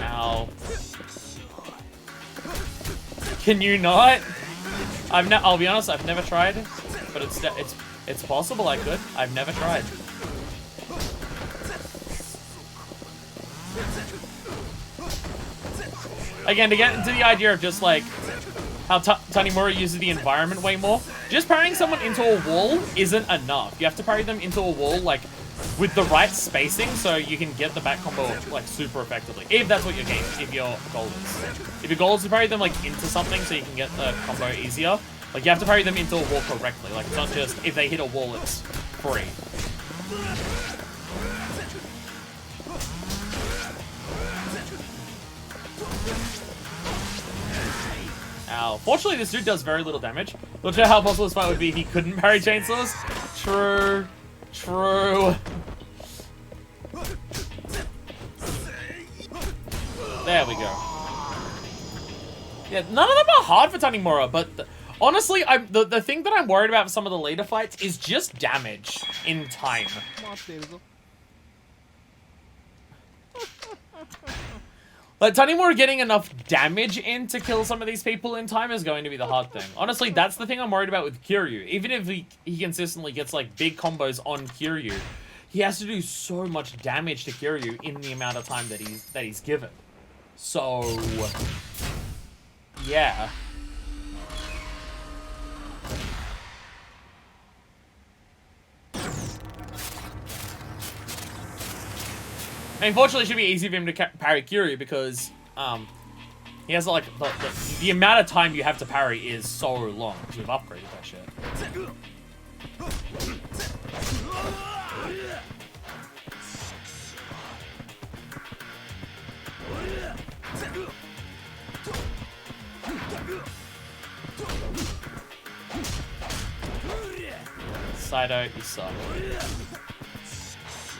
Ow. Can you not? I'll be honest, I've never tried, but it's possible I could. I've never tried. Again, to get into the idea of just like how Tanimura uses the environment way more, just parrying someone into a wall isn't enough. You have to parry them into a wall like with the right spacing so you can get the back combo like super effectively. If that's what your game, if your goal is. If your goal is to parry them like into something so you can get the combo easier, like you have to parry them into a wall correctly. Like it's not just if they hit a wall, it's free. Ow. Fortunately, this dude does very little damage. Not sure how possible this fight would be if he couldn't parry chainsaws. True. True. There we go. Yeah, none of them are hard for Tanimura, but honestly, the thing that I'm worried about for some of the later fights is just damage in time. Like, Tanimura getting enough damage in to kill some of these people in time is going to be the hard thing. Honestly, that's the thing I'm worried about with Kiryu. Even if he consistently gets, like, big combos on Kiryu, he has to do so much damage to Kiryu in the amount of time that he's given. So, yeah. Unfortunately, it should be easy for him to parry Kiryu because he has like the amount of time you have to parry is so long because you've upgraded that shit. Saito, you suck.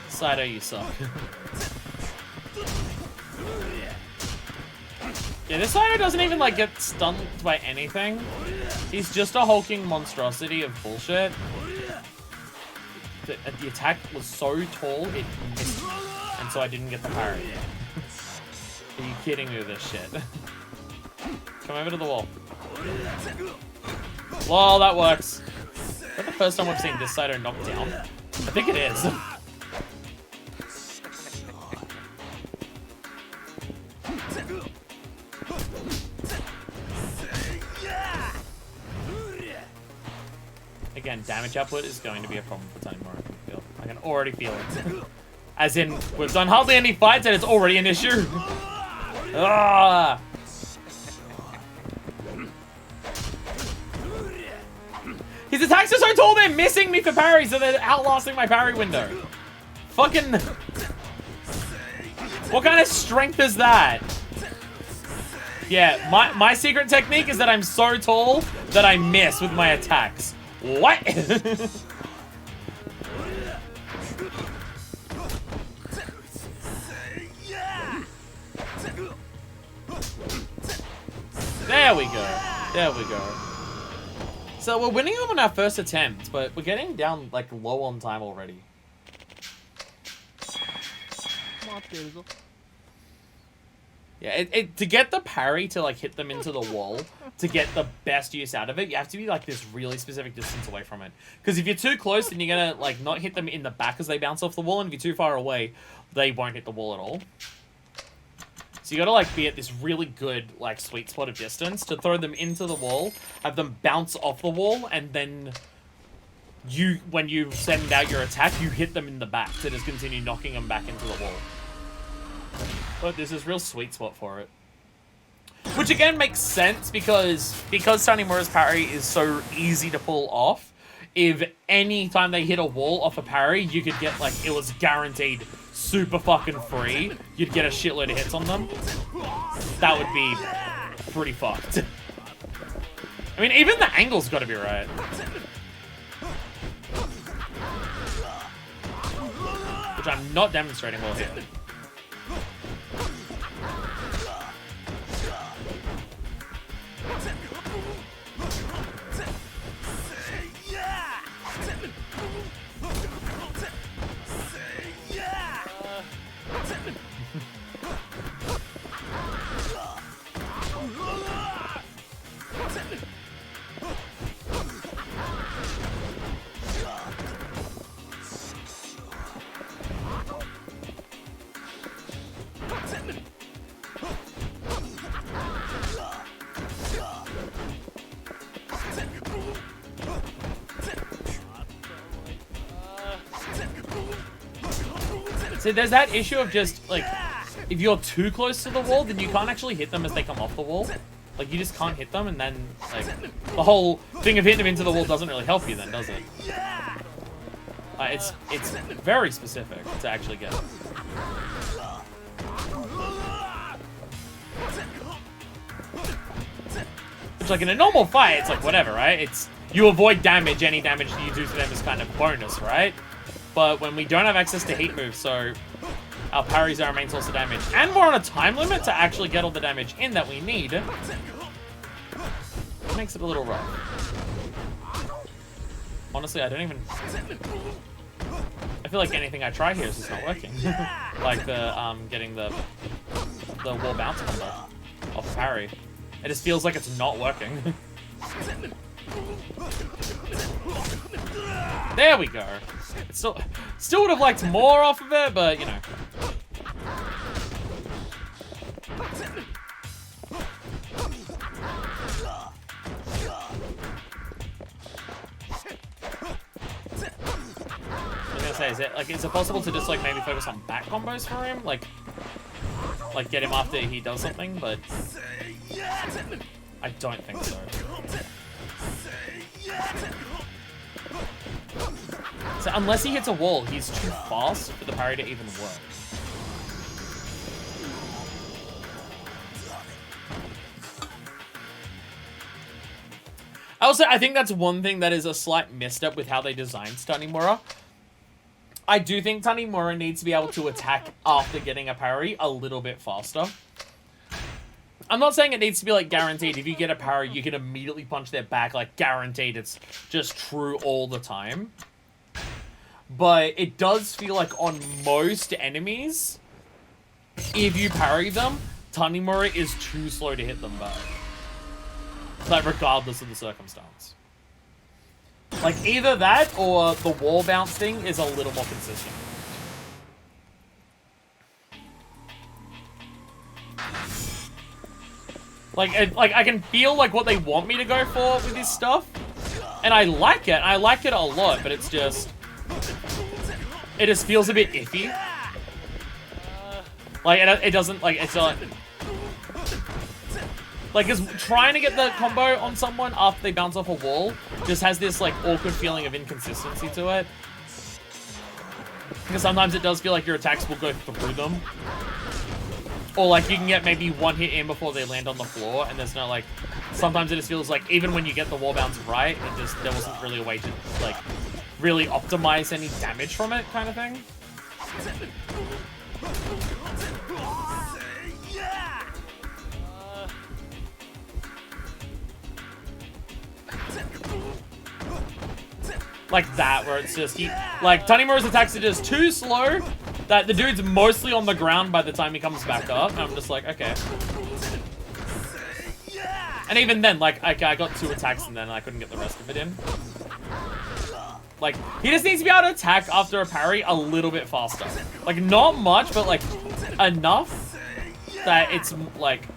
Saito, you suck. Yeah, this Saito doesn't even, like, get stunned by anything. He's just a hulking monstrosity of bullshit. The attack was so tall, it missed me. And so I didn't get the parry. Are you kidding me with this shit? Come over to the wall. Lol, that works. Is that the first time we've seen this Saito knocked down? I think it is. Again, damage output is going to be a problem for Tanimura, I can already feel it. As in, we've done hardly any fights and it's already an issue. Ah! His attacks are so tall they're missing me for parry, so they're outlasting my parry window. Fucking... What kind of strength is that? Yeah, my secret technique is that I'm so tall that I miss with my attacks. What? There we go. There we go. So we're winning them on our first attempt, but we're getting down like low on time already. Yeah, to get the parry to like hit them into the wall, to get the best use out of it, you have to be like this really specific distance away from it. Because if you're too close, then you're gonna like not hit them in the back as they bounce off the wall, and if you're too far away, they won't hit the wall at all. So you gotta like be at this really good like sweet spot of distance to throw them into the wall, have them bounce off the wall, and then when you send out your attack, you hit them in the back to just continue knocking them back into the wall. But there's this real sweet spot for it. Which again makes sense because Tanimura's parry is so easy to pull off, if any time they hit a wall off a parry, you could get like, it was guaranteed super fucking free, you'd get a shitload of hits on them. That would be pretty fucked. I mean, even the angle's got to be right. Which I'm not demonstrating well here. So there's that issue of just, like, if you're too close to the wall, then you can't actually hit them as they come off the wall. Like, you just can't hit them, and then, like, the whole thing of hitting them into the wall doesn't really help you then, does it? It's very specific to actually get it. Which, like, in a normal fight, it's like, whatever, right? It's, you avoid damage, any damage you do to them is kind of bonus, right? But when we don't have access to heat moves, so our parries are our main source of damage, and we're on a time limit to actually get all the damage in that we need, it makes it a little rough. Honestly, I don't even... I feel like anything I try here is just not working. Like the, getting the wall bounce combo off parry. It just feels like it's not working. There we go. Still would have liked more off of it, but, you know. I was gonna say, is it possible to just, like, maybe focus on back combos for him? Like get him after he does something, but I don't think so. So unless he hits a wall, he's too fast for the parry to even work. Also, I think that's one thing that is a slight misstep with how they designed Tanimura. I do think Tanimura needs to be able to attack after getting a parry a little bit faster. I'm not saying it needs to be, like, guaranteed. If you get a parry, you can immediately punch their back, like, guaranteed. It's just true all the time. But it does feel like on most enemies, if you parry them, Tanimura is too slow to hit them back. Like, regardless of the circumstance. Like, either that or the wall bounce thing is a little more consistent. Like I can feel, like, what they want me to go for with this stuff. And I like it. I like it a lot, but it's just... It just feels a bit iffy. Like, it doesn't, like, it's not... Like, because trying to get the combo on someone after they bounce off a wall just has this, like, awkward feeling of inconsistency to it. Because sometimes it does feel like your attacks will go through them. Or, like, you can get maybe one hit in before they land on the floor, and there's no, like... Sometimes it just feels like, even when you get the wall bounce right, there wasn't really a way to, like, really optimize any damage from it, kind of thing. Like that, where it's just, like, Tanimura's attacks are just too slow, that the dude's mostly on the ground by the time he comes back up, and I'm just like, okay. And even then, like, I got 2 attacks and then I couldn't get the rest of it in. Like, he just needs to be able to attack after a parry a little bit faster. Like, not much, but, like, enough that it's, like...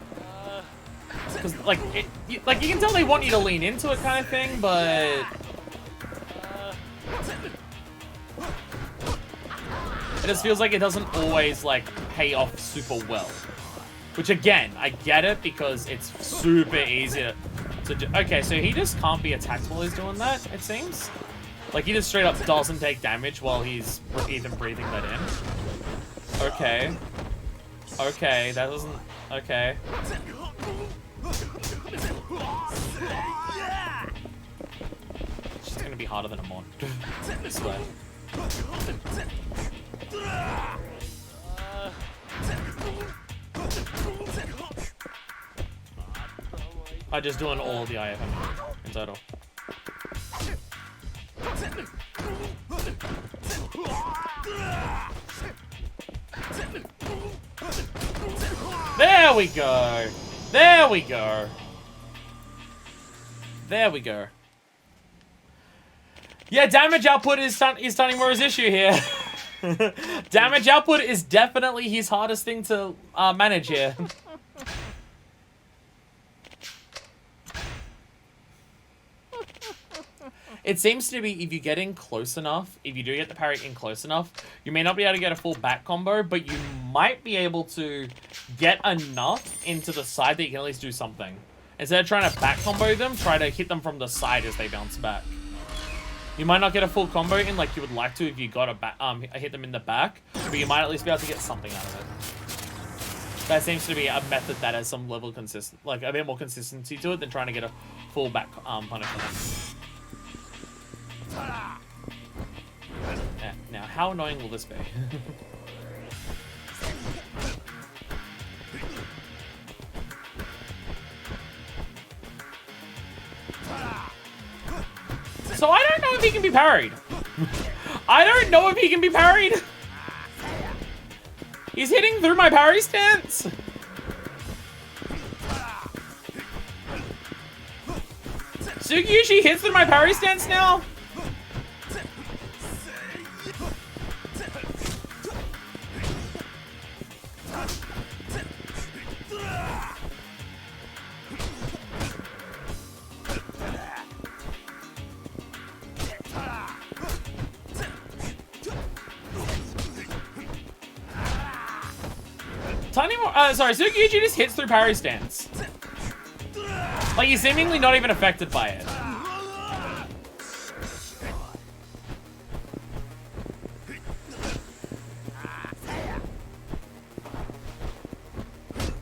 Because, like, you can tell they want you to lean into it kind of thing, but... It just feels like it doesn't always, like, pay off super well. Which, again, I get it because it's super easy to do. Okay, so he just can't be attacked while he's doing that, it seems. Like, he just straight up doesn't take damage while he's even breathing that in. Okay. Okay, that doesn't... Okay. It's just gonna be harder than a mod. This way. I'm just doing all the IFM in total. There we go. There we go. There we go. Yeah, damage output is Tanimura's issue here. Damage output is definitely his hardest thing to manage here. It seems to be if you get in close enough, if you do get the parry in close enough, you may not be able to get a full back combo, but you might be able to get enough into the side that you can at least do something. Instead of trying to back combo them, try to hit them from the side as they bounce back. You might not get a full combo in like you would like to if you got a hit them in the back, but you might at least be able to get something out of it. That seems to be a method that has some level like a bit more consistency to it than trying to get a full back punishment. Now, how annoying will this be? So I don't know if he can be parried. I don't know if he can be parried. He's hitting through my parry stance. Sugiyushi hits through my parry stance now. Sugiyuchi just hits through parry stance. Like, he's seemingly not even affected by it.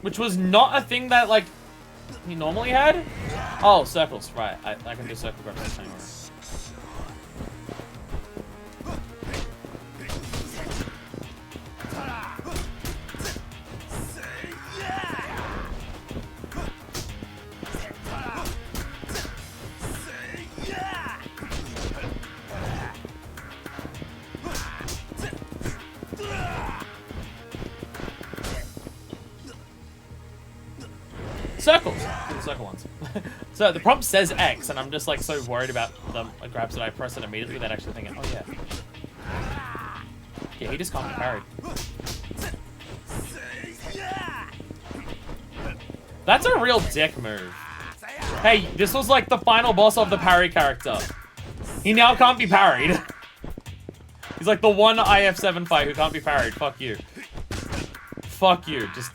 Which was not a thing that, like, he normally had. Oh, circles, right. I can do circle grabs this time. Circles. The circle ones. So the prompt says X, and I'm just like so worried about the grabs that I press it immediately without actually thinking, oh yeah. Yeah, he just can't be parried. That's a real dick move. Hey, this was like the final boss of the parry character. He now can't be parried. He's like the one IF7 fight who can't be parried. Fuck you. Fuck you. Just...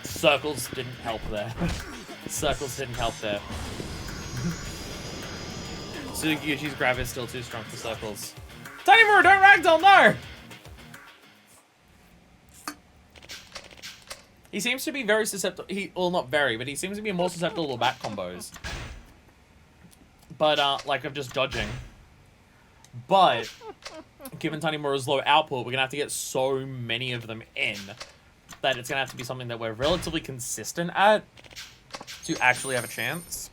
Circles didn't help there. Circles didn't help there. Sugiyushi's grab is still too strong for circles. Tanimura, don't ragdoll, no! He seems to be very susceptible. Well, not very, but he seems to be more susceptible to back combos. But, like, of just dodging. But, given Tanimura's low output, we're gonna have to get so many of them in that it's gonna have to be something that we're relatively consistent at to actually have a chance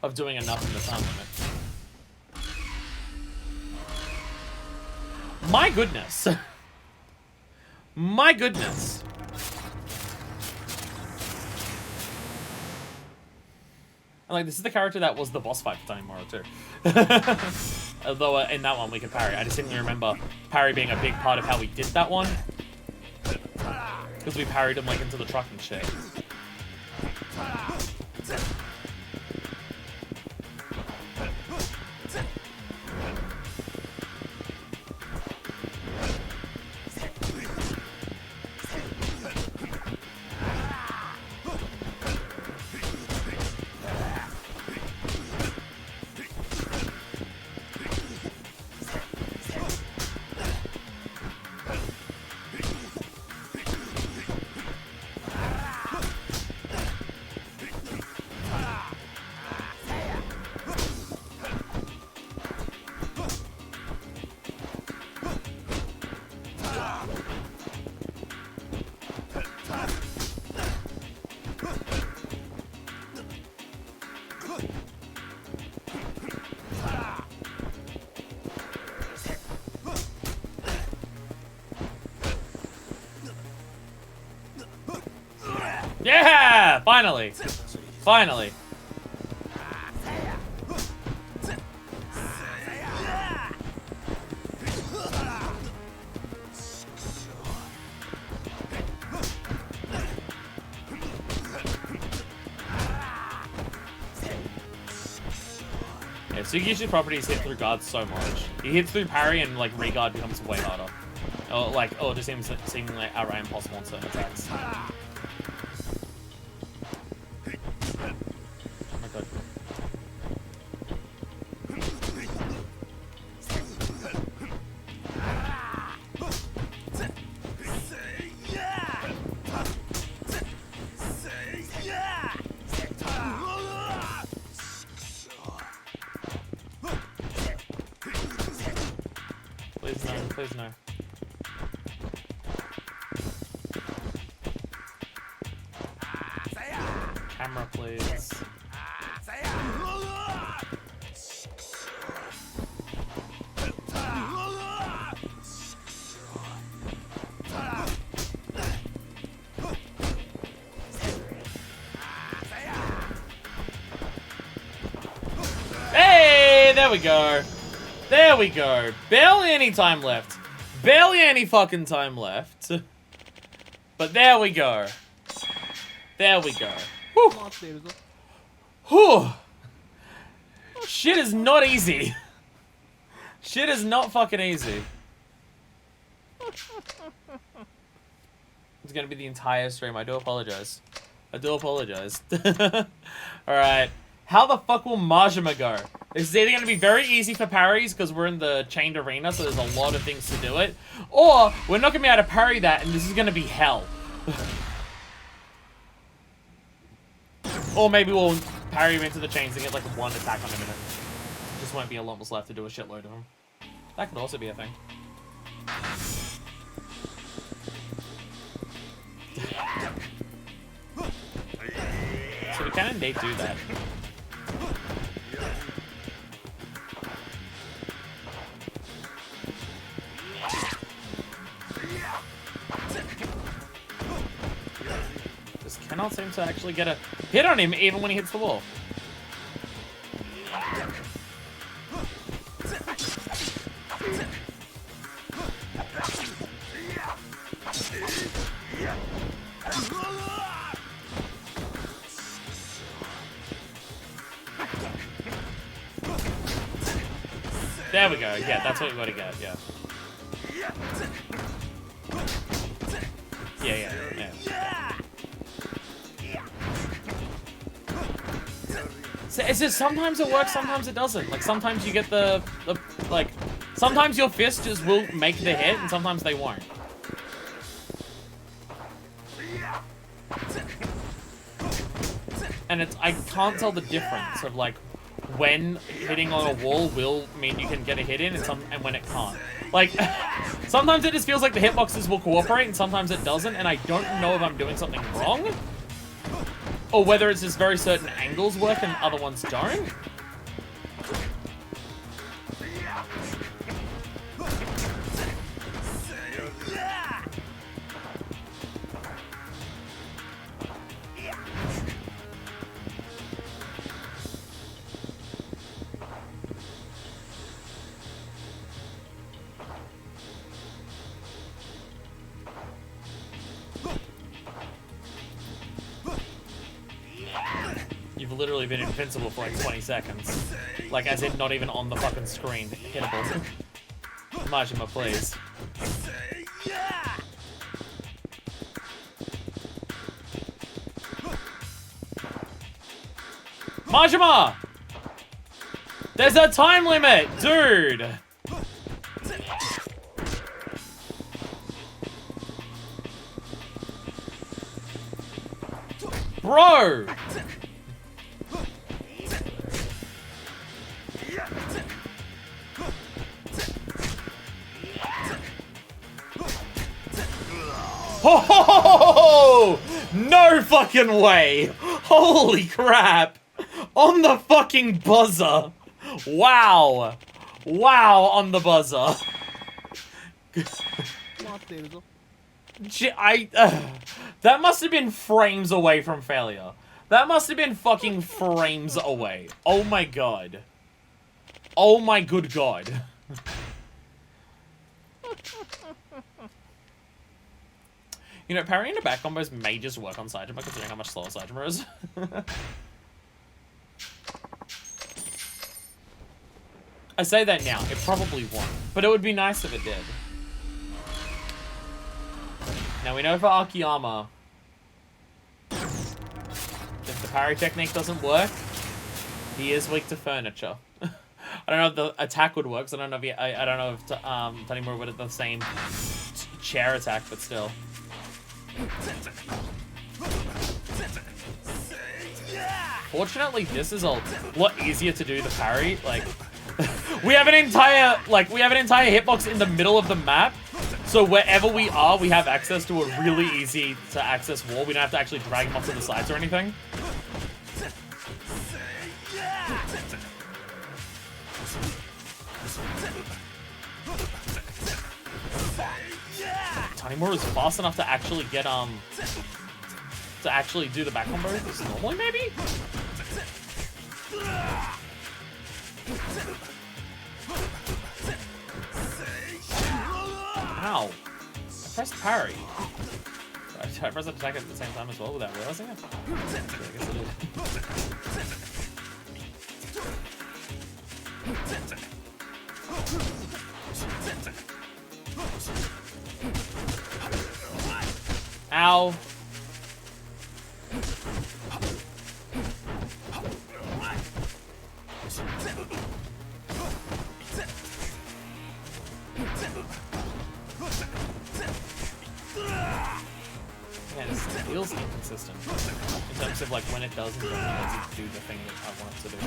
of doing enough in the time limit. My goodness. My goodness. And like, this is the character that was the boss fight for Tanimura too. Although in that one we could parry. I just didn't remember parry being a big part of how we did that one. Because we parried him like into the truck and shit. Yeah! Finally! Finally! Yeah, Tsukishi's properties hit through guards so much. He hits through parry and like re-guard becomes way harder. Or like, oh, it just seems seemingly outright impossible on certain attacks. Oh my god. Please no, please no. Camera, please. Hey, there we go. There we go. Barely any time left. Barely any fucking time left. But there we go. There we go. Whew. Whew. Shit is not easy. Shit is not fucking easy. It's gonna be the entire stream. I do apologize. I do apologize. Alright. How the fuck will Majima go? This is either going to be very easy for parries because we're in the chained arena, so there's a lot of things to do it. Or we're not going to be able to parry that and this is going to be hell. Or maybe we'll parry him into the chains and get like one attack on him in it. Just won't be a lot more left to do a shitload of him. That could also be a thing. So we can indeed do that. Just cannot seem to actually get a hit on him even when he hits the wall. There we go. Yeah, that's what we gotta get. Yeah. Yeah. So it's just sometimes it works, sometimes it doesn't. Like sometimes you get the like sometimes your fist just will make the hit, and sometimes they won't. And it's I can't tell the difference of like when hitting on a wall will mean you can get a hit in and when it can't. Like, sometimes it just feels like the hitboxes will cooperate and sometimes it doesn't, and I don't know if I'm doing something wrong. Or whether it's just very certain angles work and other ones don't. You've literally been invincible for like 20 seconds. Like, as in not even on the fucking screen. Hittable. Majima, please. Majima! There's a time limit, dude! Bro! Oh, no fucking way! Holy crap! On the fucking buzzer! Wow! Wow, on the buzzer! That must have been frames away from failure. That must have been fucking frames away. Oh my god. Oh my good god. You know, parrying the back combos may just work on Saitama, considering how much slower Saitama is. I say that now, it probably won't, but it would be nice if it did. Now we know for Akiyama, if the parry technique doesn't work, he is weak to furniture. I don't know if the attack would work, because I don't know if I don't know if Tanimura would have the same chair attack, but still. Fortunately, this is a lot easier to do the parry. Like, we have an entire hitbox in the middle of the map, so wherever we are, we have access to a really easy to access wall. We don't have to actually drag him off to the sides or anything. Tanimura is fast enough to actually get to actually do the back combo normally, maybe? Ow. I pressed parry. I pressed attack at the same time as well without realizing it? I guess I did. Ow. Man, this feels inconsistent in terms of like when it does and when it doesn't do the thing that I want it to do.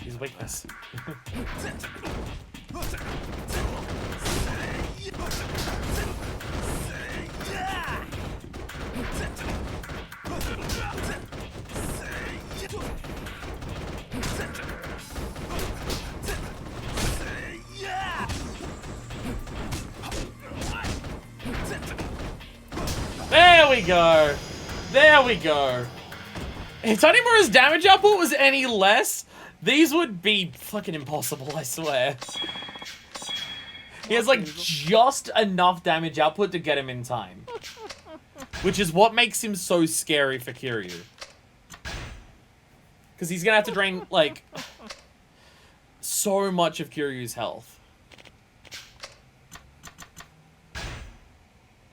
His weakness. There we go. There we go. If Tanimura's damage output was any less, these would be fucking impossible, I swear. He has like just enough damage output to get him in time. Which is what makes him so scary for Kiryu. Because he's gonna have to drain, like, so much of Kiryu's health.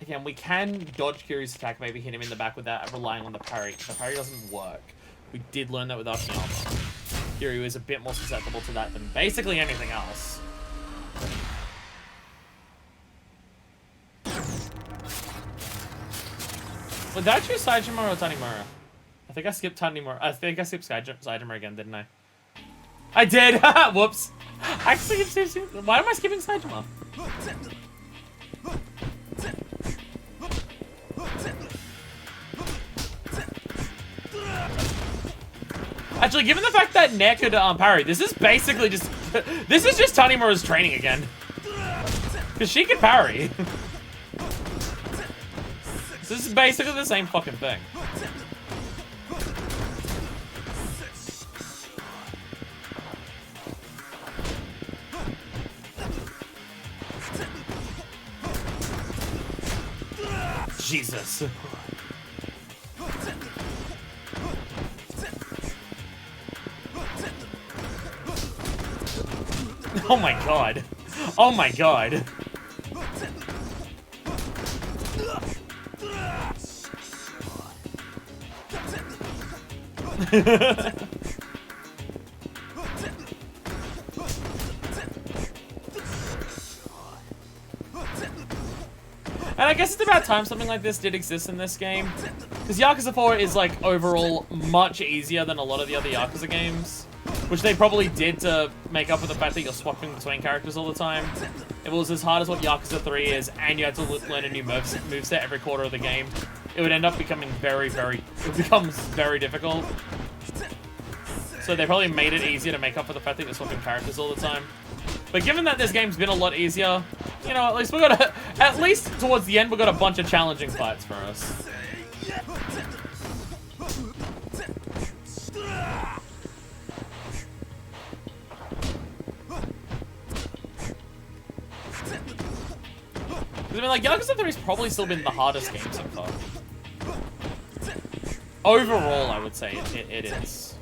Again, we can dodge Kiryu's attack, maybe hit him in the back without relying on the parry. If the parry doesn't work, we did learn that with Akiyama. Kiryu is a bit more susceptible to that than basically anything else. Well, did I choose Saitama or Tanimura? I think I skipped Tanimura. I think I skipped Saitama again, didn't I? I did! Whoops! Actually, why am I skipping Saitama? Actually, given the fact that Nair could parry, this is basically just... this is just Tanimura's training again. Because she can parry. This is basically the same fucking thing. Jesus. Oh my god. Oh my god. I guess it's about time something like this did exist in this game. Because Yakuza 4 is, like, overall much easier than a lot of the other Yakuza games. Which they probably did to make up for the fact that you're swapping between characters all the time. If it was as hard as what Yakuza 3 is, and you had to learn a new moveset every quarter of the game, it would end up becoming it becomes very difficult. So they probably made it easier to make up for the fact that you're swapping characters all the time. But given that this game's been a lot easier, you know, at least towards the end, we got a bunch of challenging fights for us. I mean, like, Yakuza 3's probably still been the hardest game so far. Overall, I would say it is.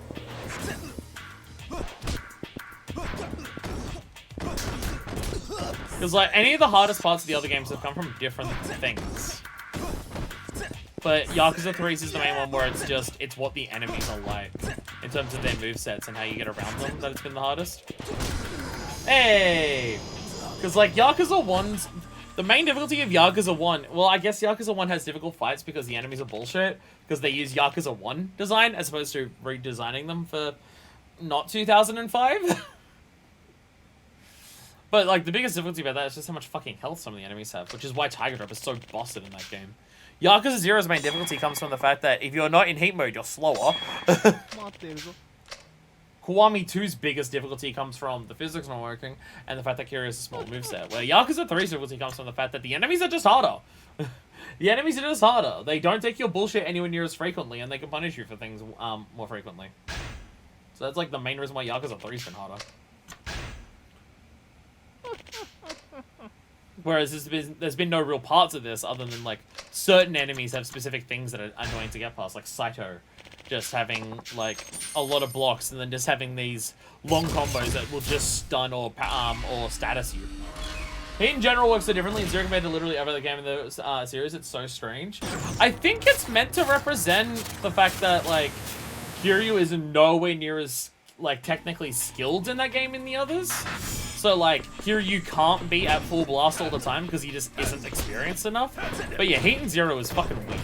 Because, like, any of the hardest parts of the other games have come from different things. But Yakuza 3's is the main one where it's what the enemies are like. In terms of their movesets and how you get around them, that it's been the hardest. Hey! Because, like, Yakuza 1's... The main difficulty of Yakuza 1... Well, I guess Yakuza 1 has difficult fights because the enemies are bullshit. Because they use Yakuza 1 design as opposed to redesigning them for not 2005. But, like, the biggest difficulty about that is just how much fucking health some of the enemies have. Which is why Tiger Drop is so busted in that game. Yakuza 0's main difficulty comes from the fact that if you're not in heat mode, you're slower. Kiwami 2's biggest difficulty comes from the physics not working and the fact that Kiryu is a small moveset. Where Yakuza 3's difficulty comes from the fact that the enemies are just harder. The enemies are just harder. They don't take your bullshit anywhere near as frequently and they can punish you for things more frequently. So that's like the main reason why Yakuza 3's been harder. Whereas there's been no real parts of this other than like certain enemies have specific things that are annoying to get past, like Saito. Just having, like, a lot of blocks, and then just having these long combos that will just stun or status you. Heat in general works so differently in Zero compared to literally every other game in the series. It's so strange. I think it's meant to represent the fact that, like, Kiryu is nowhere near as, like, technically skilled in that game in the others. So, like, Kiryu can't be at full blast all the time because he just isn't experienced enough. But yeah, Heat in Zero is fucking weird.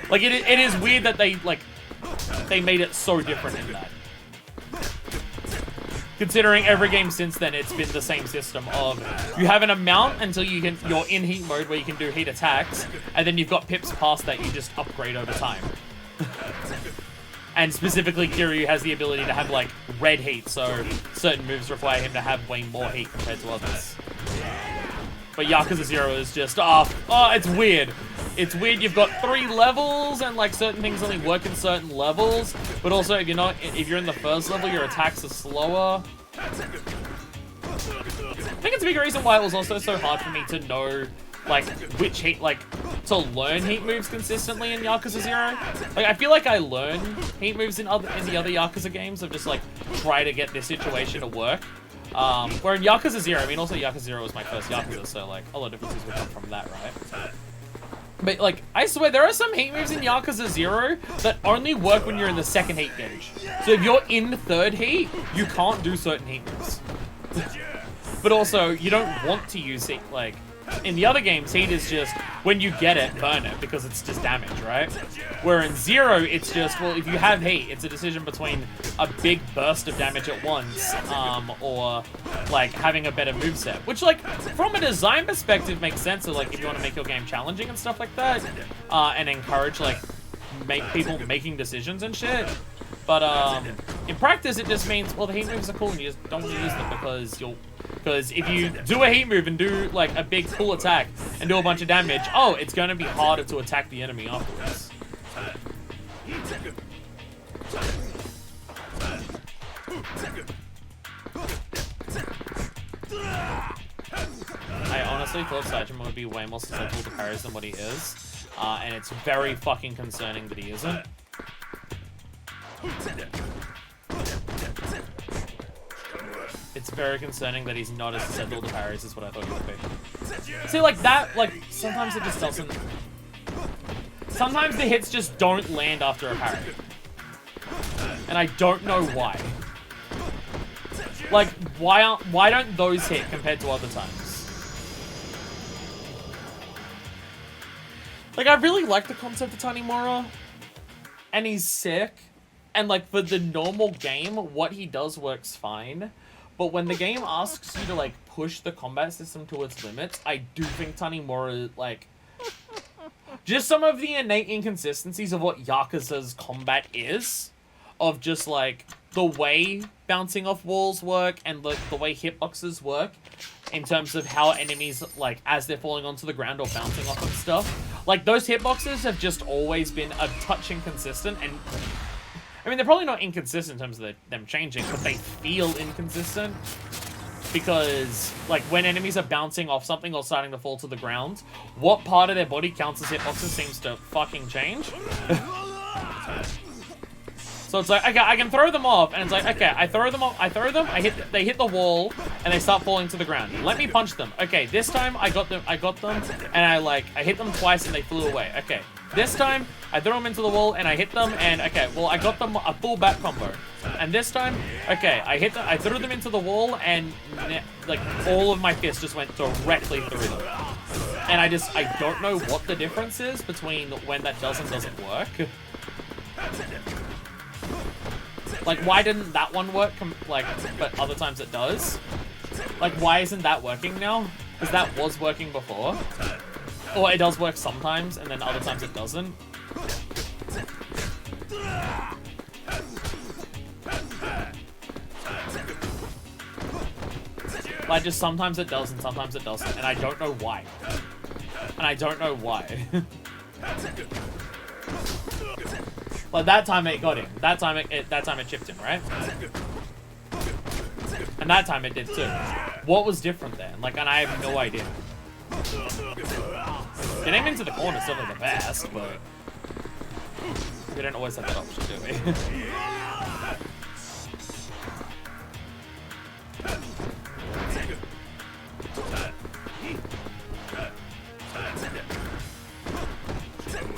Like, it is weird that they made it so different in that. Considering every game since then, it's been the same system of you have an amount until you're in heat mode where you can do heat attacks, and then you've got pips past that you just upgrade over time. And specifically, Kiryu has the ability to have, like, red heat, so certain moves require him to have way more heat compared to others. But Yakuza 0 is just, it's weird. It's weird, you've got 3 levels, and, like, certain things only work in certain levels, but also if you're in the first level, your attacks are slower. I think it's a big reason why it was also so hard for me to know, like, which heat, like, to learn heat moves consistently in Yakuza 0. Like, I feel like I learn heat moves in the other Yakuza games of just, like, try to get this situation to work. Where in Yakuza 0, I mean, also Yakuza 0 was my first Yakuza, so, like, a lot of differences would come from that, right? But, like, I swear, there are some heat moves in Yakuza 0 that only work when you're in the second heat gauge. So if you're in third heat, you can't do certain heat moves. But also, you don't want to use heat, like... In the other games, heat is just, when you get it, burn it, because it's just damage, right? Where in 0, it's just, well, if you have heat, it's a decision between a big burst of damage at once, or, like, having a better moveset. Which, like, from a design perspective, makes sense, so, like, if you want to make your game challenging and stuff like that, and encourage, like, people making decisions and shit. But, in practice, it just means, well, the heat moves are cool, and you just don't want to use them because if you do a heat move and do, like, a big pull attack and do a bunch of damage, it's going to be harder to attack the enemy afterwards. I honestly thought Sajima would be way more susceptible to parries than what he is, and it's very fucking concerning that he isn't. It's very concerning that he's not as susceptible to parries as what I thought he would be. See, like, that, like, sometimes it just doesn't... Sometimes the hits just don't land after a parry. And I don't know why. Like, why don't those hit compared to other times? Like, I really like the concept of Tanimura, and he's sick, and like, for the normal game, what he does works fine, but when the game asks you to, like, push the combat system to its limits, I do think Tanimura, like, just some of the innate inconsistencies of what Yakuza's combat is, of just, like, the way bouncing off walls work, and the way hitboxes work, in terms of how enemies, like, as they're falling onto the ground or bouncing off of stuff. Like, those hitboxes have just always been a touch inconsistent, and... I mean, they're probably not inconsistent in terms of them changing, but they feel inconsistent. Because, like, when enemies are bouncing off something or starting to fall to the ground, what part of their body counts as hitboxes seems to fucking change. So it's like, okay, I can throw them off, and it's like, okay, I throw them, they hit the wall, and they start falling to the ground. Let me punch them. Okay, this time I got them, and I hit them twice, and they flew away. Okay, this time I threw them into the wall, and I hit them, and okay, well, I got them a full back combo. And this time, okay, I threw them into the wall, and like all of my fists just went directly through them. And I don't know what the difference is between when that does and doesn't work. Like, why didn't that one work, but other times it does? Like, why isn't that working now? Because that was working before. Or it does work sometimes, and then other times it doesn't. Like, just sometimes it does and sometimes it doesn't, and I don't know why. And I don't know why. Like, that time it got him. That time it chipped him, right? And that time it did too. What was different then? Like, and I have no idea. Getting into the corner is still the best, but we don't always have that option, do we?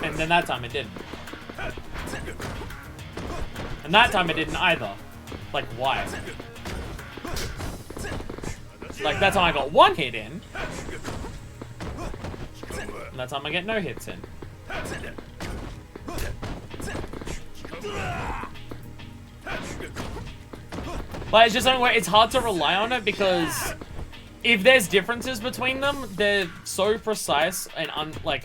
And then that time it didn't. And that time it didn't either. Like, why? Like, that time I got one hit in. And that time I get no hits in. But it's just something where it's hard to rely on it because if there's differences between them, they're so precise and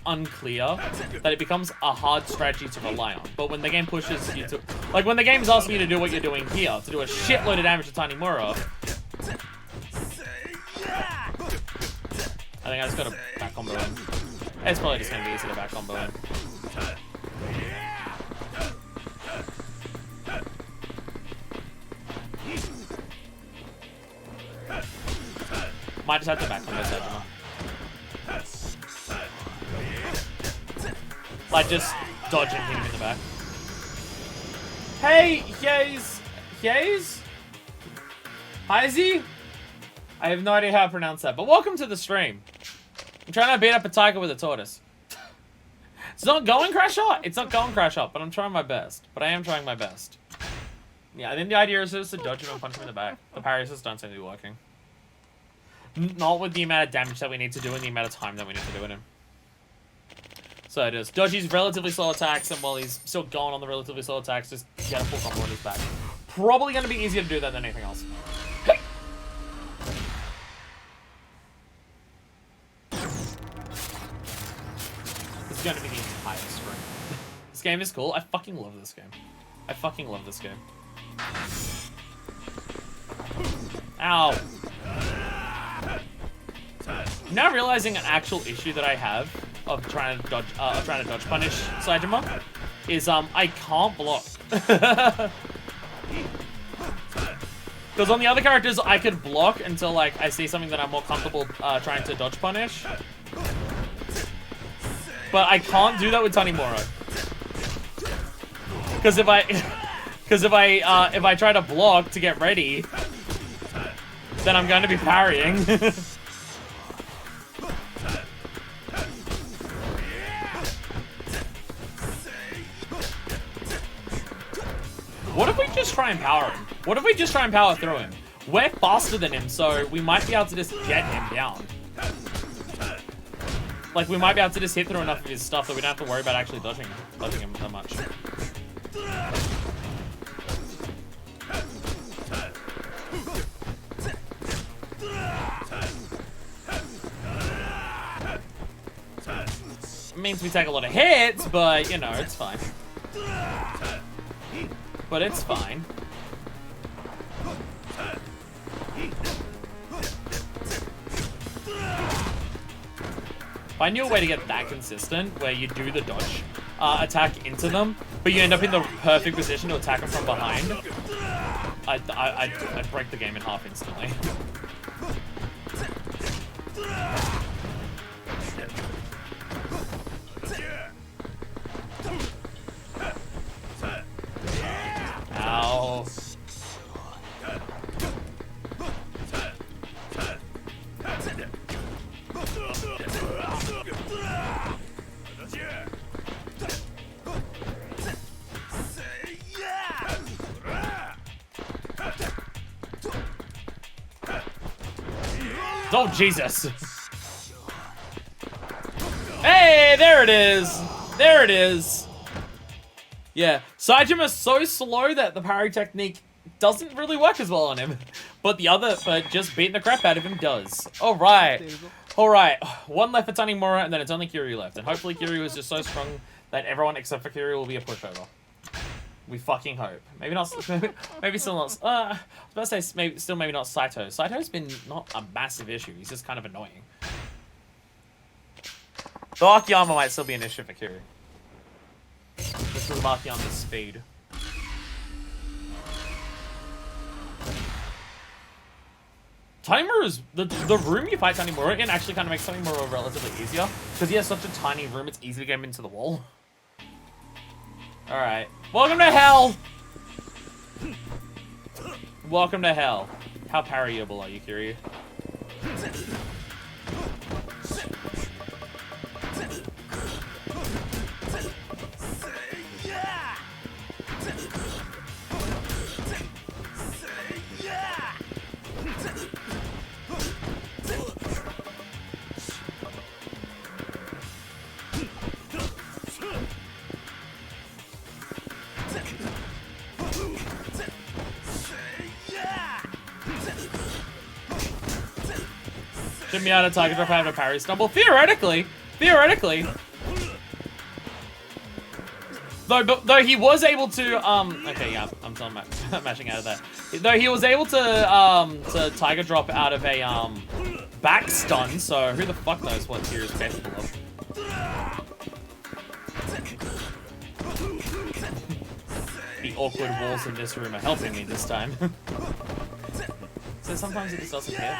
unclear that it becomes a hard strategy to rely on. But when the game pushes you to, like when the game's asking you to do what you're doing here, to do a shitload of damage to Tanimura, I think I just got a back combo in. It's probably just gonna be easy to back combo in. Might just have to back combo Sajima. Like, just dodge and hit him in the back. Hey, Yaze? Heisey? I have no idea how to pronounce that, but welcome to the stream. I'm trying to beat up a tiger with a tortoise. It's not going Crash Out. It's not going Crash Out, but I'm trying my best. But I am trying my best. Yeah, I think the idea is just to dodge him and punch him in the back. The parries just don't seem to be working. Not with the amount of damage that we need to do and the amount of time that we need to do it in. So it is. Dodgy's relatively slow attacks, and while he's still going on the relatively slow attacks, just get a full combo on his back. Probably going to be easier to do that than anything else. This is going to be the entire stream. This game is cool. I fucking love this game. I fucking love this game. Ow. I'm now realizing an actual issue that I have of trying to dodge punish Sajima is I can't block. Because on the other characters I could block until like I see something that I'm more comfortable trying to dodge punish. But I can't do that with Tanimura. Because if I try to block to get ready, then I'm going to be parrying. What if we just try and power him? What if we just try and power through him? We're faster than him, so we might be able to just get him down. Like, we might be able to just hit through enough of his stuff that we don't have to worry about actually dodging him that much. It means we take a lot of hits, but, you know, it's fine. But it's fine. If I knew a way to get that consistent, where you do the dodge attack into them, but you end up in the perfect position to attack them from behind, I'd break the game in half instantly. Ow. Oh, Jesus. Hey, there it is. There it is. Yeah, Saijima is so slow that the parry technique doesn't really work as well on him. But just beating the crap out of him does. Alright. Alright. One left for Tanimura, and then it's only Kiryu left. And hopefully Kiryu is just so strong that everyone except for Kiryu will be a pushover. We fucking hope. Maybe not. Maybe still not. I was about to say maybe not Saito. Saito's been not a massive issue. He's just kind of annoying. The Akiyama might still be an issue for Kiryu. This is Akiyama's speed. Tanimura's the room you fight Tanimura in actually kind of makes Tanimura relatively easier because he has such a tiny room. It's easy to get him into the wall. All right. Welcome to hell! Welcome to hell. How parryable are you, Kiryu? Should be able to target drop out of a parry stumble. Theoretically. Though he was able to, okay, yeah, I'm still mashing out of that. Though he was able to tiger drop out of a, back stun, so who the fuck knows what Kiryu's capable of. The awkward walls in this room are helping me this time. So sometimes it just doesn't hit.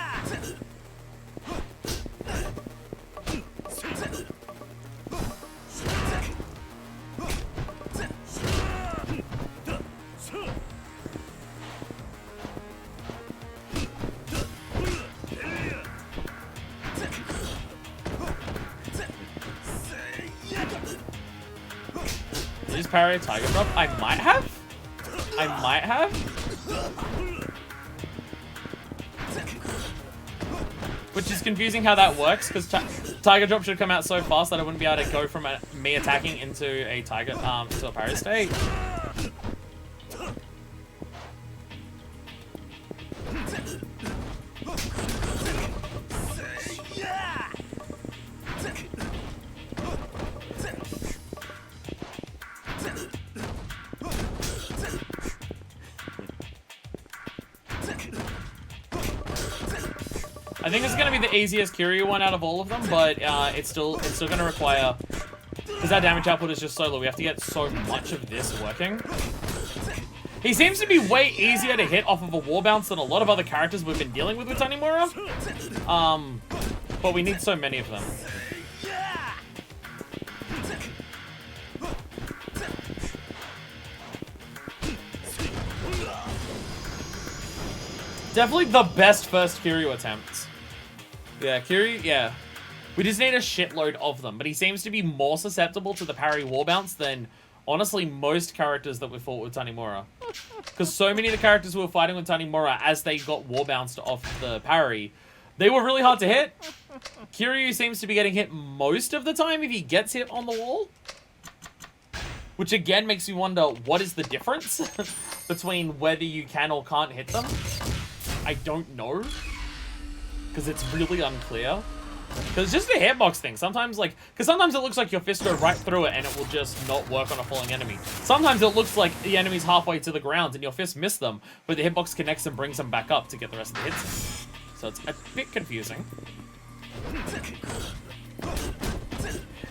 Just parry a tiger drop? I might have? Which is confusing how that works, because tiger drop should come out so fast that I wouldn't be able to go from me attacking into a tiger, into a parry state. I think this is going to be the easiest Kiryu one out of all of them, but it's still going to require, because our damage output is just so low, we have to get so much of this working. He seems to be way easier to hit off of a wall bounce than a lot of other characters we've been dealing with Tanimura. But we need so many of them. Definitely the best first Kiryu attempts. Yeah, Kiryu, yeah. We just need a shitload of them, but he seems to be more susceptible to the parry wall bounce than, honestly, most characters that we fought with Tanimura. Because so many of the characters we were fighting with Tanimura, as they got wall bounced off the parry, They were really hard to hit. Kiryu seems to be getting hit most of the time if he gets hit on the wall. Which again makes me wonder, what is the difference between whether you can or can't hit them? I don't know. Because it's really unclear. Because it's just a hitbox thing. Sometimes, like, because sometimes it looks like your fist go right through it and it will just not work on a falling enemy. Sometimes it looks like the enemy's halfway to the ground and your fist missed them, but the hitbox connects and brings them back up to get the rest of the hits in. So it's a bit confusing.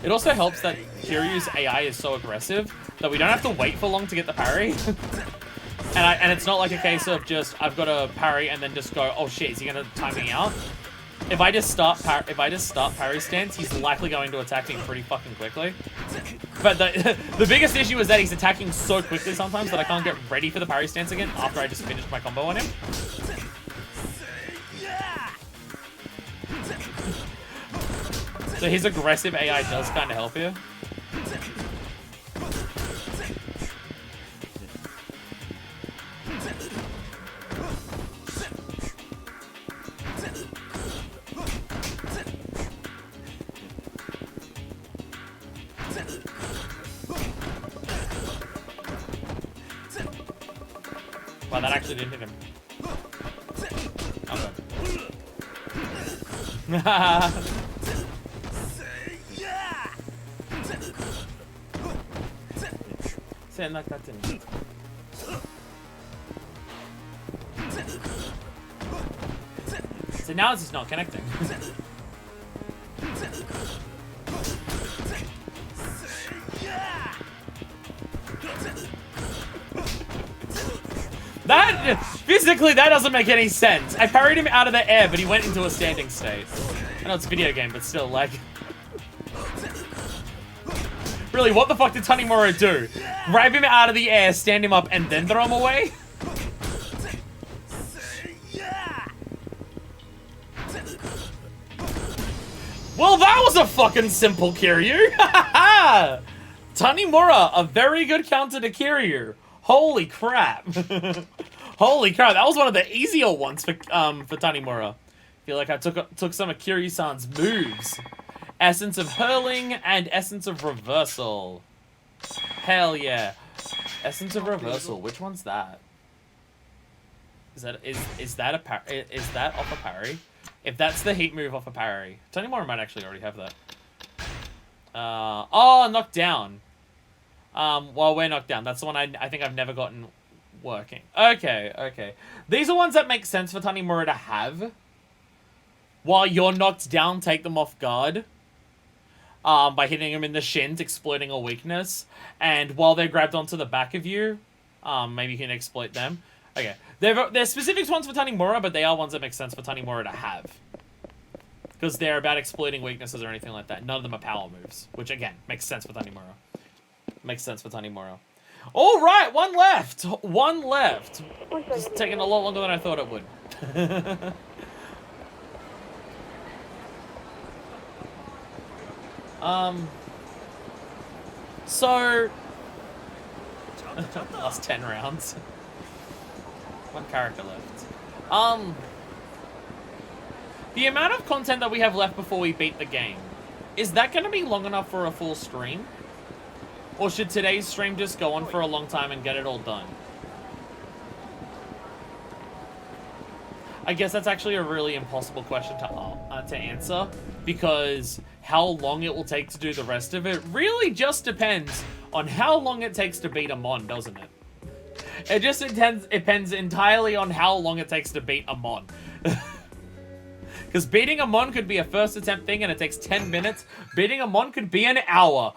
It also helps that Kiryu's AI is so aggressive that we don't have to wait for long to get the parry. and it's not like a case of just, I've got a parry and then just go, oh shit, is he gonna time me out? If I just start parry stance, he's likely going to attack me pretty fucking quickly. But the biggest issue is that he's attacking so quickly sometimes that I can't get ready for the parry stance again after I just finished my combo on him. So his aggressive AI does kind of help here. Wow, that actually didn't hit him. Okay. Saying like that didn't. So now it's just not connecting. That, physically, that doesn't make any sense. I parried him out of the air, but he went into a standing state. I know it's a video game, but still, like... Really, what the fuck did Tanimura do? Grab him out of the air, stand him up, and then throw him away? Well, that was a fucking simple Kiryu! Tanimura, a very good counter to Kiryu. Holy crap. Holy crap, that was one of the easier ones for Tanimura. I feel like I took some of Kiryu-san's moves. Essence of hurling and essence of reversal. Hell yeah. Essence of reversal, which one's that? Is that off a parry? If that's the heat move off a parry. Tanimura might actually already have that. Oh, knocked down. Well, we're knocked down. That's the one I think I've never gotten working. Okay, okay. These are ones that make sense for Tanimura to have. While you're knocked down, take them off guard. By hitting them in the shins, exploiting a weakness. And while they're grabbed onto the back of you, maybe you can exploit them. Okay. They're specific ones for Tanimura, but they are ones that make sense for Tanimura to have. Because they're about exploiting weaknesses or anything like that. None of them are power moves. Which, again, makes sense for Tanimura. Makes sense for Tanimura. All right, one left. One left. It's taking a lot longer than I thought it would. So last 10 rounds. One character left. The amount of content that we have left before we beat the game, is that going to be long enough for a full stream? Or should today's stream just go on for a long time and get it all done? I guess that's actually a really impossible question to answer, because how long it will take to do the rest of it really just depends on how long it takes to beat a mon, doesn't it? It just depends entirely on how long it takes to beat a mon. Because beating a mon could be a first attempt thing and it takes 10 minutes. Beating a mon could be an hour.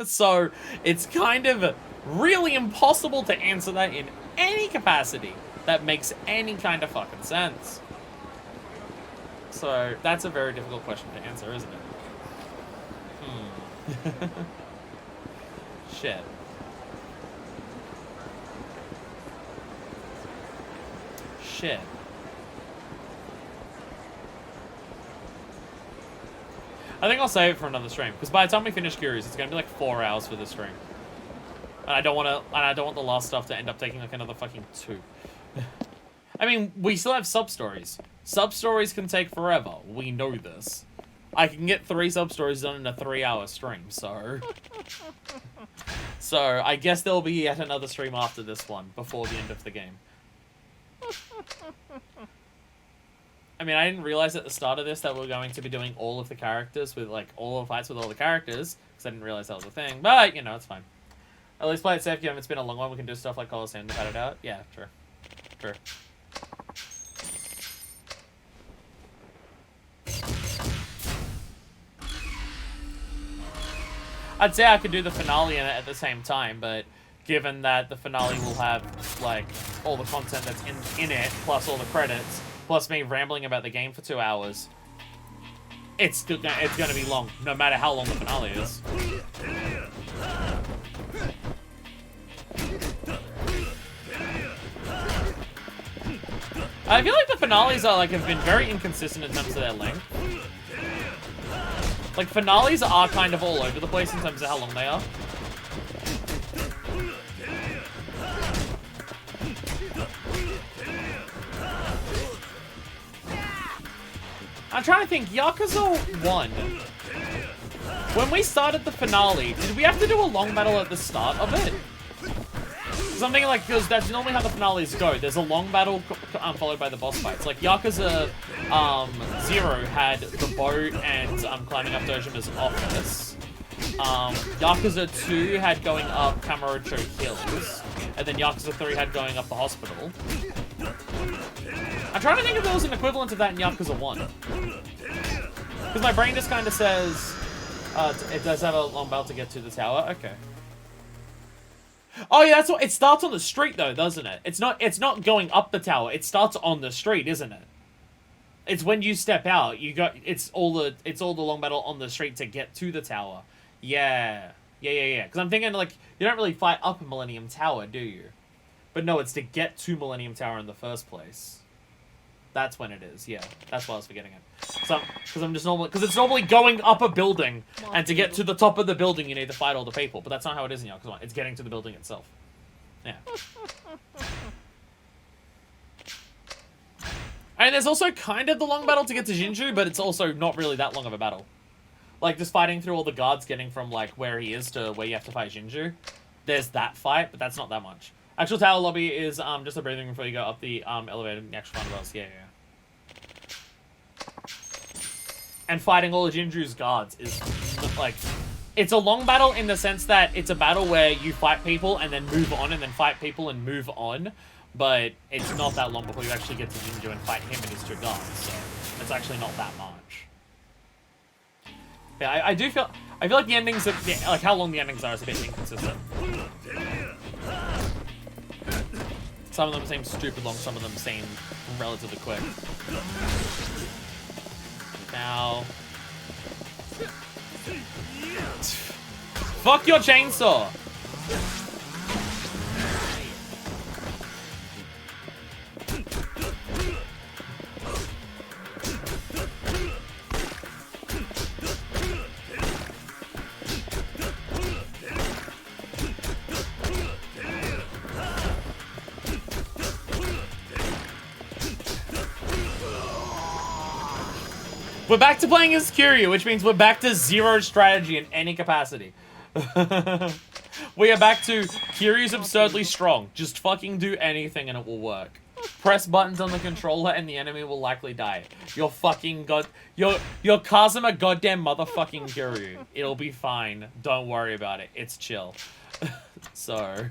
So it's kind of really impossible to answer that in any capacity that makes any kind of fucking sense. So that's a very difficult question to answer, isn't it? Shit. Shit. I think I'll save it for another stream, because by the time we finish Curious, it's gonna be like 4 hours for this stream. And I don't want the last stuff to end up taking like another fucking 2. I mean, we still have sub-stories. Sub-stories can take forever. We know this. I can get 3 sub-stories done in a 3-hour stream, so... So, I guess there'll be yet another stream after this one, before the end of the game. I mean, I didn't realize at the start of this that we're going to be doing all of the characters with, like, all the fights with all the characters, because I didn't realize that was a thing, but, you know, it's fine. At least play it safe, it's been a long one, we can do stuff like Coliseum to cut it out. Yeah, true. True. I'd say I could do the finale in it at the same time, but given that the finale will have, like, all the content that's in it, plus all the credits, plus me rambling about the game for 2 hours, it's gonna be long, no matter how long the finale is. I feel like the finales are, like, have been very inconsistent in terms of their length. Like, finales are kind of all over the place in terms of how long they are. I'm trying to think, Yakuza 1. When we started the finale, did we have to do a long battle at the start of it? Something like, because that's normally how the finales go. There's a long battle followed by the boss fights. Like, Yakuza 0 had the boat and climbing up Dojima's office. Yakuza 2 had going up Kamurocho Hills. And then Yakuza 3 had going up the hospital. I'm trying to think if there was an equivalent of that in Yakuza 1. Because my brain just kind of says, it does have a long battle to get to the tower. Okay. Oh yeah, that's what it starts on the street though, doesn't it? It's not going up the tower. It starts on the street, isn't it? It's when you step out, it's all the long battle on the street to get to the tower. Yeah. Because I'm thinking like you don't really fight up Millennium Tower, do you? But no, it's to get to Millennium Tower in the first place. That's when it is. Yeah, that's why I was forgetting it. So, because it's normally going up a building, and to get to the top of the building, you need to fight all the people. But that's not how it is in Yakuza 1. It's getting to the building itself. Yeah. And there's also kind of the long battle to get to Jinju, but it's also not really that long of a battle. Like, just fighting through all the guards, getting from, like, where he is to where you have to fight Jinju. There's that fight, but that's not that much. Actual tower lobby is just a breathing room before you go up the elevator in the actual front of us. Yeah. And fighting all of Jinju's guards is, like... It's a long battle in the sense that it's a battle where you fight people and then move on and then fight people and move on. But it's not that long before you actually get to Jinju and fight him and his 2 guards. So it's actually not that much. Yeah, I feel like the endings, like how long the endings are is a bit inconsistent. Some of them seem stupid long, some of them seem relatively quick. Now... Fuck your chainsaw! We're back to playing as Kiryu, which means we're back to 0 strategy in any capacity. We are back to Kiryu's absurdly strong. Just fucking do anything and it will work. Press buttons on the controller and the enemy will likely die. You're fucking you're Kazuma goddamn motherfucking Kiryu. It'll be fine. Don't worry about it. It's chill. So...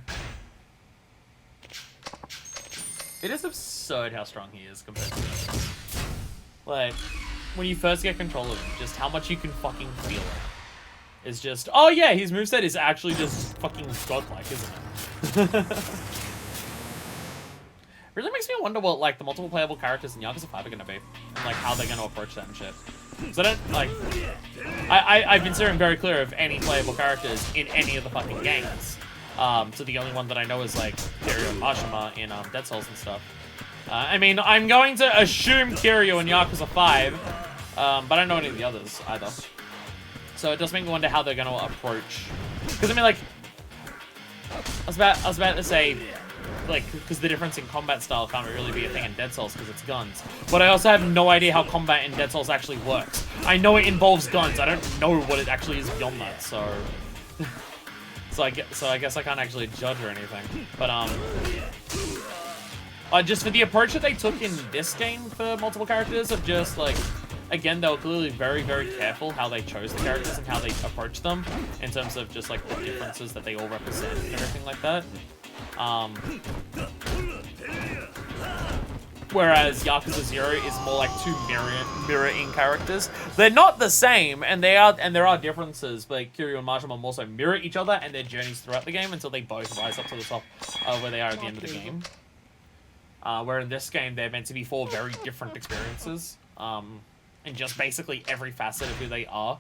It is absurd how strong he is compared to others. Like... When you first get control of him, just how much you can fucking feel it. Is just, oh yeah, his moveset is actually just fucking godlike, isn't it? Really makes me wonder what, like, the multiple playable characters in Yakuza 5 are gonna be. And, like, how they're gonna approach that and shit. So I don't, like... I've been steering very clear of any playable characters in any of the fucking games. So the only one that I know is, like, Kiryu and Mashima in Dead Souls and stuff. I mean, I'm going to assume Kiryu in Yakuza 5, but I don't know any of the others either. So it does make me wonder how they're going to approach. Because I mean, like, I was about to say, like, because the difference in combat style can't really be a thing in Dead Cells because it's guns. But I also have no idea how combat in Dead Cells actually works. I know it involves guns. I don't know what it actually is beyond that. So, so I guess I can't actually judge or anything. But just for the approach that they took in this game for multiple characters of just like. Again, they were clearly very, very careful how they chose the characters and how they approached them in terms of just like the differences that they all represent and everything like that. Whereas Yakuza 0 is more like two mirroring characters. They're not the same, and there are differences, but Kiryu and Majima also mirror each other and their journeys throughout the game until they both rise up to the top where they are at the end of the game. Where in this game, they're meant to be four very different experiences. And just basically every facet of who they are.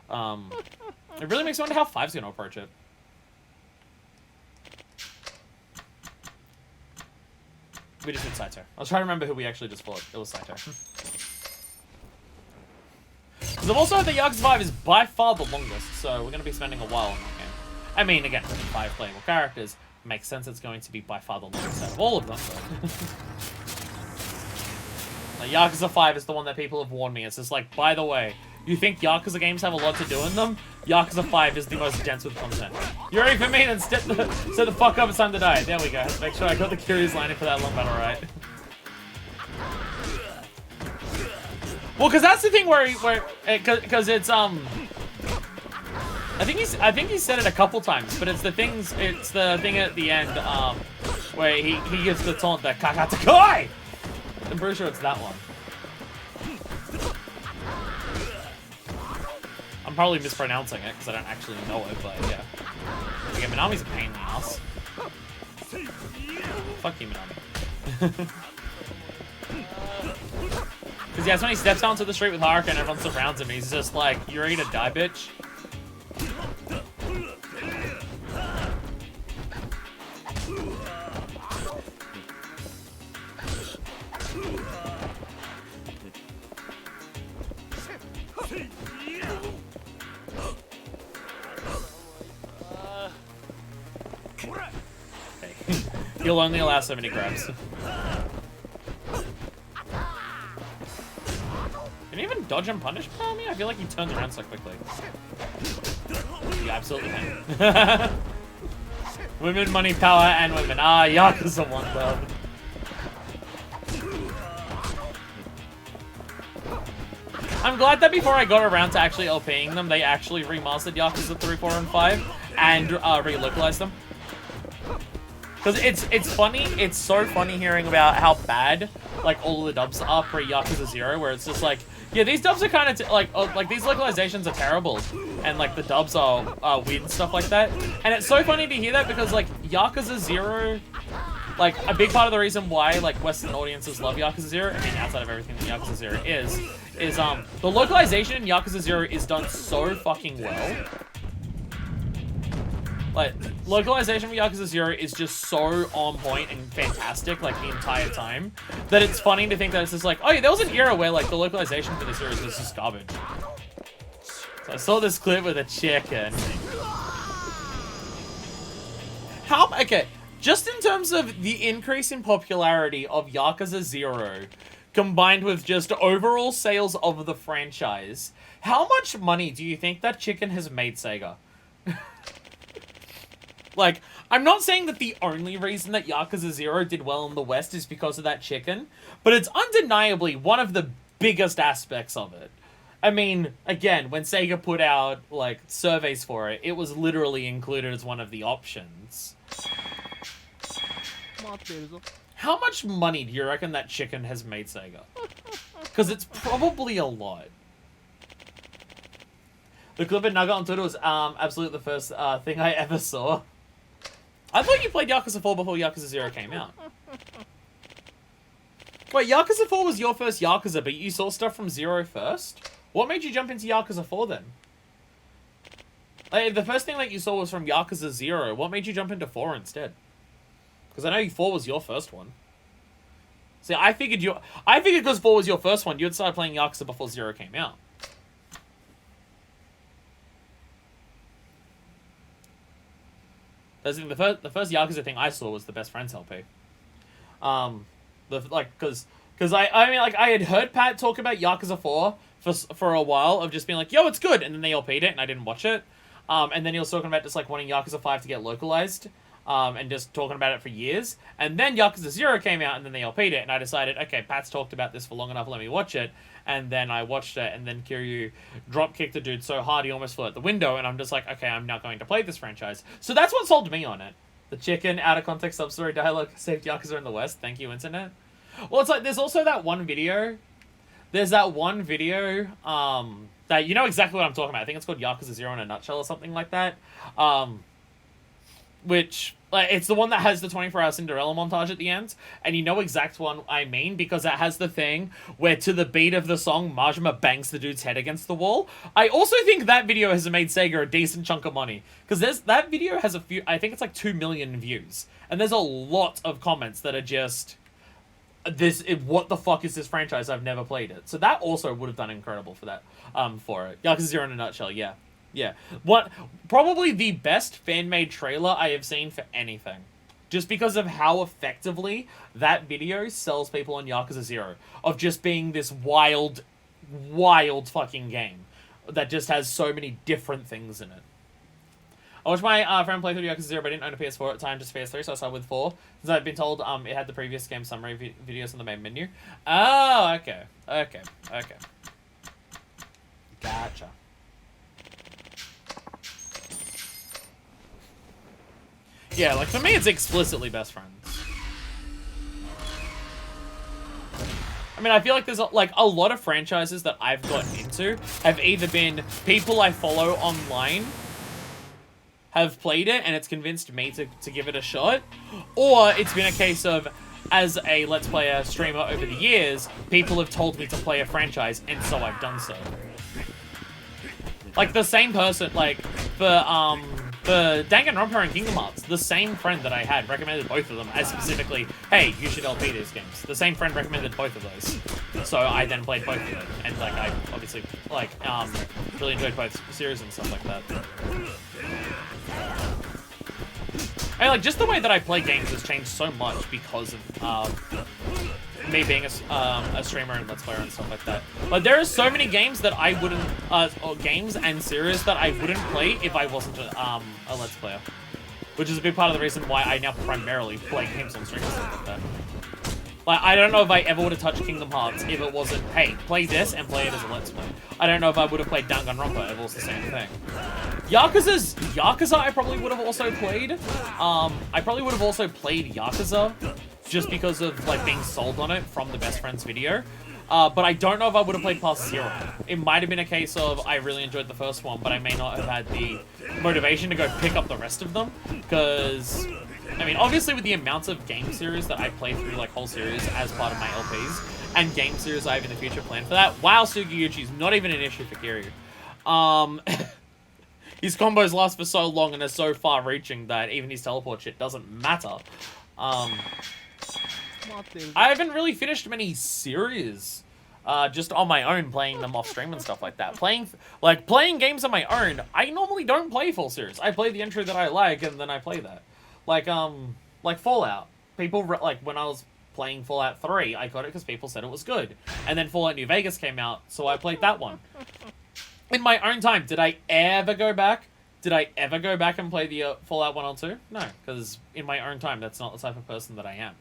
It really makes me wonder how 5's going to approach it. We just did Saito. I was trying to remember who we actually just fought. It was Saito. Because I've also heard that Yakuza 5 is by far the longest, so we're going to be spending a while on that game. I mean, again, with 5 playable characters, makes sense it's going to be by far the longest out of all of them, but... Yakuza 5 is the one that people have warned me. It's just like, by the way, you think Yakuza games have a lot to do in them? Yakuza 5 is the most dense with content. You ready for me? Then set the fuck up, it's time to die. There we go. Make sure I got the Curious line in for that long battle, right? Well, because that's the thing because it's, I think he said it a couple times, but it's the thing at the end, where he gives the taunt, the Kakatakoi! I'm pretty sure it's that one. I'm probably mispronouncing it because I don't actually know it, but yeah. Okay, Minami's a pain in the ass. Fuck you, Minami. Because yeah, it's when he steps onto the street with Haruka and everyone surrounds him, he's just like, "You ready to die, bitch?" He'll only allow so many grabs. Can he even dodge and punish me? I feel like he turns around so quickly. You absolutely can. Women, money, power, and women. Ah, Yakuza 1 love. I'm glad that before I got around to actually LPing them, they actually remastered Yakuza 3, 4, and 5 and relocalized them. Because it's funny, it's so funny hearing about how bad, like, all of the dubs are pre-Yakuza 0, where it's just like, yeah, these dubs are kind of, like, these localizations are terrible, and, like, the dubs are weird and stuff like that. And it's so funny to hear that because, like, Yakuza 0, like, a big part of the reason why, like, Western audiences love Yakuza 0, I mean, outside of everything that Yakuza 0 is, the localization in Yakuza 0 is done so fucking well. Like, localization for Yakuza 0 is just so on point and fantastic, like, the entire time, that it's funny to think that it's just like, oh yeah, there was an era where, like, the localization for this series was just garbage. So I saw this clip with a chick and... Okay, just in terms of the increase in popularity of Yakuza 0, combined with just overall sales of the franchise, how much money do you think that chicken has made Sega? Like, I'm not saying that the only reason that Yakuza 0 did well in the West is because of that chicken, but it's undeniably one of the biggest aspects of it. I mean, again, when Sega put out, like, surveys for it, it was literally included as one of the options. How much money do you reckon that chicken has made Sega? Because it's probably a lot. The clip of Naga on Twitter was absolutely the first thing I ever saw. I thought you played Yakuza 4 before Yakuza 0 came out. Wait, Yakuza 4 was your first Yakuza, but you saw stuff from 0 first? What made you jump into Yakuza 4 then? Like, the first thing that you saw was from Yakuza 0. What made you jump into 4 instead? Because I know 4 was your first one. See, I figured because 4 was your first one, you had started playing Yakuza before 0 came out. The first Yakuza thing I saw was the Best Friends LP. Because I mean, like, I had heard Pat talk about Yakuza 4 for a while, of just being like, yo, it's good, and then they LP'd it, and I didn't watch it. And then he was talking about just, like, wanting Yakuza 5 to get localized, and just talking about it for years. And then Yakuza 0 came out, and then they LP'd it, and I decided, okay, Pat's talked about this for long enough, let me watch it. And then I watched it, and then Kiryu drop-kicked the dude so hard he almost flew out the window, and I'm just like, okay, I'm not going to play this franchise. So that's what sold me on it. The chicken, out-of-context sub-story dialogue, saved Yakuza in the West. Thank you, internet. Well, it's like, there's also that one video. There's that one video, that, you know exactly what I'm talking about. I think it's called Yakuza 0 in a nutshell or something like that. Which, like, it's the one that has the 24-hour Cinderella montage at the end. And you know exact one I mean, because it has the thing where, to the beat of the song, Majima bangs the dude's head against the wall. I also think that video has made Sega a decent chunk of money. Because that video has a few, I think it's like 2 million views. And there's a lot of comments that are just, what the fuck is this franchise? I've never played it. So that also would have done incredible for that, for it. Yakuza 0 in a nutshell, yeah. Yeah. Probably the best fan-made trailer I have seen for anything. Just because of how effectively that video sells people on Yakuza 0. Of just being this wild, wild fucking game. That just has so many different things in it. I watched my friend play through Yakuza 0, but I didn't own a PS4 at the time, just PS3, so I started with 4. Since I've been told it had the previous game summary videos on the main menu. Oh, okay. Okay. Gotcha. Yeah, like, for me, it's explicitly Best Friends. I mean, I feel like there's, like, a lot of franchises that I've gotten into have either been people I follow online have played it, and it's convinced me to give it a shot, or it's been a case of, as a Let's Player streamer over the years, people have told me to play a franchise, and so I've done so. Like, the same person, like, for Danganronpa and Kingdom Hearts, the same friend that I had recommended both of them as specifically, hey, you should LP these games. The same friend recommended both of those. So I then played both of them. And, like, I obviously, like, really enjoyed both series and stuff like that. And, like, just the way that I play games has changed so much because of, me being a streamer and Let's Player and stuff like that. Like, there are so many games that I wouldn't, or games and series that I wouldn't play if I wasn't a Let's Player. Which is a big part of the reason why I now primarily play games on stream and stuff like that. Like, I don't know if I ever would have touched Kingdom Hearts if it wasn't, hey, play this and play it as a Let's Play. I don't know if I would have played Danganronpa if it was the same thing. Yakuza I probably would have also played. I probably would have also played Yakuza just because of, like, being sold on it from the Best Friends video. But I don't know if I would have played past 0. It might have been a case of I really enjoyed the first one, but I may not have had the motivation to go pick up the rest of them. Because, I mean, obviously with the amount of game series that I play through, like, whole series as part of my LPs, and game series I have in the future planned for that, wow, Sugiyuchi's not even an issue for Kiryu. His combos last for so long and are so far-reaching that even his teleport shit doesn't matter. I haven't really finished many series, just on my own, playing them off stream and stuff like that. Playing games on my own, I normally don't play full series. I play the entry that I like, and then I play that. Like Fallout. People, like, when I was playing Fallout 3, I got it because people said it was good. And then Fallout New Vegas came out, so I played that one. In my own time, did I ever go back? Did I ever go back and play the Fallout 1 or 2? No, because in my own time, that's not the type of person that I am.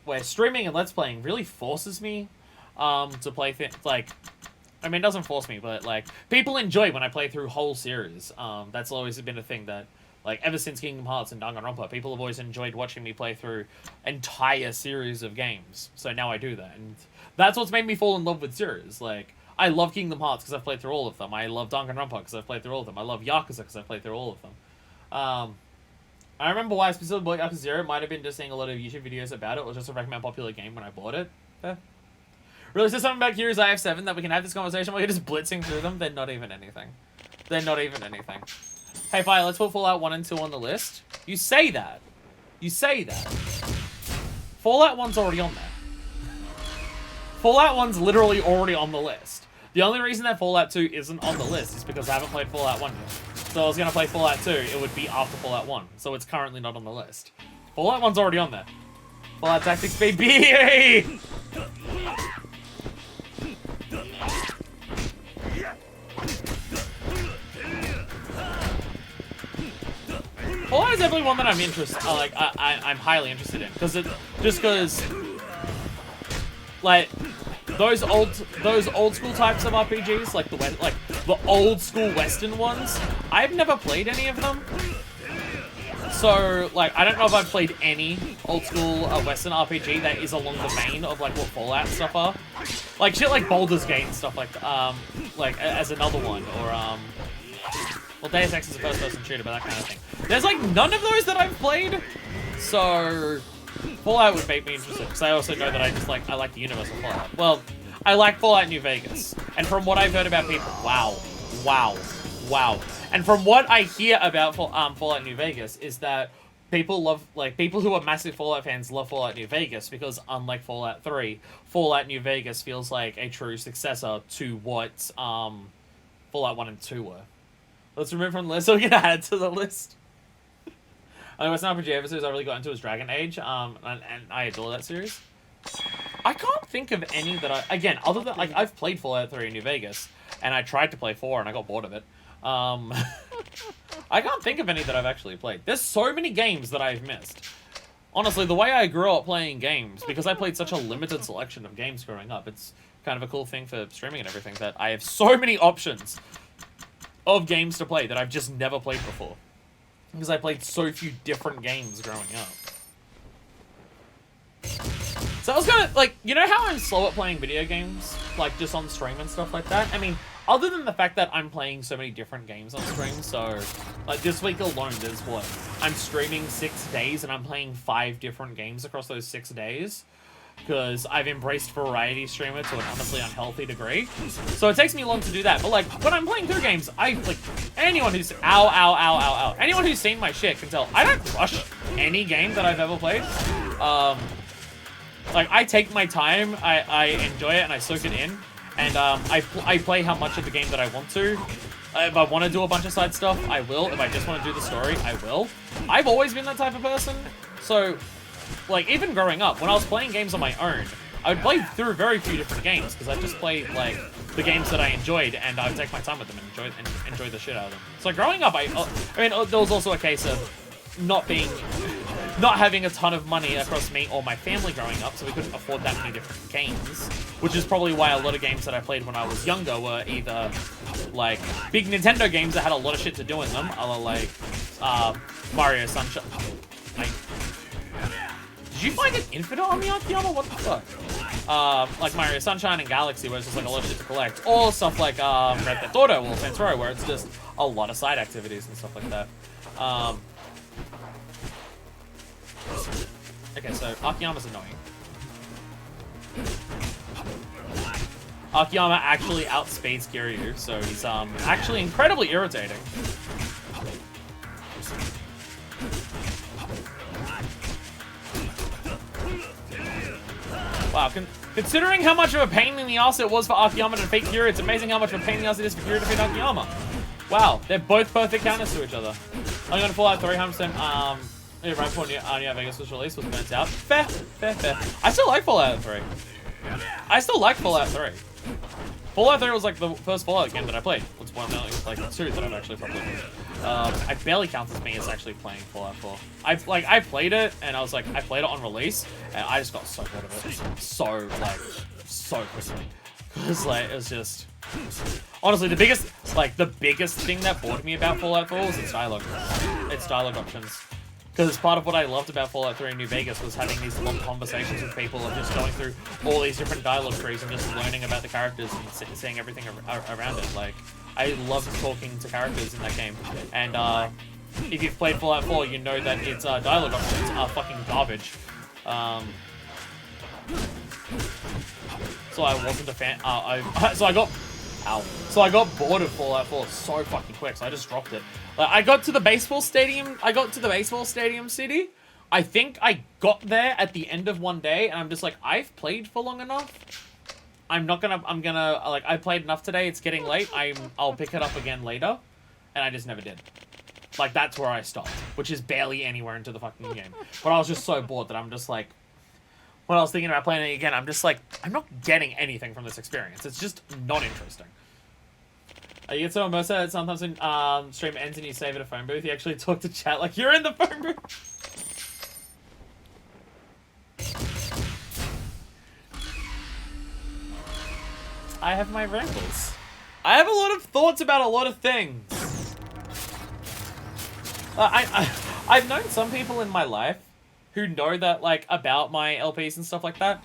Where streaming and Let's Playing really forces me to play things, like, I mean, it doesn't force me, but, like, people enjoy when I play through whole series. That's always been a thing that, like, ever since Kingdom Hearts and Danganronpa, people have always enjoyed watching me play through entire series of games. So now I do that, and that's what's made me fall in love with series. Like, I love Kingdom Hearts because I've played through all of them. I love Danganronpa because I've played through all of them. I love Yakuza because I've played through all of them. I remember why I specifically bought Yakuza 0. It might have been just seeing a lot of YouTube videos about it, or just a recommend popular game when I bought it. Really says something about Kiryu's IF7 that we can have this conversation while you're just blitzing through them? They're not even anything. They're not even anything. Hey, fine, let's put Fallout 1 and 2 on the list. You say that. You say that. Fallout 1's already on there. Fallout 1's literally already on the list. The only reason that Fallout 2 isn't on the list is because I haven't played Fallout 1 yet. So I was gonna play Fallout 2, it would be after Fallout 1. So it's currently not on the list. Fallout 1's already on there. Fallout Tactics, baby! Fallout is definitely one that I'm interested. I'm highly interested in because like those old school types of RPGs, like the old school Western ones. I've never played any of them, so like I don't know if I've played any old school Western RPG that is along the vein of like what Fallout stuff are, like shit like Baldur's Gate and stuff like as another one, or well, Deus Ex is a first-person shooter, but that kind of thing. There's like none of those that I've played, so Fallout would make me interested, because I also know that I like the universe of Fallout. Well, I like Fallout New Vegas, and from what I've heard about people, wow. And from what I hear about Fallout New Vegas is that people who are massive Fallout fans love Fallout New Vegas because unlike Fallout 3, Fallout New Vegas feels like a true successor to what Fallout 1 and 2 were. Let's remove from the list so we can add to the list. Only Western RPG ever series I really got into was Dragon Age, and I adore that series. I can't think of any that again, other than, like, I've played Fallout 3 in New Vegas, and I tried to play 4 and I got bored of it. I can't think of any that I've actually played. There's so many games that I've missed. Honestly, the way I grew up playing games, because I played such a limited selection of games growing up, it's kind of a cool thing for streaming and everything, that I have so many options of games to play that I've just never played before. Because I played so few different games growing up. So I was gonna, like, you know how I'm slow at playing video games? Like, just on stream and stuff like that? I mean, other than the fact that I'm playing so many different games on stream, so, like, this week alone, there's what? I'm streaming 6 days and I'm playing 5 different games across those 6 days. Because I've embraced variety streamer to an honestly unhealthy degree. So it takes me long to do that. But, like, when I'm playing through games, anyone who's, anyone who's seen my shit can tell, I don't rush any game that I've ever played. Like, I take my time, I enjoy it, and I soak it in. And, I play how much of the game that I want to. If I want to do a bunch of side stuff, I will. If I just want to do the story, I will. I've always been that type of person. So, like, even growing up, when I was playing games on my own, I would play through very few different games, because I just played, like, the games that I enjoyed, and I would take my time with them and enjoy the shit out of them. So growing up, I mean, there was also a case of not having a ton of money across me or my family growing up, so we couldn't afford that many different games, which is probably why a lot of games that I played when I was younger were either, like, big Nintendo games that had a lot of shit to do in them, like, Mario Sunshine. Did you find an infinite on the Akiyama? What the fuck? Like Mario Sunshine and Galaxy, where it's just like a lot of shit to collect. Or stuff like Red Dead Auto or Saints Row, where it's just a lot of side activities and stuff like that. Okay, so Akiyama's annoying. Akiyama actually outspeeds Kiryu, so he's actually incredibly irritating. Wow, considering how much of a pain in the ass it was for Akiyama to defeat Kiryu, it's amazing how much of a pain in the ass it is for Kiryu to defeat Akiyama. Wow, they're both perfect counters to each other. I'm going to Fallout 3, 100%, right before New Vegas was released, was burnt out. Fair. I still like Fallout 3. Fallout 3 was like the first Fallout game that I played. It's one of like 2 that I've actually probably played. I barely count as me as actually playing Fallout 4. I played it, and I was like, I played it on release, and I just got so bored of it. So quickly. Because, like, it was just... Honestly, the biggest thing that bored me about Fallout 4 was its dialogue. Its dialogue options. Because part of what I loved about Fallout 3 in New Vegas was having these long conversations with people and just going through all these different dialogue trees and just learning about the characters and seeing everything around it. Like, I loved talking to characters in that game. And if you've played Fallout 4, you know that its dialogue options are fucking garbage. So I wasn't a fan. So I got bored of Fallout 4 so fucking quick, so I just dropped it. Like, I got to the baseball stadium city. I think I got there at the end of one day, and I'm just like, I've played for long enough. I played enough today, it's getting late. I'll pick it up again later. and I just never did. Like, that's where I stopped, which is barely anywhere into the fucking game. But I was just so bored that I'm just like, when I was thinking about playing it again, I'm just like, I'm not getting anything from this experience. It's just not interesting. You get so immersed that sometimes when stream ends and you save at a phone booth, you actually talk to chat like you're in the phone booth. I have my rankles. I have a lot of thoughts about a lot of things. I've known some people in my life who know that, like, about my LPs and stuff like that,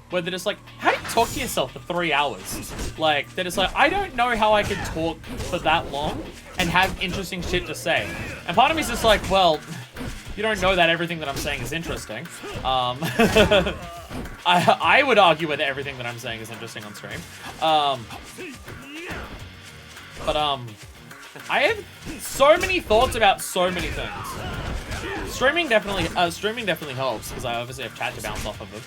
where they're just like, how do you talk to yourself for 3 hours? Like, they're just like, I don't know how I could talk for that long and have interesting shit to say. And part of me is just like, well, you don't know that everything that I'm saying is interesting. I would argue that everything that I'm saying is interesting on stream. I have so many thoughts about so many things. Streaming definitely helps, because I obviously have chat to bounce off of it.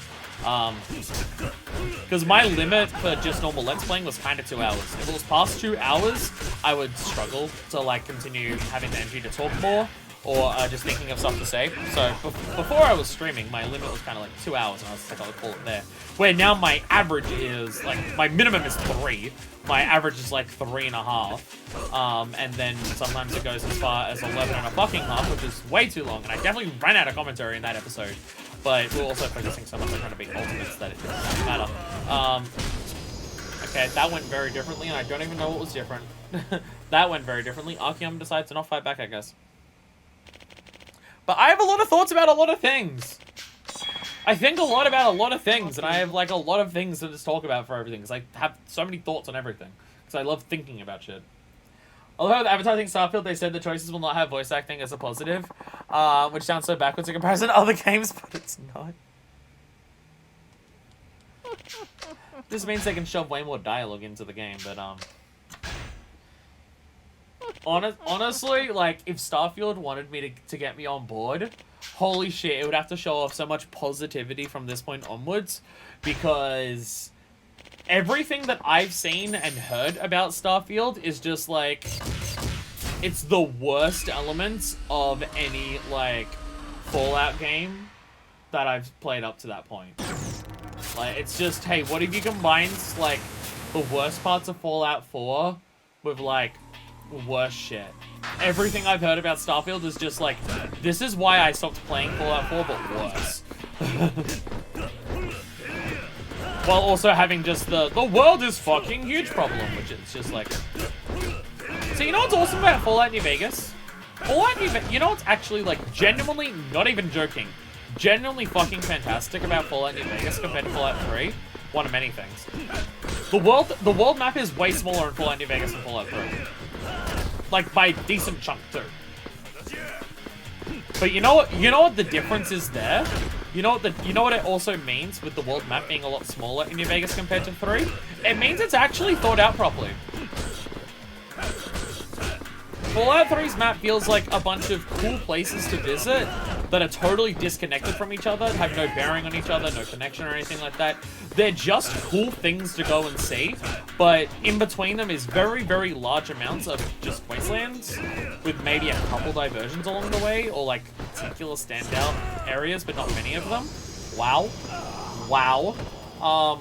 Because my limit for just normal Let's Playing was kind of 2 hours. If it was past 2 hours, I would struggle to, like, continue having the energy to talk more, or just thinking of stuff to say. So before I was streaming, my limit was kind of like 2 hours, and I was like, I'll call it there. Where now my average is, like, my minimum is 3. My average is like 3.5. And then sometimes it goes as far as 11 and a fucking half, which is way too long. And I definitely ran out of commentary in that episode. But we're also focusing so much on trying to beat ultimates that it doesn't matter. Okay, that went very differently, and I don't even know what was different. That went very differently. Archeum decides to not fight back, I guess. But I have a lot of thoughts about a lot of things. I think a lot about a lot of things, and I have, like, a lot of things to just talk about for everything, because I have so many thoughts on everything. Because I love thinking about shit. Although the advertising Starfield, they said the choices will not have voice acting as a positive, which sounds so backwards in comparison to other games, but it's not. This means they can shove way more dialogue into the game, but, honestly, like, if Starfield wanted me to get me on board, holy shit, it would have to show off so much positivity from this point onwards, because everything that I've seen and heard about Starfield is just, like, it's the worst elements of any, like, Fallout game that I've played up to that point. Like, it's just, hey, what if you combined, like, the worst parts of Fallout 4 with, like, worse shit? Everything I've heard about Starfield is just like, this is why I stopped playing Fallout 4, but worse. While also having just the world is fucking huge problem, which is just like... So you know what's awesome about Fallout New Vegas? Fallout New Vegas, you know what's actually, like, genuinely, not even joking, genuinely fucking fantastic about Fallout New Vegas compared to Fallout 3? One of many things. The world map is way smaller in Fallout New Vegas than Fallout 3. Like, by a decent chunk, too. But you know what the difference is there? You know what it also means with the world map being a lot smaller in New Vegas compared to 3? It means it's actually thought out properly. Fallout 3's map feels like a bunch of cool places to visit that are totally disconnected from each other, have no bearing on each other, no connection or anything like that. They're just cool things to go and see, but in between them is very, very large amounts of just wastelands with maybe a couple diversions along the way, or like particular standout areas, but not many of them. Wow. Wow.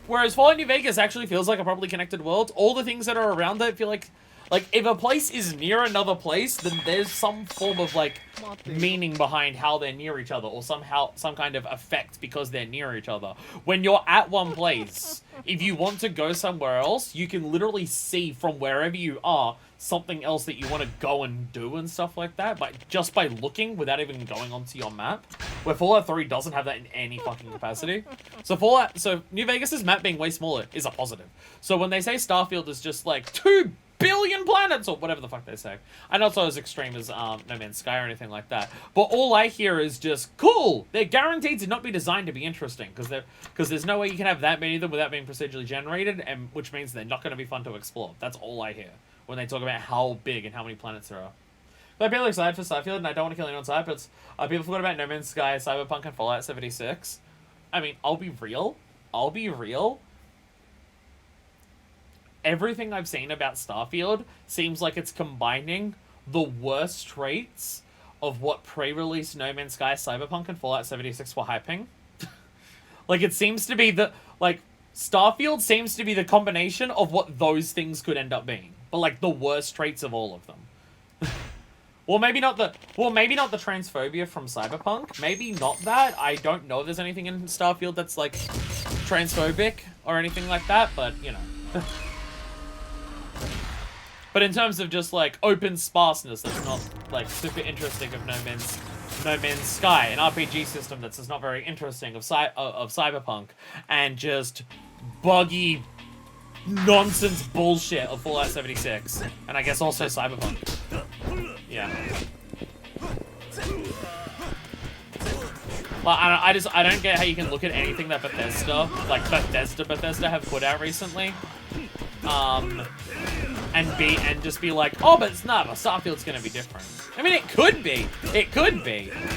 Whereas Fallout New Vegas actually feels like a properly connected world. All the things that are around it feel like if a place is near another place, then there's some form of, like, meaning behind how they're near each other, or some kind of effect because they're near each other. When you're at one place, if you want to go somewhere else, you can literally see from wherever you are something else that you want to go and do and stuff like that, but just by looking without even going onto your map. Where Fallout 3 doesn't have that in any fucking capacity. So New Vegas's map being way smaller is a positive. So when they say Starfield is just like 2 billion planets, or whatever the fuck they say. I know it's not as extreme as No Man's Sky or anything like that, but all I hear is just, cool! They're guaranteed to not be designed to be interesting, because there's no way you can have that many of them without being procedurally generated, and which means they're not going to be fun to explore. That's all I hear when they talk about how big and how many planets there are. But I'm really excited for Starfield, and I don't want to kill anyone's hype, but people forgot about No Man's Sky, Cyberpunk, and Fallout 76. I mean, I'll be real. everything I've seen about Starfield seems like it's combining the worst traits of what pre-release No Man's Sky, Cyberpunk, and Fallout 76 were hyping. Like, it seems to be Starfield seems to be the combination of what those things could end up being. But, like, the worst traits of all of them. Maybe not the transphobia from Cyberpunk. Maybe not that. I don't know if there's anything in Starfield that's, like, transphobic or anything like that, but, you know. But in terms of just, like, open sparseness, that's not, like, super interesting of No Man's Sky, an RPG system that's just not very interesting of Cyberpunk, and just buggy nonsense bullshit of Fallout 76, and I guess also Cyberpunk. Yeah. Well, I don't get how you can look at anything that Bethesda have put out recently, and just be like, oh, but it's not, but Starfield's gonna be different. I mean, it could be,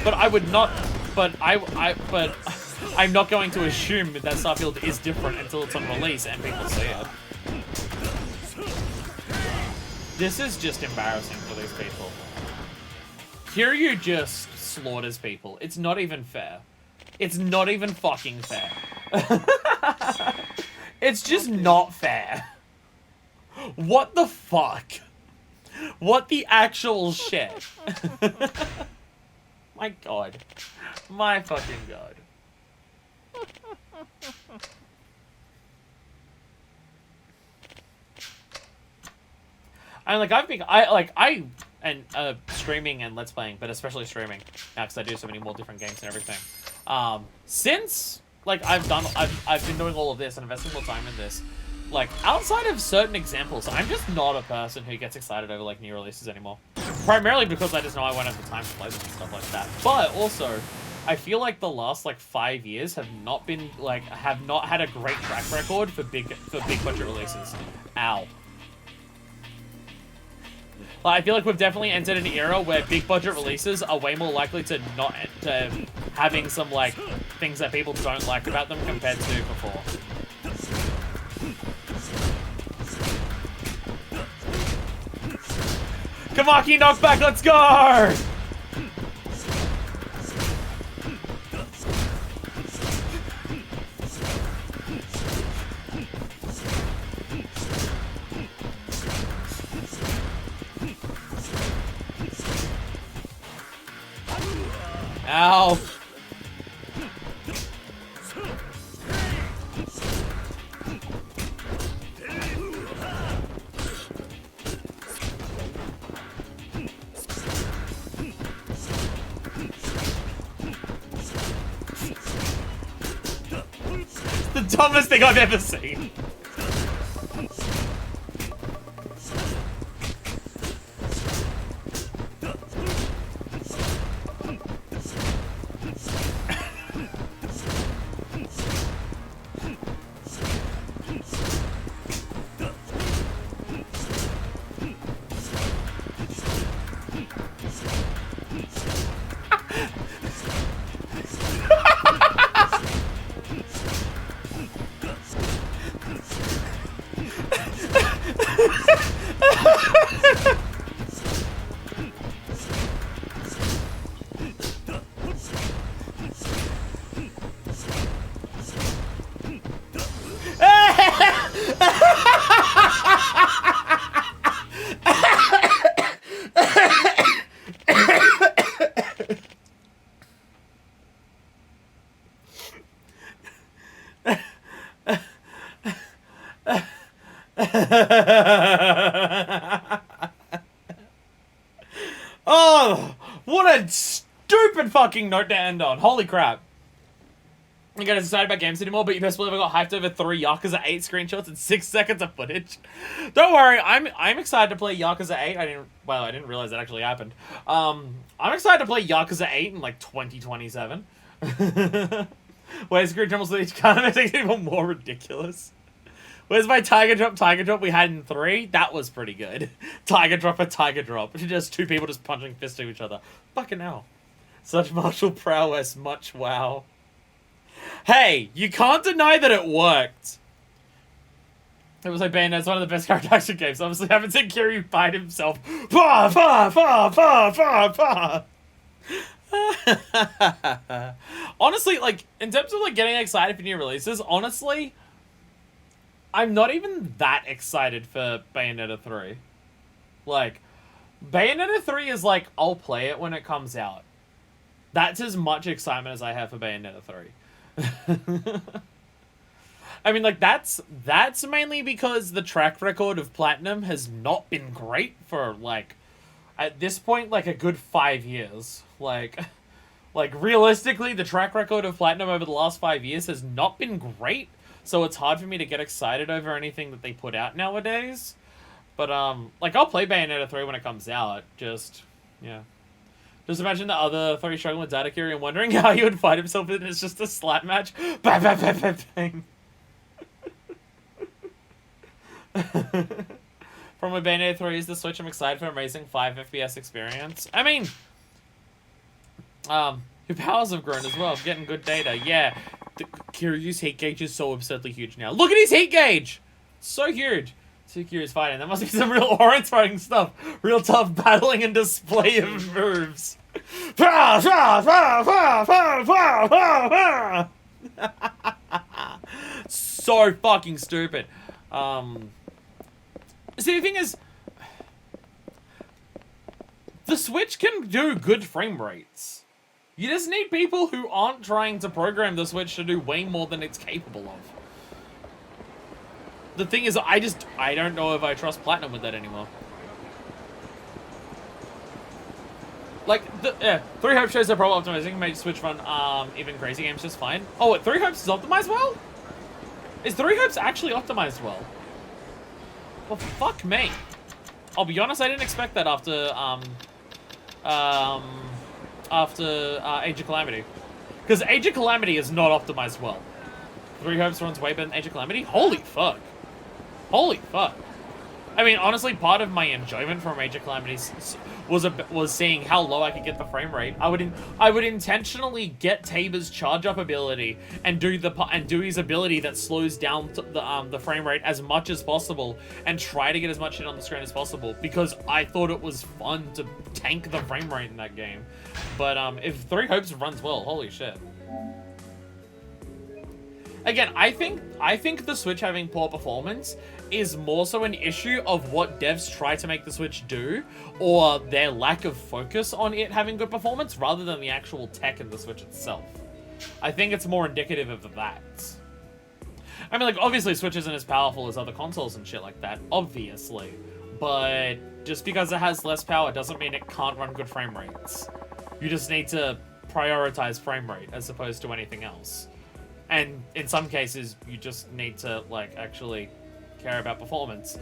but I would not, but I'm not going to assume that Starfield is different until it's on release and people see it. This is just embarrassing for these people. Kiryu just slaughters people. It's not even fair. It's not even fucking fair. It's just not fair. What the fuck? What the actual shit? My god. My fucking god. Streaming and Let's Playing, but especially streaming, now because I do so many more different games and everything. Since, like, I've been doing all of this and investing more time in this, like, outside of certain examples, I'm just not a person who gets excited over, like, new releases anymore. Primarily because I just know I won't have the time to play them and stuff like that. But also, I feel like the last, like, 5 years have not had a great track record for big budget releases. Ow. I feel like we've definitely entered an era where big budget releases are way more likely to having some, like, things that people don't like about them compared to before. Kamaki knockback, let's go! Ow. The dumbest thing I've ever seen. Oh, what a stupid fucking note to end on. Holy crap. You get excited about games anymore, but you best believe I got hyped over 3 Yakuza 8 screenshots and 6 seconds of footage. Don't worry, I'm excited to play Yakuza 8. I didn't realize that actually happened. I'm excited to play Yakuza 8 in, like, 2027. Where's Screen Drumbles with each kind of makes it even more ridiculous. Where's my Tiger Drop we had in 3? That was pretty good. Tiger Drop. Just 2 people just punching fists to each other. Fucking hell. Such martial prowess, much wow. Hey, you can't deny that it worked. It was like Bayonet's one of the best character action games. Obviously, I haven't seen Kiryu fight himself. Bah, bah, bah, bah, bah, bah. Honestly, like, in terms of, like, getting excited for new releases, honestly, I'm not even that excited for Bayonetta 3. Like, Bayonetta 3 is like, I'll play it when it comes out. That's as much excitement as I have for Bayonetta 3. I mean, like, that's mainly because the track record of Platinum has not been great for, like, at this point, like, a good 5 years. Like, realistically, the track record of Platinum over the last 5 years has not been great, so it's hard for me to get excited over anything that they put out nowadays. But, like, I'll play Bayonetta 3 when it comes out, just, yeah. Just imagine the other 3 struggling with Datakiri and wondering how he would fight himself in it's just a slap match. Bang, bang, bang, bang, bang. From a Bayonetta 3 is the Switch, I'm excited for amazing 5 FPS experience. I mean, your powers have grown as well, getting good data. Yeah, Kiryu's heat gauge is so absurdly huge now. Look at his heat gauge! So huge. So Kiryu's fighting. That must be some real awe-inspiring stuff. Real tough battling and display of moves. So fucking stupid. See, the thing is, the Switch can do good frame rates. You just need people who aren't trying to program the Switch to do way more than it's capable of. The thing is, I don't know if I trust Platinum with that anymore. Like, 3 Hopes shows their problem optimizing, made Switch run, even crazy games just fine. Oh, what, 3 Hopes is optimized well? Is 3 Hopes actually optimized well? Well, fuck me. I'll be honest, I didn't expect that after Age of Calamity. Because Age of Calamity is not optimized well. 3 Hopes runs way better than Age of Calamity? Holy fuck. Holy fuck. I mean, honestly, part of my enjoyment from Age of Calamity was seeing how low I could get the frame rate. I would intentionally get Tabor's charge up ability and do his ability that slows down the frame rate as much as possible and try to get as much shit on the screen as possible because I thought it was fun to tank the frame rate in that game. But if 3 Hopes runs well, holy shit. Again, I think the Switch having poor performance is more so an issue of what devs try to make the Switch do, or their lack of focus on it having good performance, rather than the actual tech in the Switch itself. I think it's more indicative of that. I mean, like, obviously Switch isn't as powerful as other consoles and shit like that, obviously. But just because it has less power doesn't mean it can't run good frame rates. You just need to prioritize frame rate as opposed to anything else. And in some cases, you just need to, like, actually care about performance,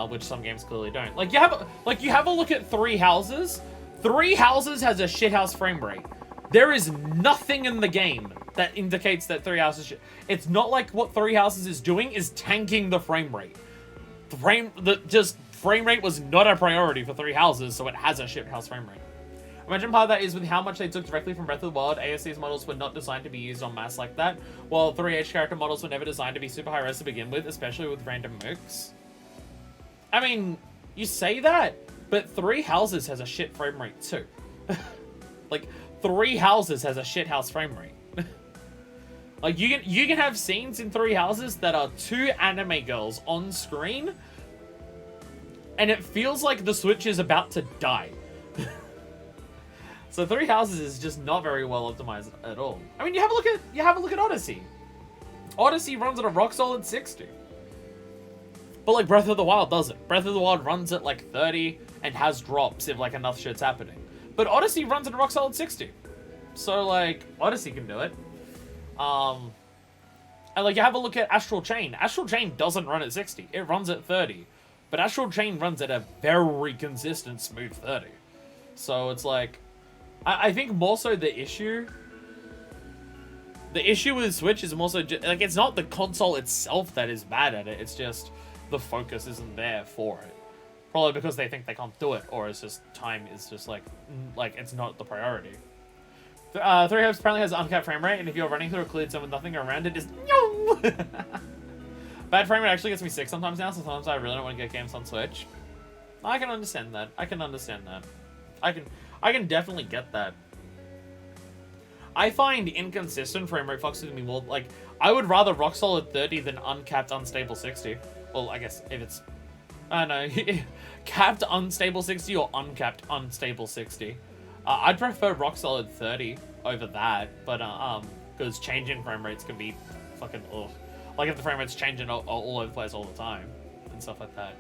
which some games clearly don't. Like, you have a look at 3 Houses. 3 Houses has a shithouse frame rate. There is nothing in the game that indicates that 3 Houses it's not like what 3 Houses is doing is tanking the frame rate. Frame rate was not a priority for 3 Houses, so it has a shithouse frame rate. Imagine part of that is with how much they took directly from Breath of the Wild. ASC's models were not designed to be used en masse like that, while 3H character models were never designed to be super high res to begin with, especially with random mooks. I mean, you say that, but 3 Houses has a shit frame rate too. Like, 3 Houses has a shit house frame rate. Like, you can have scenes in 3 Houses that are 2 anime girls on screen, and it feels like the Switch is about to die. So 3 Houses is just not very well optimized at all. I mean, you have a look at Odyssey. Odyssey runs at a rock solid 60. But like Breath of the Wild doesn't. Breath of the Wild runs at like 30 and has drops if like enough shit's happening. But Odyssey runs at a rock solid 60. So like Odyssey can do it. And like you have a look at Astral Chain. Astral Chain doesn't run at 60. It runs at 30. But Astral Chain runs at a very consistent smooth 30. So it's like, I think more so the issue with Switch is more so like it's not the console itself that is bad at it. It's just the focus isn't there for it. Probably because they think they can't do it, or it's just time is just like it's not the priority. 3 Hopes apparently has uncapped frame rate, and if you're running through a cleared zone with nothing around it, is no. Bad frame rate actually gets me sick sometimes now, so sometimes I really don't want to get games on Switch. I can understand that. I can definitely get that. I find inconsistent frame rate fucks with me more. Like, I would rather rock solid 30 than uncapped unstable 60. Well, I guess if it's, I don't know, capped unstable 60 or uncapped unstable 60. I'd prefer rock solid 30 over that, but because changing frame rates can be fucking ugh. Like if the frame rate's changing all over the place all the time and stuff like that.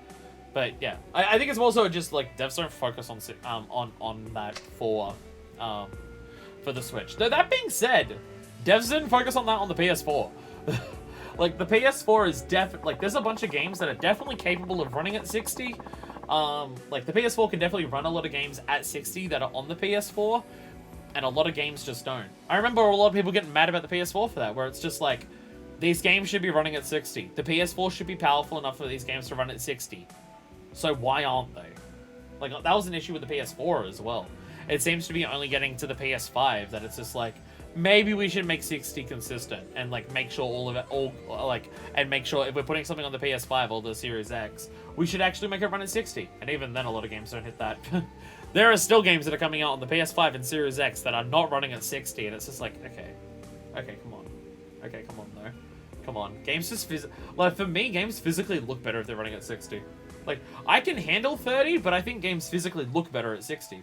But yeah, I think it's also just like devs don't focus on that for the Switch. Though that being said, devs didn't focus on that on the PS4. Like the PS4 is like there's a bunch of games that are definitely capable of running at 60. Like the PS4 can definitely run a lot of games at 60 that are on the PS4, and a lot of games just don't. I remember a lot of people getting mad about the PS4 for that, where it's just like, these games should be running at 60. The PS4 should be powerful enough for these games to run at 60. So why aren't they? Like, that was an issue with the PS4 as well. It seems to be only getting to the PS5 that it's just like, maybe we should make 60 consistent and like make sure and make sure if we're putting something on the PS5 or the Series X, we should actually make it run at 60. And even then, a lot of games don't hit that. There are still games that are coming out on the PS5 and Series X that are not running at 60, and it's just like, okay, come on. Okay, come on, though. Come on. Games just like, for me, games physically look better if they're running at 60. Like, I can handle 30, but I think games physically look better at 60.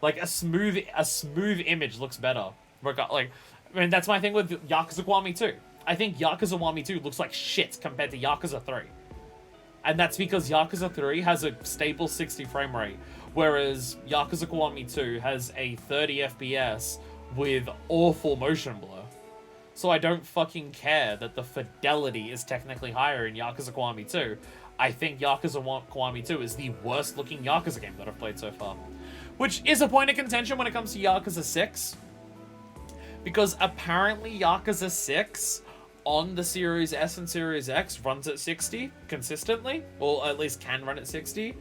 Like, a smooth image looks better. Like, I mean, that's my thing with Yakuza Kiwami 2. I think Yakuza Kiwami 2 looks like shit compared to Yakuza 3. And that's because Yakuza 3 has a stable 60 frame rate, whereas Yakuza Kiwami 2 has a 30 FPS with awful motion blur. So I don't fucking care that the fidelity is technically higher in Yakuza Kiwami 2. I think Yakuza Kiwami 2 is the worst looking Yakuza game that I've played so far. Which is a point of contention when it comes to Yakuza 6. Because apparently Yakuza 6 on the Series S and Series X runs at 60 consistently. Or at least can run at 60.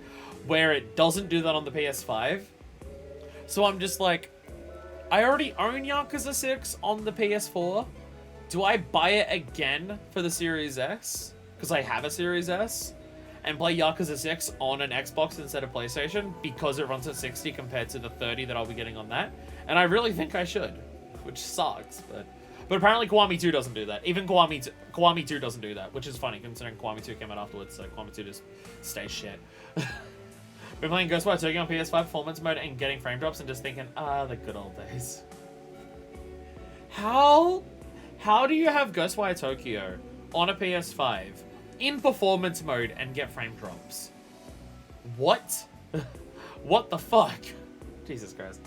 Where it doesn't do that on the PS5. So I'm just like, I already own Yakuza 6 on the PS4. Do I buy it again for the Series X? Because I have a Series S. And play Yakuza 6 on an Xbox instead of PlayStation because it runs at 60 compared to the 30 that I'll be getting on that. And I really think I should. Which sucks, but apparently Kiwami 2 doesn't do that. Even Kiwami 2 doesn't do that, which is funny considering Kiwami 2 came out afterwards, so Kiwami 2 just stays shit. Been playing Ghostwire Tokyo on PS5 performance mode and getting frame drops and just thinking, the good old days. How do you have Ghostwire Tokyo on a PS5 in performance mode and get frame drops? What? What the fuck? Jesus Christ.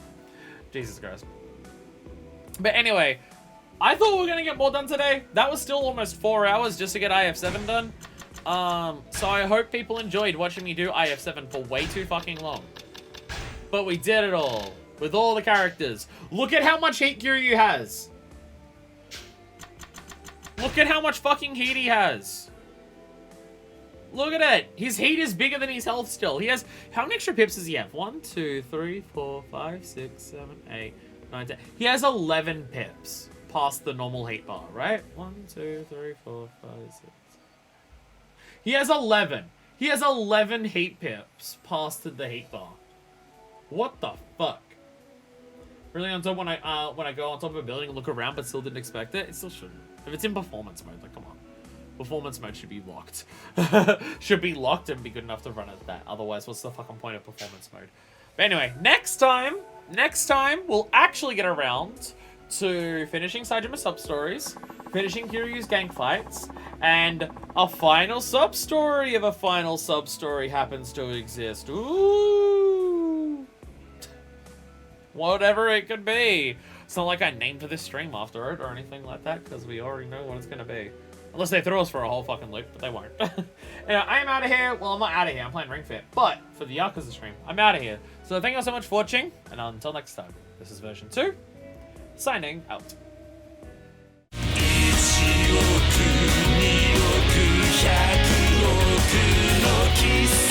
But anyway, I thought we were going to get more done today. That was still almost 4 hours just to get IF7 done. So I hope people enjoyed watching me do IF7 for way too fucking long. But we did it all. With all the characters. Look at how much heat Kiryu has. Look at how much fucking heat he has. Look at it. His heat is bigger than his health still. He has... How many extra pips does he have? 1, 2, 3, 4, 5, 6, 7, 8, 9, 10. He has 11 pips past the normal heat bar, right? 1, 2, 3, 4, 5, 6. He has 11. He has 11 heat pips past the heat bar. What the fuck? Really on top when I go on top of a building and look around but still didn't expect it? It still shouldn't. If it's in performance mode, like, come on. Performance mode should be locked. Should be locked and be good enough to run at that. Otherwise, what's the fucking point of performance mode? But anyway, next time, we'll actually get around to finishing Saejima sub-stories, finishing Kiryu's gang fights, and a final sub-story if a final sub-story happens to exist. Ooh! Whatever it could be. It's not like I named this stream after it or anything like that, because we already know what it's going to be. Unless they throw us for a whole fucking loop, but they won't. Anyway, I am out of here. Well, I'm not out of here. I'm playing Ring Fit. But for the Yakuza stream, I'm out of here. So thank you all so much for watching, and until next time, this is version 2, signing out. Kiss